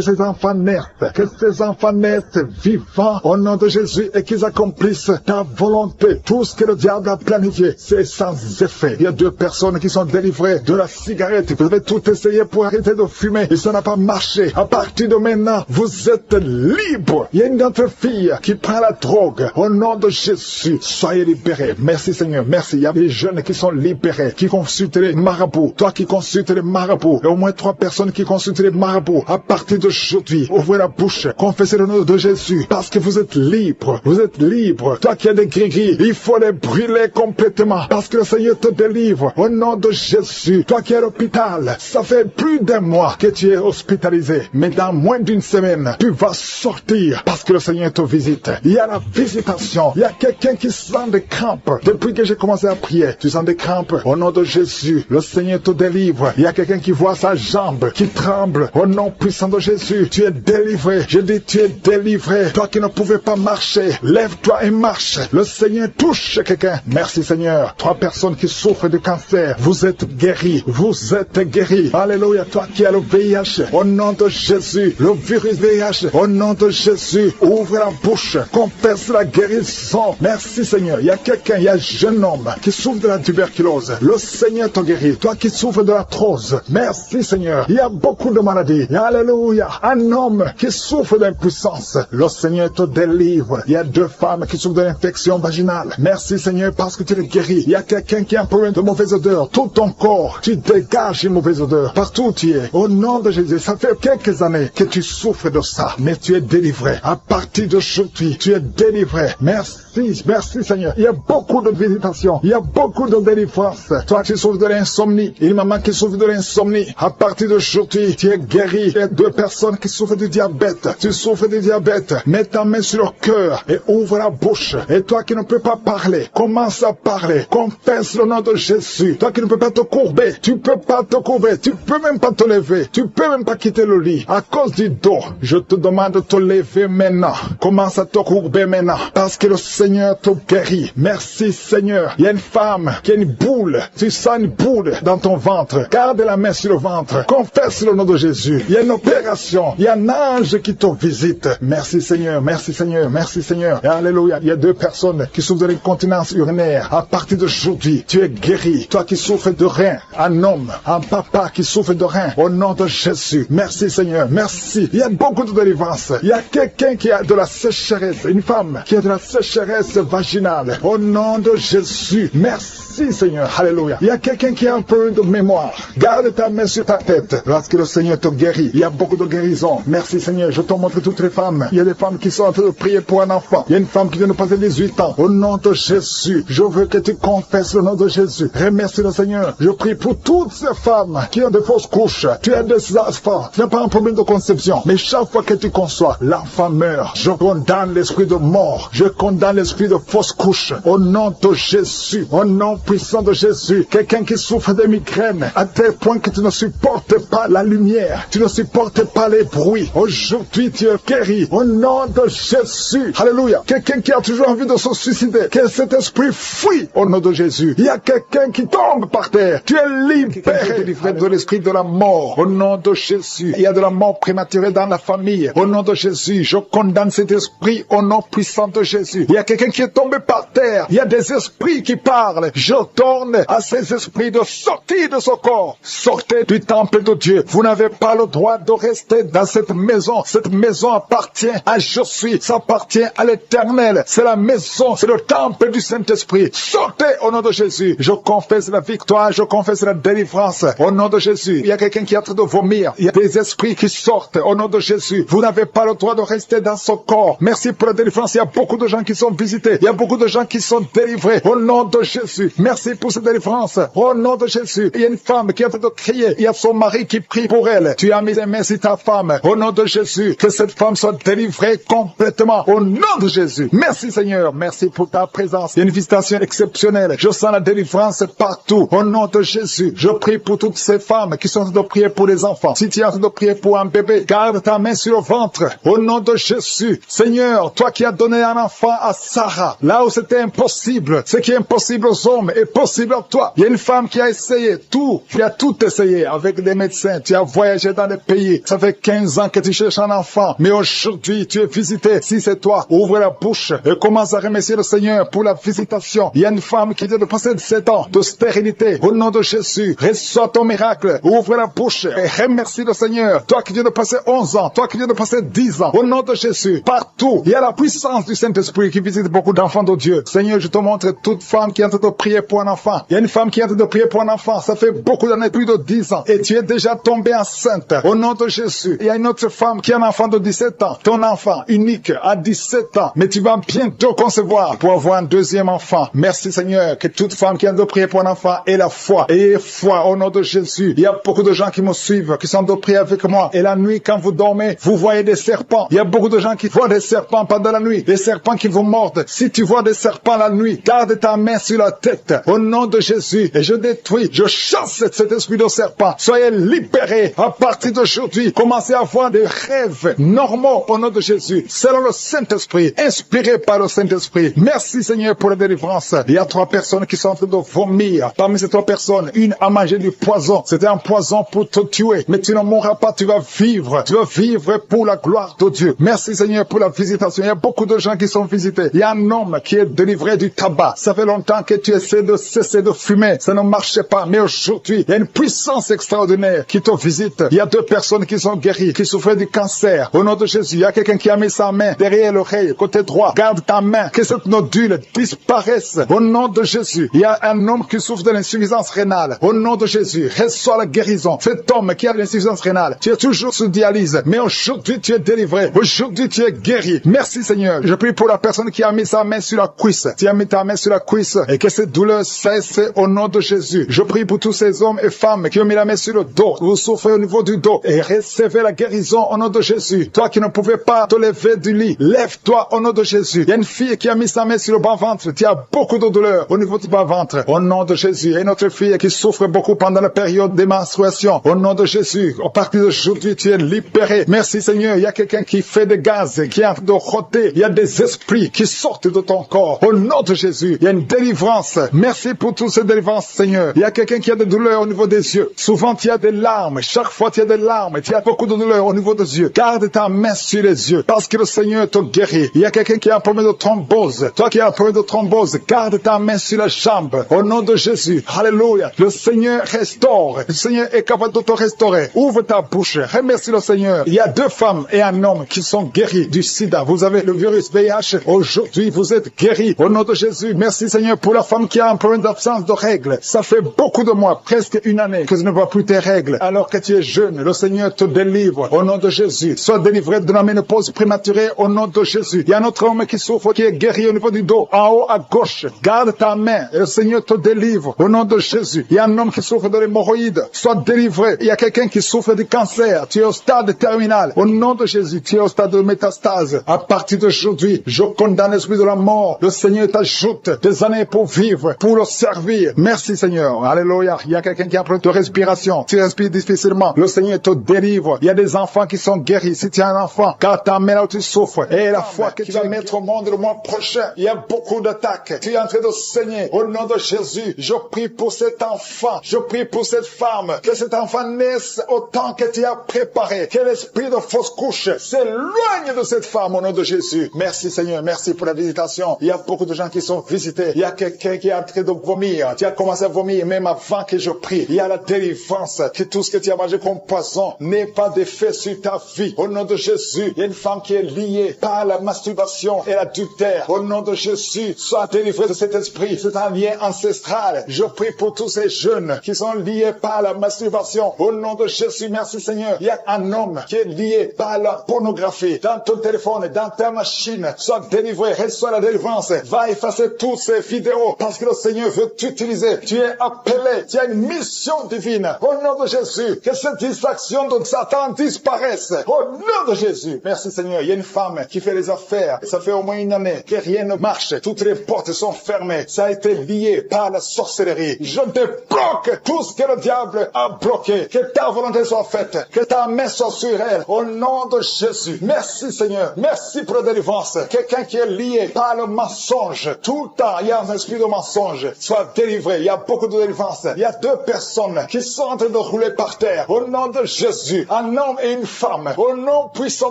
ces enfants naissent. Que ces enfants naissent vivants au nom de Jésus et qu'ils accomplissent ta volonté. Tout ce que le diable a planifié, c'est sans effet. Il y a 2 personnes qui sont délivrées de la cigarette. Vous avez tout essayé pour arrêter de fumer et ça n'a pas marché. À partir de maintenant, vous êtes libre. Il y a une autre fille qui prend la drogue. Au nom de Jésus, soyez libérés. Merci Seigneur, merci. Il y a des jeunes qui sont libérés, qui consultent les marabouts. Toi qui consultes les marabouts, il y a au moins 3 personnes qui consultent les marabouts. À partir d'aujourd'hui, ouvrez la bouche, confessez le nom de Jésus, parce que vous êtes libre. Vous êtes libre. Toi qui as des gris-gris, il faut les brûler complètement, parce que le Seigneur te délivre. Au nom de Jésus, toi qui es à l'hôpital, ça fait plus d'1 mois que tu es hospitalisé, mais dans moins d'1 semaine, tu vas sortir, parce que le Seigneur te visite. Il y a la visitation. Il y a quelqu'un qui sent des crampes. Depuis que j'ai commencé à prier, tu sens des crampes. Au nom de Jésus, le Seigneur te délivre. Il y a quelqu'un qui voit sa jambe, qui tremble. Au nom puissant de Jésus, tu es délivré. Je dis, tu es délivré. Toi qui ne pouvais pas marcher, lève-toi et marche. Le Seigneur touche quelqu'un. Merci Seigneur. 3 personnes qui souffrent de cancer, vous êtes guéris. Vous êtes guéris. Alléluia. Toi qui as le VIH, au nom de Jésus, le virus VIH, au nom de Jésus, ouvre la bouche, confesse la guérison. Merci Seigneur. Il y a quelqu'un, il y a un jeune homme qui souffre de la tuberculose. Le Seigneur te guérit. Toi qui souffres de l'arthrose, merci Seigneur. Il y a beaucoup de maladies. Alléluia. Un homme qui souffre d'impuissance, le Seigneur te délivre. Il y a 2 femmes qui souffrent de l'infection vaginale. Merci Seigneur parce que tu les guéris. Il y a quelqu'un qui a un problème de mauvaise odeur. Tout ton corps, tu dégages une mauvaise odeur. Partout où tu es. Au nom de Jésus, ça fait quelques années que tu souffres de ça. Mais tu es délivré. À partir d'aujourd'hui, tu es délivré. Merci, merci Seigneur. Il y a beaucoup de visitations. Il y a beaucoup de délivrance. Toi qui souffres de l'insomnie. Une maman qui souffre de l'insomnie. À partir d'aujourd'hui, tu es guéri. Il y a 2 personnes qui souffrent du diabète. Tu souffres du diabète. Mets ta main sur le cœur et ouvre la bouche. Et toi qui ne peux pas parler, commence à parler. Confesse le nom de Jésus. Toi qui ne peux pas te courber, tu peux pas te courber. Tu peux même pas te lever. Tu peux même pas quitter le lit. À cause du dos, je te demande de te lever maintenant. Commence à te courber maintenant. Parce que le Seigneur te guérit. Merci Seigneur. Il y a une femme qui a une boule. Tu sens une boule dans ton ventre. Garde la main sur le ventre. Confesse le nom de Jésus. Il y a une opération. Il y a un ange qui te visite. Merci Seigneur. Merci Seigneur. Merci Seigneur. Et alléluia. Il y a 2 personnes qui souffrent de l'incontinence urinaire. À partir d'aujourd'hui, tu es guéri. Toi qui souffres de rein. Un homme, un papa qui souffre de rein. Au nom de Jésus. Merci Seigneur. Merci. Il y a beaucoup de délivrance. Il y a quelqu'un qui a de la sécheresse. Une femme qui a de la sécheresse vaginale. Au nom de Jésus. Merci Seigneur. Alléluia. Il y a quelqu'un qui a un peu de mémoire. Garde ta main sur ta tête. Lorsque le Seigneur te guérit, il y a beaucoup de guérison. Merci Seigneur. Je te montre toutes les femmes. Il y a des femmes qui sont en train de prier pour un enfant. Il y a une femme qui vient de passer 18 ans. Au nom de Jésus, je veux que tu confesses le nom de Jésus. Remercie le Seigneur. Je prie pour toutes ces femmes qui ont de fausses couches. Tu as des enfants. Tu n'as pas un problème de conception. Mais chaque fois que tu conçois, l'enfant meurt. Je condamne l'esprit de mort. Je condamne l'esprit de fausse couche. Au nom de Jésus. Au nom puissant de Jésus. Quelqu'un qui souffre de migraines à tel point que tu ne supportes pas la lumière. Tu ne supportes pas les bruits. Aujourd'hui, tu es guéri. Au nom de Jésus. Alléluia. Quelqu'un qui a toujours envie de se suicider. Que cet esprit fuit au nom de Jésus. Il y a quelqu'un qui tombe par terre. Tu es libéré de l'esprit de la mort. Au nom de Jésus. Il y a de la mort prématurée dans la famille. Au nom de Jésus. Je condamne cet esprit au nom puissant de Jésus. Il y a quelqu'un qui est tombé par terre. Il y a des esprits qui parlent. Je ordonne à ces esprits de sortir de ce corps. Sortez du temple de Dieu. Vous n'avez pas le droit de rester dans cette maison. Cette maison appartient à Je suis. Ça appartient à l'Éternel. C'est la maison. C'est le temple du Saint-Esprit. Sortez au nom de Jésus. Je confesse la victoire. Je confesse la délivrance. Au nom de Jésus. Il y a quelqu'un qui est en train de vomir. Il y a des esprits qui sortent. Au nom de Jésus. Vous n'avez pas le droit de rester dans ce corps. Merci pour la délivrance. Il y a beaucoup de gens qui sont visités. Il y a beaucoup de gens qui sont délivrés. Au nom de Jésus. Merci pour cette délivrance. Au nom de Jésus, il y a une femme qui est en train de crier. Il y a son mari qui prie pour elle. Tu as mis tes mains sur ta femme. Au nom de Jésus, que cette femme soit délivrée complètement. Au nom de Jésus. Merci Seigneur. Merci pour ta présence. Il y a une visitation exceptionnelle. Je sens la délivrance partout. Au nom de Jésus, je prie pour toutes ces femmes qui sont en train de prier pour les enfants. Si tu es en train de prier pour un bébé, garde ta main sur le ventre. Au nom de Jésus. Seigneur, toi qui as donné un enfant à Sarah, là où c'était impossible, ce qui est impossible aux hommes est possible à toi. Il y a une femme qui a essayé tout. Tu as tout essayé avec des médecins. Tu as voyagé dans des pays. Ça fait 15 ans que tu cherches un enfant. Mais aujourd'hui, tu es visité. Si c'est toi, ouvre la bouche et commence à remercier le Seigneur pour la visitation. Il y a une femme qui vient de passer 7 ans de stérilité. Au nom de Jésus, reçois ton miracle. Ouvre la bouche et remercie le Seigneur. Toi qui viens de passer 11 ans, toi qui viens de passer 10 ans. Au nom de Jésus, partout, il y a la puissance du Saint-Esprit qui visite beaucoup d'enfants de Dieu. Seigneur, je te montre toute femme qui est en train de prier pour un enfant. Il y a une femme qui est en train de prier pour un enfant. Ça fait beaucoup d'années, plus de 10 ans. Et tu es déjà tombée enceinte. Au nom de Jésus. Il y a une autre femme qui a un enfant de 17 ans. Ton enfant unique à 17 ans. Mais tu vas bientôt concevoir pour avoir un deuxième enfant. Merci Seigneur. Que toute femme qui est en train de prier pour un enfant ait la foi. Ayez foi au nom de Jésus. Il y a beaucoup de gens qui me suivent, qui sont en train de prier avec moi. Et la nuit, quand vous dormez, vous voyez des serpents. Il y a beaucoup de gens qui voient des serpents pendant la nuit. Des serpents qui vous mordent. Si tu vois des serpents la nuit, garde ta main sur la tête. Au nom de Jésus. Et je détruis, je chasse cet esprit de serpent. Soyez libérés à partir d'aujourd'hui. Commencez à avoir des rêves normaux au nom de Jésus. Selon le Saint-Esprit. Inspiré par le Saint-Esprit. Merci Seigneur pour la délivrance. Il y a 3 personnes qui sont en train de vomir. Parmi ces 3 personnes, une a mangé du poison. C'était un poison pour te tuer. Mais tu ne mourras pas, tu vas vivre. Tu vas vivre pour la gloire de Dieu. Merci Seigneur pour la visitation. Il y a beaucoup de gens qui sont visités. Il y a un homme qui est délivré du tabac. Ça fait longtemps que tu essaies de cesser de fumer. Ça ne marchait pas. Mais aujourd'hui, il y a une puissance extraordinaire qui te visite. Il y a 2 personnes qui sont guéries, qui souffraient du cancer. Au nom de Jésus, il y a quelqu'un qui a mis sa main derrière l'oreille, côté droit. Garde ta main, que cette nodule disparaisse. Au nom de Jésus, il y a un homme qui souffre de l'insuffisance rénale. Au nom de Jésus, reçois la guérison. Cet homme qui a l'insuffisance rénale, tu es toujours sous dialyse, mais aujourd'hui tu es délivré. Aujourd'hui tu es guéri. Merci Seigneur. Je prie pour la personne qui a mis sa main sur la cuisse. Tu as mis ta main sur la cuisse et que cette douleur cesse au nom de Jésus. Je prie pour tous ces hommes et femmes qui ont mis la main sur le dos. Vous souffrez au niveau du dos et recevez la guérison au nom de Jésus. Toi qui ne pouvais pas te lever du lit, lève-toi au nom de Jésus. Il y a une fille qui a mis sa main sur le bas-ventre. Tu as beaucoup de douleur au niveau du bas-ventre. Au nom de Jésus. Il y a une autre fille qui souffre beaucoup pendant la période des menstruations. Au nom de Jésus. À partir d'aujourd'hui, tu es libéré. Merci Seigneur. Il y a quelqu'un qui fait des gaz, qui est en train de rôter. Il y a des esprits qui sortent de ton corps. Au nom de Jésus. Il y a une délivrance. Merci pour toutes ces délivrances, Seigneur. Il y a quelqu'un qui a des douleurs au niveau des yeux. Souvent, tu as des larmes. Chaque fois, tu as des larmes. Tu as beaucoup de douleurs au niveau des yeux. Garde ta main sur les yeux parce que le Seigneur te guérit. Il y a quelqu'un qui a un problème de thrombose. Toi qui as un problème de thrombose, garde ta main sur la jambe. Au nom de Jésus. Alléluia. Le Seigneur restaure. Le Seigneur est capable de te restaurer. Ouvre ta bouche. Remercie le Seigneur. Il y a 2 femmes et un homme qui sont guéris du sida. Vous avez le virus VIH. Aujourd'hui, vous êtes guéris. Au nom de Jésus. Merci Seigneur pour la femme qui a un problème d'absence de règles. Ça fait beaucoup de mois, presque une année, que tu ne vois plus tes règles. Alors que tu es jeune, le Seigneur te délivre. Au nom de Jésus. Sois délivré de la ménopause prématurée. Au nom de Jésus. Il y a un autre homme qui souffre, qui est guéri au niveau du dos. En haut à gauche. Garde ta main et le Seigneur te délivre. Au nom de Jésus. Il y a un homme qui souffre de l'hémorroïde. Sois délivré. Il y a quelqu'un qui souffre du cancer. Tu es au stade terminal. Au nom de Jésus. Tu es au stade de métastase. À partir d'aujourd'hui, je condamne l'esprit de la mort. Le Seigneur t'ajoute des années pour vivre, pour le servir. Merci Seigneur. Alléluia. Il y a quelqu'un qui a un problème de respiration. Tu respires difficilement. Le Seigneur te délivre. Il y a des enfants qui sont guéris. Si tu as un enfant, garde ta main là où tu souffres. Et la foi que tu vas mettre au monde le mois prochain. Il y a beaucoup d'attaques. Tu es en train de saigner. Au nom de Jésus, je prie pour cet enfant. Je prie pour cette femme. Que cet enfant naisse au temps que tu as préparé. Que l'esprit de fausse couche s'éloigne de cette femme au nom de Jésus. Merci Seigneur. Merci pour la visitation. Il y a beaucoup de gens qui sont visités. Il y a quelqu'un qui est en train de vomir. Tu as commencé à vomir même avant que je prie. Il y a la délivrance. Que tout ce que tu as mangé comme poison n'ait pas d'effet sur ta vie. Au nom de Jésus, il y a une femme qui est liée par la masturbation et l'adultère. Au nom de Jésus, sois délivré de cet esprit. C'est un lien ancestral. Je prie pour tous ces jeunes qui sont liés par la masturbation. Au nom de Jésus, merci Seigneur. Il y a un homme qui est lié par la pornographie. Dans ton téléphone, dans ta machine, sois délivré. Reçois la délivrance. Va effacer toutes ces vidéos parce que le le Seigneur veut t'utiliser. Tu es appelé, tu as une mission divine. Au nom de Jésus, que cette distraction de Satan disparaisse. Au nom de Jésus. Merci Seigneur. Il y a une femme qui fait les affaires. Ça fait au moins une année que rien ne marche. Toutes les portes sont fermées. Ça a été lié par la sorcellerie. Je débloque tout ce que le diable a bloqué. Que ta volonté soit faite. Que ta main soit sur elle. Au nom de Jésus. Merci Seigneur. Merci pour la délivrance. Quelqu'un qui est lié par le mensonge. Tout le temps, il y a un esprit de mensonge. Soit délivré. Il y a beaucoup de délivrance. Il y a deux personnes qui sont en train de rouler par terre. Au nom de Jésus. Un homme et une femme. Au nom puissant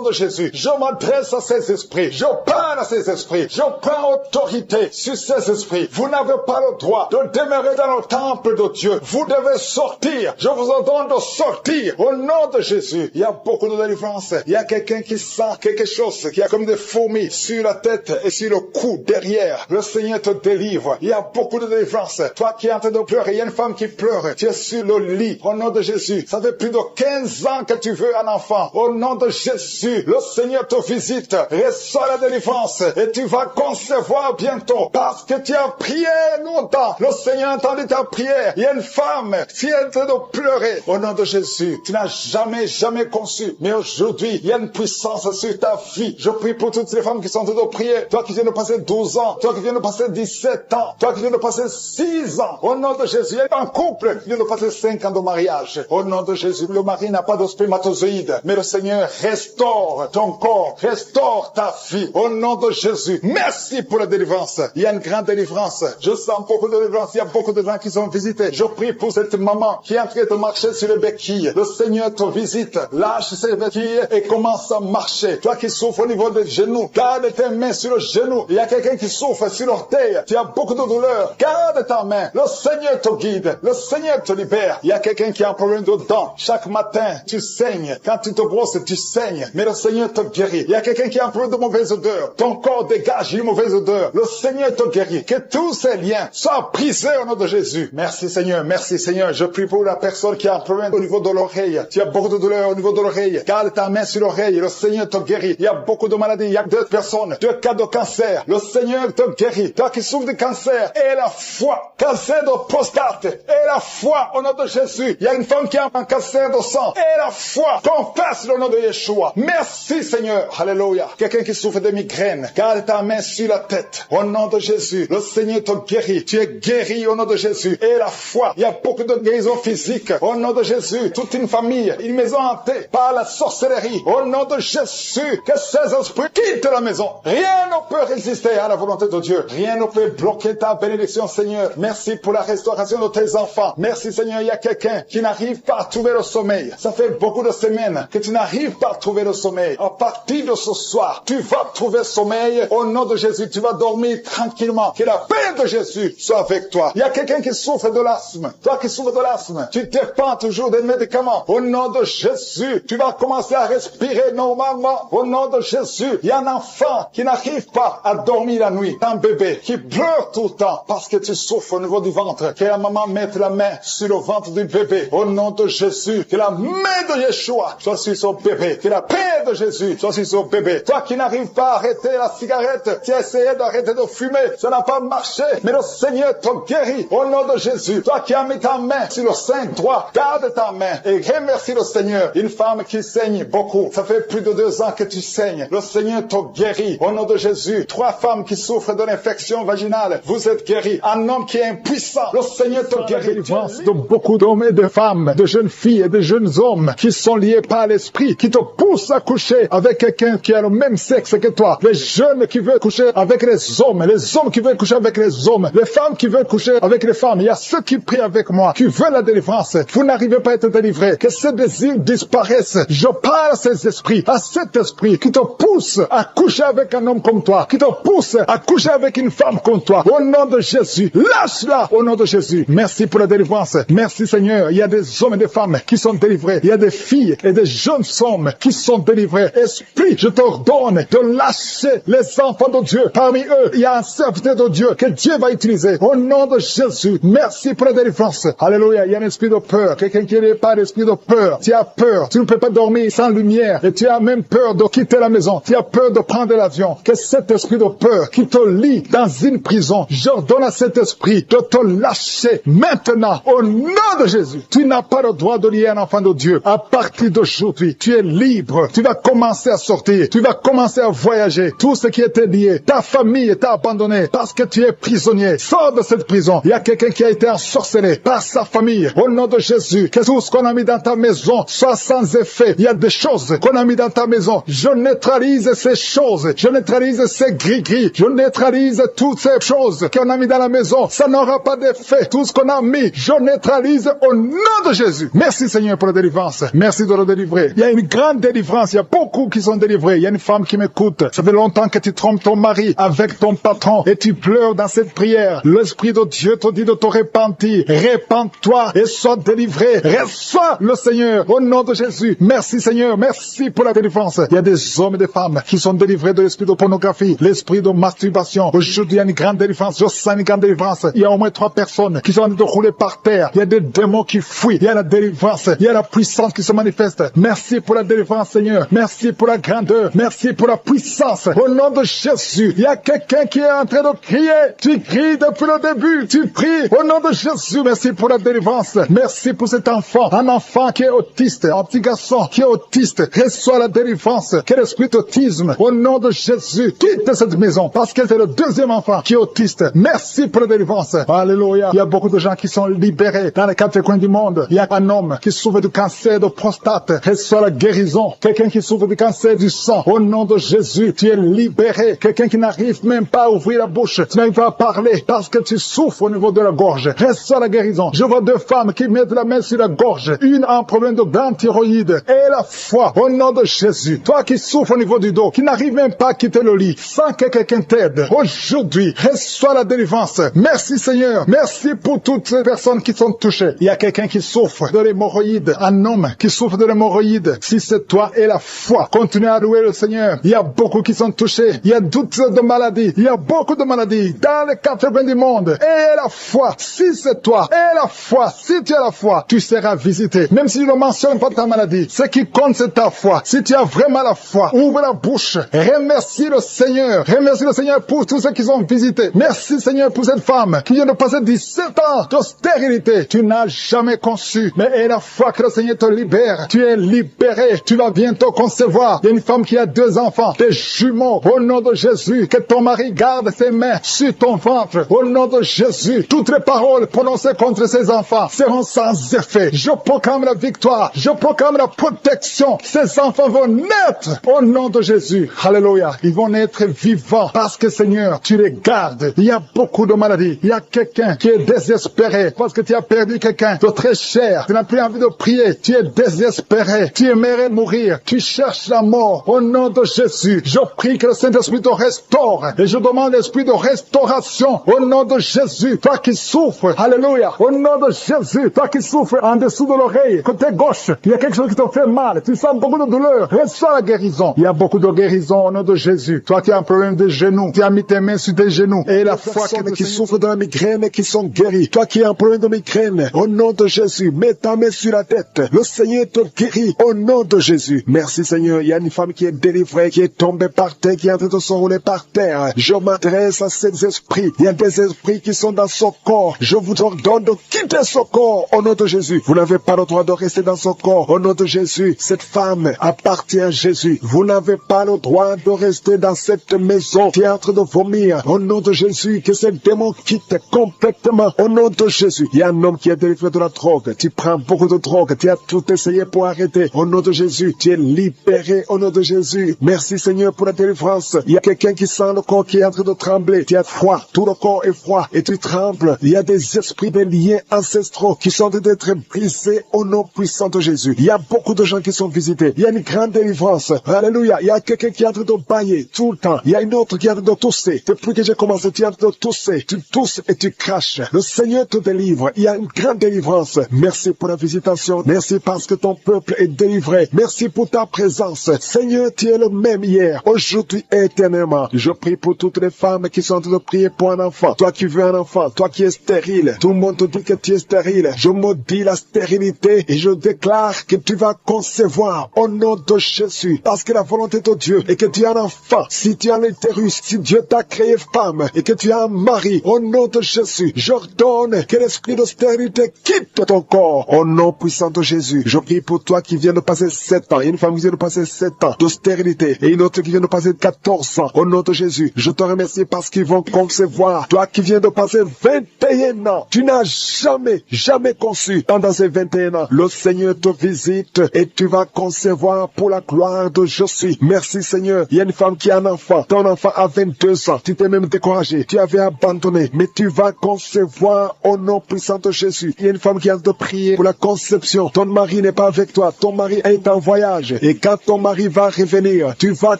de Jésus. Je m'adresse à ces esprits. Je parle à ces esprits. Je prends autorité sur ces esprits. Vous n'avez pas le droit de demeurer dans le temple de Dieu. Vous devez sortir. Je vous ordonne de sortir. Au nom de Jésus. Il y a beaucoup de délivrance. Il y a quelqu'un qui sent quelque chose qui a comme des fourmis sur la tête et sur le cou derrière. Le Seigneur te délivre. Il y a beaucoup de délivrance. Toi qui es en train de pleurer, il y a une femme qui pleure. Tu es sur le lit. Au nom de Jésus. Ça fait plus de 15 ans que tu veux un enfant. Au nom de Jésus. Le Seigneur te visite. Reçois la délivrance. Et tu vas concevoir bientôt. Parce que tu as prié longtemps. Le Seigneur a entendu ta prière. Il y a une femme qui est en train de pleurer. Au nom de Jésus. Tu n'as jamais conçu. Mais aujourd'hui, il y a une puissance sur ta vie. Je prie pour toutes les femmes qui sont en train de prier. Toi qui viens de passer 12 ans. Toi qui viens de passer 17 ans. Toi qui viens de passer 6 ans. Au nom de Jésus. Il y a un couple qui vient de passer 5 ans de mariage. Au nom de Jésus. Le mari n'a pas de spermatozoïde. Mais le Seigneur restaure ton corps. Restaure ta vie. Au nom de Jésus. Merci pour la délivrance. Il y a une grande délivrance. Je sens beaucoup de délivrance. Il y a beaucoup de gens qui sont visités. Je prie pour cette maman qui est en train de marcher sur les béquilles. Le Seigneur te visite. Lâche ses béquilles et commence à marcher. Toi qui souffres au niveau des genoux, garde tes mains sur le genou. Il y a quelqu'un qui souffre sur l'orteil. Tu as beaucoup de douleur. Garde ta main. Le Seigneur te guide. Le Seigneur te libère. Il y a quelqu'un qui a un problème de dents. Chaque matin, tu saignes. Quand tu te brosses, tu saignes. Mais le Seigneur te guérit. Il y a quelqu'un qui a un problème de mauvaise odeur. Ton corps dégage une mauvaise odeur. Le Seigneur te guérit. Que tous ces liens soient brisés au nom de Jésus. Merci Seigneur. Merci Seigneur. Je prie pour la personne qui a un problème au niveau de l'oreille. Tu as beaucoup de douleur au niveau de l'oreille. Garde ta main sur l'oreille. Le Seigneur te guérit. Il y a beaucoup de maladies. Il y a 2 personnes. 2 cas de cancer. Le Seigneur te guérit. Toi qui souffres de cancer, et la foi. Cancer de prostate. Et la foi au nom de Jésus. Il y a une femme qui a un cancer de sang. Et la foi. Confesse le nom de Yeshua. Merci Seigneur. Alléluia. Quelqu'un qui souffre de migraine. Garde ta main sur la tête. Au nom de Jésus. Le Seigneur te guérit. Tu es guéri au nom de Jésus. Et la foi. Il y a beaucoup de guérisons physiques. Au nom de Jésus. Toute une famille. Une maison hantée par la sorcellerie. Au nom de Jésus. Que ces esprits quittent la maison. Rien ne peut résister à la volonté de Dieu. Rien ne peut bloquer ta bénédiction, Seigneur. Merci pour la restauration de tes enfants. Merci, Seigneur. Il y a quelqu'un qui n'arrive pas à trouver le sommeil. Ça fait beaucoup de semaines que tu n'arrives pas à trouver le sommeil. À partir de ce soir, tu vas trouver sommeil. Au nom de Jésus, tu vas dormir tranquillement. Que la paix de Jésus soit avec toi. Il y a quelqu'un qui souffre de l'asthme. Toi qui souffres de l'asthme, tu dépends toujours des médicaments. Au nom de Jésus, tu vas commencer à respirer normalement. Au nom de Jésus, il y a un enfant qui n'arrive pas à dormir la nuit. Un bébé qui pleure tout le temps parce que tu souffres au niveau du ventre. Que la maman mette la main sur le ventre du bébé. Au nom de Jésus, que la main de Yeshua soit sur son bébé. Que la paix de Jésus soit sur son bébé. Toi qui n'arrives pas à arrêter la cigarette, tu as essayé d'arrêter de fumer. Ça n'a pas marché. Mais le Seigneur te guérit. Au nom de Jésus, toi qui as mis ta main sur le sein droit, garde ta main et remercie le Seigneur. Une femme qui saigne beaucoup. Ça fait plus de 2 ans que tu saignes. Le Seigneur te guérit. Au nom de Jésus, 3 femmes qui souffrent de l'infection vaginale, vous êtes guéris. Un homme qui est impuissant, le Seigneur te guérit. De beaucoup d'hommes et de femmes, de jeunes filles et de jeunes hommes qui sont liés par l'esprit, qui te poussent à coucher avec quelqu'un qui a le même sexe que toi. Les jeunes qui veulent coucher avec les hommes qui veulent coucher avec les hommes, les femmes qui veulent coucher avec les femmes. Il y a ceux qui prient avec moi, qui veulent la délivrance. Vous n'arrivez pas à être délivré. Que ces désirs disparaissent. Je parle à ces esprits, à cet esprit qui te pousse à coucher avec un homme comme toi, qui te pousse à coucher avec une femme comme toi. Au nom de Jésus, lâche-la au nom de Jésus. Merci pour la délivrance. Merci Seigneur. Il y a des hommes et des femmes qui sont délivrés. Il y a des filles et des jeunes hommes qui sont délivrés. Esprit, je t'ordonne de lâcher les enfants de Dieu. Parmi eux, il y a un serviteur de Dieu que Dieu va utiliser. Au nom de Jésus, merci pour la délivrance. Alléluia. Il y a un esprit de peur. Quelqu'un qui n'est pas l'esprit de peur. Tu as peur. Tu ne peux pas dormir sans lumière. Et tu as même peur de quitter la maison. Tu as peur de prendre l'avion. Que cet esprit de peur qui te lie dans une prison, j'ordonne ordonne à cet esprit de te lâcher maintenant au nom de Jésus. Tu n'as pas le droit de lier un enfant de Dieu. À partir d'aujourd'hui, tu es libre. Tu vas commencer à sortir. Tu vas commencer à voyager. Tout ce qui était lié, ta famille t'a abandonné parce que tu es prisonnier. Sors de cette prison. Il y a quelqu'un qui a été ensorcelé par sa famille. Au nom de Jésus, que tout ce qu'on a mis dans ta maison soit sans effet. Il y a des choses qu'on a mis dans ta maison. Je neutralise ces choses. Je neutralise ces gris-gris. Je neutralise toutes ces choses qu'on a mis dans la maison. Ça n'aura pas d'effet. Tout ce qu'on a mis, je neutralise au nom de Jésus. Merci Seigneur pour la délivrance. Merci de le délivrer. Il y a une grande délivrance. Il y a beaucoup qui sont délivrés. Il y a une femme qui m'écoute. Ça fait longtemps que tu trompes ton mari avec ton patron et tu pleures dans cette prière. L'Esprit de Dieu te dit de te repentir. Répands-toi et sois délivré. Reçois le Seigneur au nom de Jésus. Merci Seigneur. Merci pour la délivrance. Il y a des hommes et des femmes qui sont délivrés de l'esprit de pornographie, l'esprit de masturbation. Aujourd'hui, il y a une grande délivrance. Je sens une grande délivrance. Il y a au moins 3 personnes qui sont en train de rouler par terre. Il y a des démons qui fuient. Il y a la délivrance. Il y a la puissance qui se manifeste. Merci pour la délivrance, Seigneur. Merci pour la grandeur. Merci pour la puissance. Au nom de Jésus, il y a quelqu'un qui est en train de crier. Tu cries depuis le début. Tu pries au nom de Jésus. Merci pour la délivrance. Merci pour cet enfant. Un enfant qui est autiste. Un petit garçon qui est autiste. Reçois la délivrance. Quel esprit d'autisme. Au nom de Jésus, quitte cette maison parce que c'est le 2e enfant qui est autiste. Merci pour la délivrance. Alléluia. Il y a beaucoup de gens qui sont libérés dans les 4 coins du monde. Il y a un homme qui souffre du cancer de prostate. Reçois la guérison. Quelqu'un qui souffre du cancer du sang. Au nom de Jésus, tu es libéré. Quelqu'un qui n'arrive même pas à ouvrir la bouche. Tu n'arrives pas à parler parce que tu souffres au niveau de la gorge. Reçois la guérison. Je vois 2 femmes qui mettent la main sur la gorge. Une a un problème de grande thyroïde. Et la foi. Au nom de Jésus. Toi qui souffres au niveau du dos, qui n'arrive même pas à quitter le lit, sans que quelqu'un t'aide. Aujourd'hui, reçois la délivrance. Merci Seigneur. Merci pour toutes ces personnes qui sont touchées. Il y a quelqu'un qui souffre de l'hémorroïde. Un homme qui souffre de l'hémorroïde. Si c'est toi et la foi, continue à louer le Seigneur. Il y a beaucoup qui sont touchés. Il y a toutes sortes de maladies. Il y a beaucoup de maladies dans les 4 coins du monde. Et la foi, si c'est toi, et la foi, si tu as la foi, tu seras visité. Même si tu ne mentionnes pas ta maladie, ce qui compte c'est ta foi. Si tu as vraiment la foi, ouvre la bouche. Remercie le Seigneur. Remercie le Seigneur pour tous ceux qui sont visités. Merci Seigneur pour cette femme qui vient de passer 17 ans de stérilité. Tu n'as jamais conçu. Mais et la foi que le Seigneur te libère. Tu es libéré. Tu vas bientôt concevoir. Il y a une femme qui a 2 enfants, des jumeaux. Au nom de Jésus, que ton mari garde ses mains sur ton ventre. Au nom de Jésus, toutes les paroles prononcées contre ces enfants seront sans effet. Je proclame la victoire. Je proclame la protection. Ces enfants vont naître au nom de Jésus. Alléluia. Ils vont naître vivants parce que Seigneur, tu les gardes. Il y a beaucoup de maladies. Il y a quelqu'un qui est désespéré parce que tu as perdu quelqu'un de très cher. Tu n'as plus envie de prier. Tu es désespéré. Tu aimerais mourir. Tu cherches la mort. Au nom de Jésus, je prie que le Saint-Esprit te restaure. Et je demande l'esprit de restauration. Au nom de Jésus, toi qui souffres. Alléluia. Au nom de Jésus, toi qui souffres en dessous de l'oreille, côté gauche, il y a quelque chose qui te fait mal. Tu sens beaucoup de douleur. Reçois la guérison. Il y a beaucoup de guérison au nom de Jésus. Toi qui as un problème de genoux, tu as mis tes mains sur tes genoux. Et la foi qui souffre de la migraine et qui sont guéris. Toi qui as un problème de migraine, au nom de Jésus, mets ta main sur la tête. Le Seigneur te guérit au nom de Jésus. Merci Seigneur. Il y a une femme qui est délivrée, qui est tombée par terre, qui est en train de s'enrouler par terre. Je m'adresse à ces esprits. Il y a des esprits qui sont dans son corps. Je vous ordonne de quitter ce corps au nom de Jésus. Vous n'avez pas le droit de rester dans son corps au nom de Jésus. Cette femme appartient à Jésus. Vous n'avez pas le droit de rester dans cette maison qui est en train de vomir. Au nom de Jésus, que ce démon quitte complètement. Au nom de Jésus. Il y a un homme qui est délivré de la drogue. Tu prends beaucoup de drogue. Tu as tout essayé pour arrêter. Au nom de Jésus, tu es libéré au nom de Jésus. Merci Seigneur pour la délivrance. Il y a quelqu'un qui sent le corps qui est en train de trembler. Tu as froid. Tout le corps est froid et tu trembles. Il y a des esprits, des liens ancestraux qui sont en train d'être brisés au nom puissant de Jésus. Il y a beaucoup de gens qui sont visités. Il y a une grande délivrance. Alléluia. Il y a quelqu'un qui est en train de bailler tout le temps. Il y a une autre qui est en train de tousser. Depuis que j'ai commencé, tu es en train de tousser. Tu tousses et tu craches. Le Seigneur te délivre. Il y a une grande délivrance. Merci pour la visitation. Merci parce que ton peuple est délivré. Merci pour ta présence. Seigneur, tu es le même hier, aujourd'hui et éternellement. Je prie pour toutes les femmes qui sont en train de prier pour un enfant. Toi qui veux un enfant, toi qui es stérile. Tout le monde te dit que tu es stérile. Je maudis la stérilité et je déclare que tu vas concevoir au nom de Jésus. Parce que la volonté de Dieu est que tu as un enfant. Si tu as l'utérus, si Dieu t'a créé femme et que tu as un mari. Au nom de Jésus, j'ordonne que l'esprit d'austérité quitte ton corps. Au nom puissant de Jésus, je prie pour toi qui vient de passer 7 ans. Il y a une femme qui vient de passer 7 ans d'austérité et une autre qui vient de passer 14 ans. Au nom de Jésus, je te remercie parce qu'ils vont concevoir. Toi qui viens de passer 21 ans, tu n'as jamais conçu. Pendant ces 21 ans, le Seigneur te visite et tu vas concevoir pour la gloire de je suis. Merci Seigneur. Il y a une femme qui a un enfant. Ton enfant a 22 ans. Tu t'es même découragé. Tu avais abandonné. Mais tu vas concevoir au nom puissant de Jésus. Il y a une femme qui a de prier pour la conception. Ton mari n'est pas avec toi. Ton mari est en voyage. Et quand ton mari va revenir, tu vas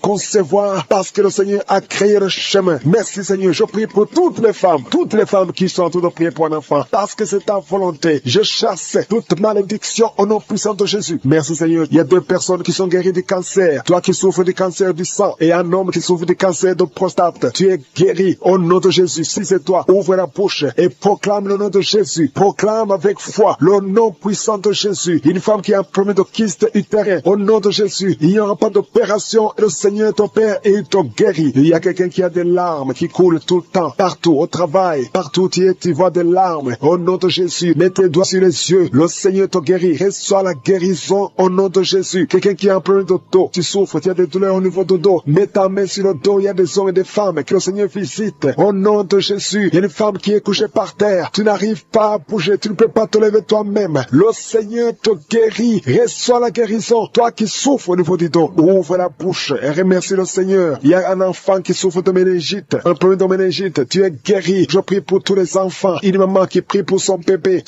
concevoir parce que le Seigneur a créé le chemin. Merci Seigneur. Je prie pour toutes les femmes qui sont en train de prier pour un enfant. Parce que c'est ta volonté. Je chasse toute malédiction au nom puissant de Jésus. Merci Seigneur. Il y a 2 personnes qui sont guéries du cancer. Toi qui souffres du cancer du sang et un homme qui souffre du cancer de prostate. Tu es guéri au nom de Jésus. Si c'est toi, ouvre la bouche et proclame le nom de Jésus. Proclame avec foi le nom puissant de Jésus. Une femme qui a un problème de kyste utérin. Au nom de Jésus, il n'y aura pas d'opération. Le Seigneur ton Père et il te guérit. Il y a quelqu'un qui a des larmes qui coulent tout le temps. Partout, au travail, partout tu es, tu vois des larmes. Au nom de Jésus, mets tes doigts sur les yeux. Le Seigneur te guérit. Reçois la guérison au nom de Jésus. Quelqu'un qui a un problème de dos, tu souffres, tu as des douleurs au niveau du dos. Mets ta main sur le dos. Il y a des hommes et des femmes que le Seigneur visite. Au nom de Jésus, il y a une femme qui est couchée par terre. Tu n'arrives pas à bouger, tu ne peux pas te lever toi-même. Le Seigneur te guérit. Reçois la guérison. Toi qui souffres au niveau du dos, ouvre la bouche et remercie le Seigneur. Il y a un enfant qui souffre de méningite, un problème de méningite. Tu es guéri. Je prie pour tous les enfants. Une maman qui prie pour son bébé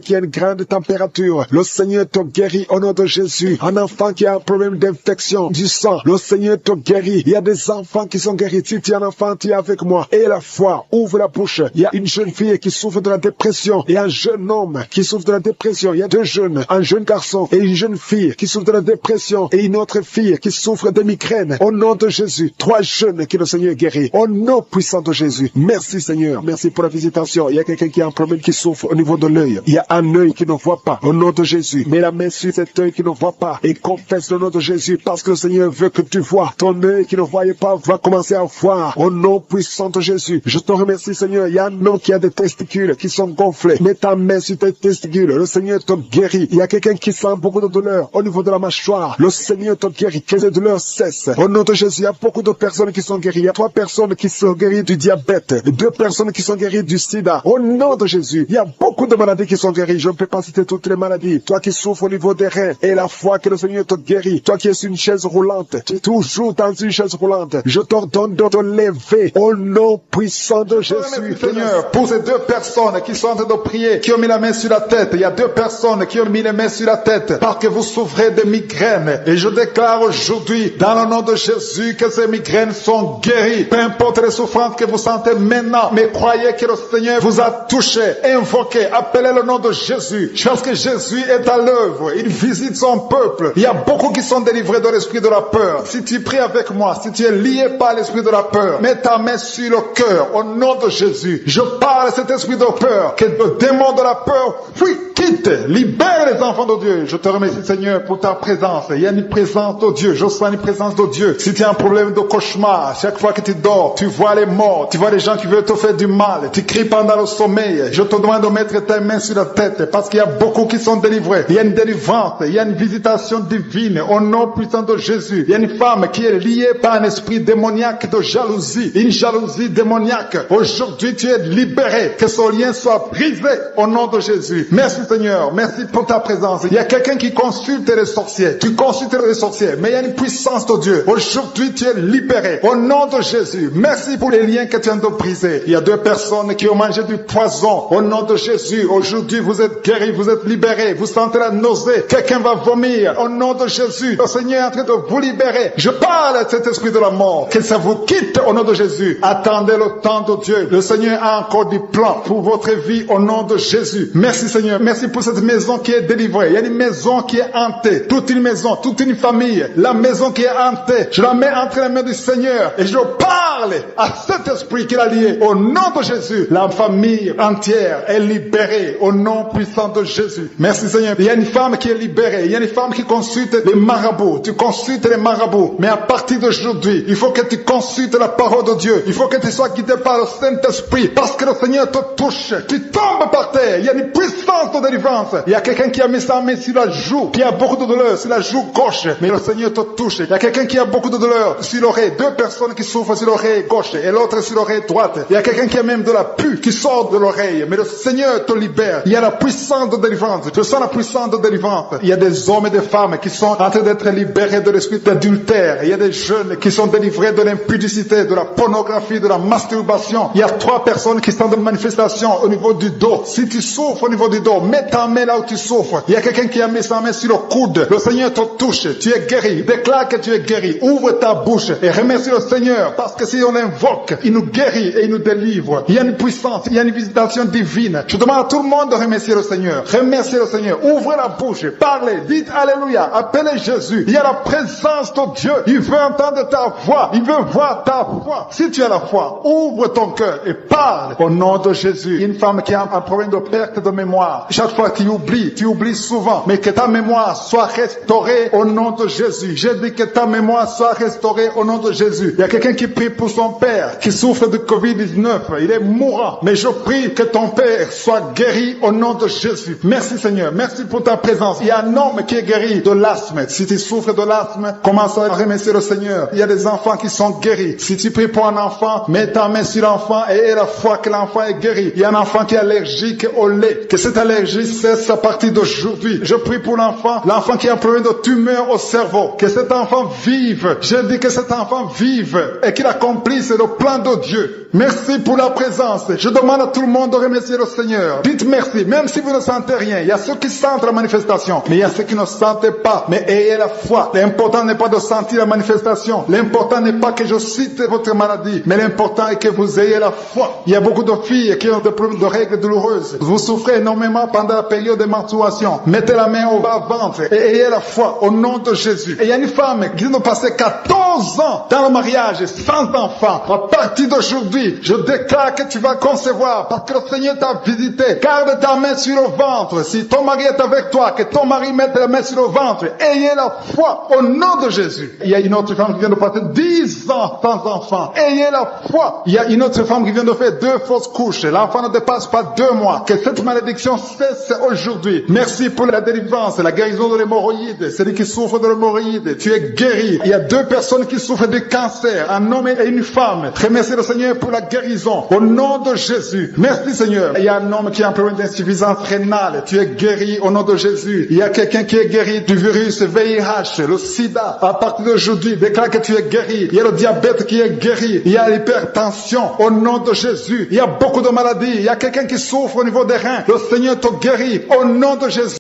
qui a une grande température. Le Seigneur te guérit au nom de Jésus. Un enfant qui a un problème d'infection du sang, le Seigneur te guérit. Il y a des enfants qui sont guéris. Si tu es un enfant, tu es avec moi. Et la foi, ouvre la bouche. Il y a une jeune fille qui souffre de la dépression et un jeune homme qui souffre de la dépression. Il y a 2 jeunes, un jeune garçon et une jeune fille qui souffre de la dépression et une autre fille qui souffre de migraine. Au nom de Jésus, 3 jeunes que le Seigneur guérit. Au nom puissant de Jésus. Merci Seigneur. Merci pour la visitation. Il y a quelqu'un qui a un problème qui souffre au niveau de l'œil. Il y a un œil qui ne voit pas. Au nom de Jésus, mets la main sur cet œil qui ne voit pas et confesse le nom de Jésus parce que le Seigneur veut que tu vois. Ton œil qui ne voyait pas va commencer à voir. Au nom puissant de Jésus. Je te remercie Seigneur. Il y a un homme qui a des testicules qui sont gonflés. Mets ta main sur tes testicules. Le Seigneur te guérit. Il y a quelqu'un qui sent beaucoup de douleur au niveau de la mâchoire. Le Seigneur te guérit. Que ces douleurs cessent. Au nom de Jésus, il y a beaucoup de personnes qui sont guéries. Il y a 3 personnes qui sont guéries du diabète. 2 personnes qui sont guéries du sida. Au nom de Jésus, il y a beaucoup de maladies qui sont guéries. Je ne peux pas citer toutes les maladies. Toi qui souffres au niveau des reins et la foi que le Seigneur te guérit. Toi qui es sur une chaise roulante. Tu es toujours dans une chaise roulante. Je t'ordonne de te lever au nom puissant de Jésus. Seigneur, pour ces 2 personnes qui sont en train de prier, qui ont mis la main sur la tête. Il y a 2 personnes qui ont mis les mains sur la tête parce que vous souffrez de migraines. Et je déclare aujourd'hui, dans le nom de Jésus, que ces migraines sont guéries. Peu importe les souffrances que vous sentez maintenant, mais croyez que le Seigneur vous a touché. Invoquez, appelez le nom de Jésus. Parce que Jésus est à l'œuvre. Il visite son peuple. Il y a beaucoup qui sont délivrés de l'esprit de la peur. Si tu pries avec moi, si tu es lié par l'esprit de la peur, mets ta main sur le cœur au nom de Jésus. Je parle à cet esprit de peur, que le démon de la peur, oui, quitte, libère les enfants de Dieu. Je te remercie Seigneur pour ta présence. Il y a une présence de Dieu. Je sens une présence de Dieu. Si tu as un problème de cauchemar, chaque fois que tu dors, tu vois les morts, tu vois les gens qui veulent te faire du mal, tu cries pendant le sommeil. Je te demande de mettre ta main sur la tête parce qu'il y a beaucoup qui sont délivrés. Il y a une délivrance, il y a une visitation divine au nom puissant de Jésus. Il y a une femme qui est liée par un esprit démoniaque de jalousie, une jalousie démoniaque. Aujourd'hui, tu es libéré. Que ce lien soit brisé au nom de Jésus. Merci Seigneur, merci pour ta présence. Il y a quelqu'un qui consulte les sorciers. Tu consultes les sorciers, mais il y a une puissance de Dieu. Aujourd'hui, tu es libéré au nom de Jésus. Merci pour les liens que tu viens de briser. Il y a 2 personnes qui ont mangé du poison au nom de Jésus. Aujourd'hui, vous êtes guéris, vous êtes libérés. Vous sentez la nausée. Quelqu'un va vomir au nom de Jésus. Le Seigneur est en train de vous libérer. Je parle à cet esprit de la mort. Que ça vous quitte au nom de Jésus. Attendez le temps de Dieu. Le Seigneur a encore du plan pour votre vie au nom de Jésus. Merci Seigneur. Merci pour cette maison qui est délivrée. Il y a une maison qui est hantée. Toute une maison, toute une famille. La maison qui est hantée. Je la mets entre les mains du Seigneur. Et je parle à cet esprit qui l'a lié. Au nom de Jésus. La famille entière est libérée. Au nom puissant de Jésus. Merci Seigneur. Il y a une femme qui est libérée. Il y a une femme qui consulte les marabouts. Tu consultes les marabouts. Mais à partir d'aujourd'hui, il faut que tu consultes la parole de Dieu. Il faut que tu sois guidé par le Saint-Esprit, parce que le Seigneur te touche, tu tombes par terre, il y a une puissance de délivrance. Il y a quelqu'un qui a mis sa main sur la joue, qui a beaucoup de douleur sur la joue gauche, mais le Seigneur te touche. Il y a quelqu'un qui a beaucoup de douleur sur l'oreille, deux personnes qui souffrent sur l'oreille gauche et l'autre sur l'oreille droite. Il y a quelqu'un qui a même de la pus qui sort de l'oreille, mais le Seigneur te libère. Il y a la puissance de délivrance. Je sens la puissance de délivrance. Il y a des hommes et des femmes qui sont en train d'être libérés de l'esprit d'adultère. Il y a des jeunes qui sont délivrés de l'impudicité, de la pornographie, de la masturbation. Il y a 3 personnes qui sont de manifestation au niveau du dos. Si tu souffres au niveau du dos, mets ta main là où tu souffres. Il y a quelqu'un qui a mis sa main sur le coude. Le Seigneur te touche. Tu es guéri. Déclare que tu es guéri. Ouvre ta bouche et remercie le Seigneur, parce que si on l'invoque, il nous guérit et il nous délivre. Il y a une puissance, il y a une visitation divine. Je demande à tout le monde de remercier le Seigneur. Remerciez le Seigneur. Ouvrez la bouche. Parlez. Dites Alléluia. Appelez Jésus. Il y a la présence de Dieu. Il veut entendre ta voix. Il veut voir ta foi. Si tu as la foi, ouvre ton cœur et parle au nom de Jésus. Une femme qui a un problème de perte de mémoire. Chaque fois tu oublies souvent. Mais que ta mémoire soit restaurée au nom de Jésus. J'ai dit que ta mémoire soit restaurée au nom de Jésus. Il y a quelqu'un qui prie pour son père qui souffre de Covid-19. Il est mourant. Mais je prie que ton père soit guéri au nom de Jésus. Merci Seigneur. Merci pour ta présence. Il y a un homme qui est guéri de l'asthme. Si tu souffres de l'asthme, commence à remercier le Seigneur. Il y a des enfants qui sont guéris. Si tu pries pour un enfant, mets ta main sur l'enfant et aie la foi que l'enfant est guéri. Il y a un enfant qui est allergique au lait. Que cette allergie cesse à partir d'aujourd'hui. Je prie pour l'enfant qui a un problème de tumeur au cerveau. Que cet enfant vive. Je dis que cet enfant vive et qu'il accomplisse le plan de Dieu. Merci pour la présence. Je demande à tout le monde de remercier le Seigneur. Dites merci, même si vous ne sentez rien. Il y a ceux qui sentent la manifestation, mais il y a ceux qui ne sentent pas. Mais ayez la foi. L'important n'est pas de sentir la manifestation. L'important n'est pas que je cite votre maladie, mais l'important est que vous ayez la foi. Il y a beaucoup de filles qui ont des problèmes de règles douloureuses. Vous souffrez énormément pendant la période de menstruation. Mettez la main au bas-ventre et ayez la foi au nom de Jésus. Et il y a une femme qui vient de passer 14 ans dans le mariage sans enfant. À partir d'aujourd'hui, je déclare que tu vas concevoir parce que le Seigneur t'a visité. Garde ta main sur le ventre. Si ton mari est avec toi, que ton mari mette la main sur le ventre. Ayez la foi au nom de Jésus. Il y a une autre femme qui vient de passer 10 ans sans enfant. Ayez la foi. Il y a une autre femme qui vient de faire 2 fausses couches. L'enfant ne dépasse pas 2 mois. Que cette malédiction cesse aujourd'hui. Merci pour la délivrance, la guérison de l'hémorroïde. Celui qui souffre de l'hémorroïde, tu es guéri. Il y a 2 personnes qui souffrent de cancer, un homme et une femme. Remerciez le Seigneur pour la guérison au nom de Jésus. Merci Seigneur. Il y a un homme qui a un problème d'insuffisance rénale. Tu es guéri au nom de Jésus. Il y a quelqu'un qui est guéri du virus VIH, le sida. À partir d'aujourd'hui, déclare que tu es guéri. Il y a le diabète qui est guéri. Il y a l'hypertension au nom de Jésus. Il y a beaucoup de maladies. Il y a quelqu'un qui souffre au niveau des reins. Le Seigneur te guérit au nom de Jésus.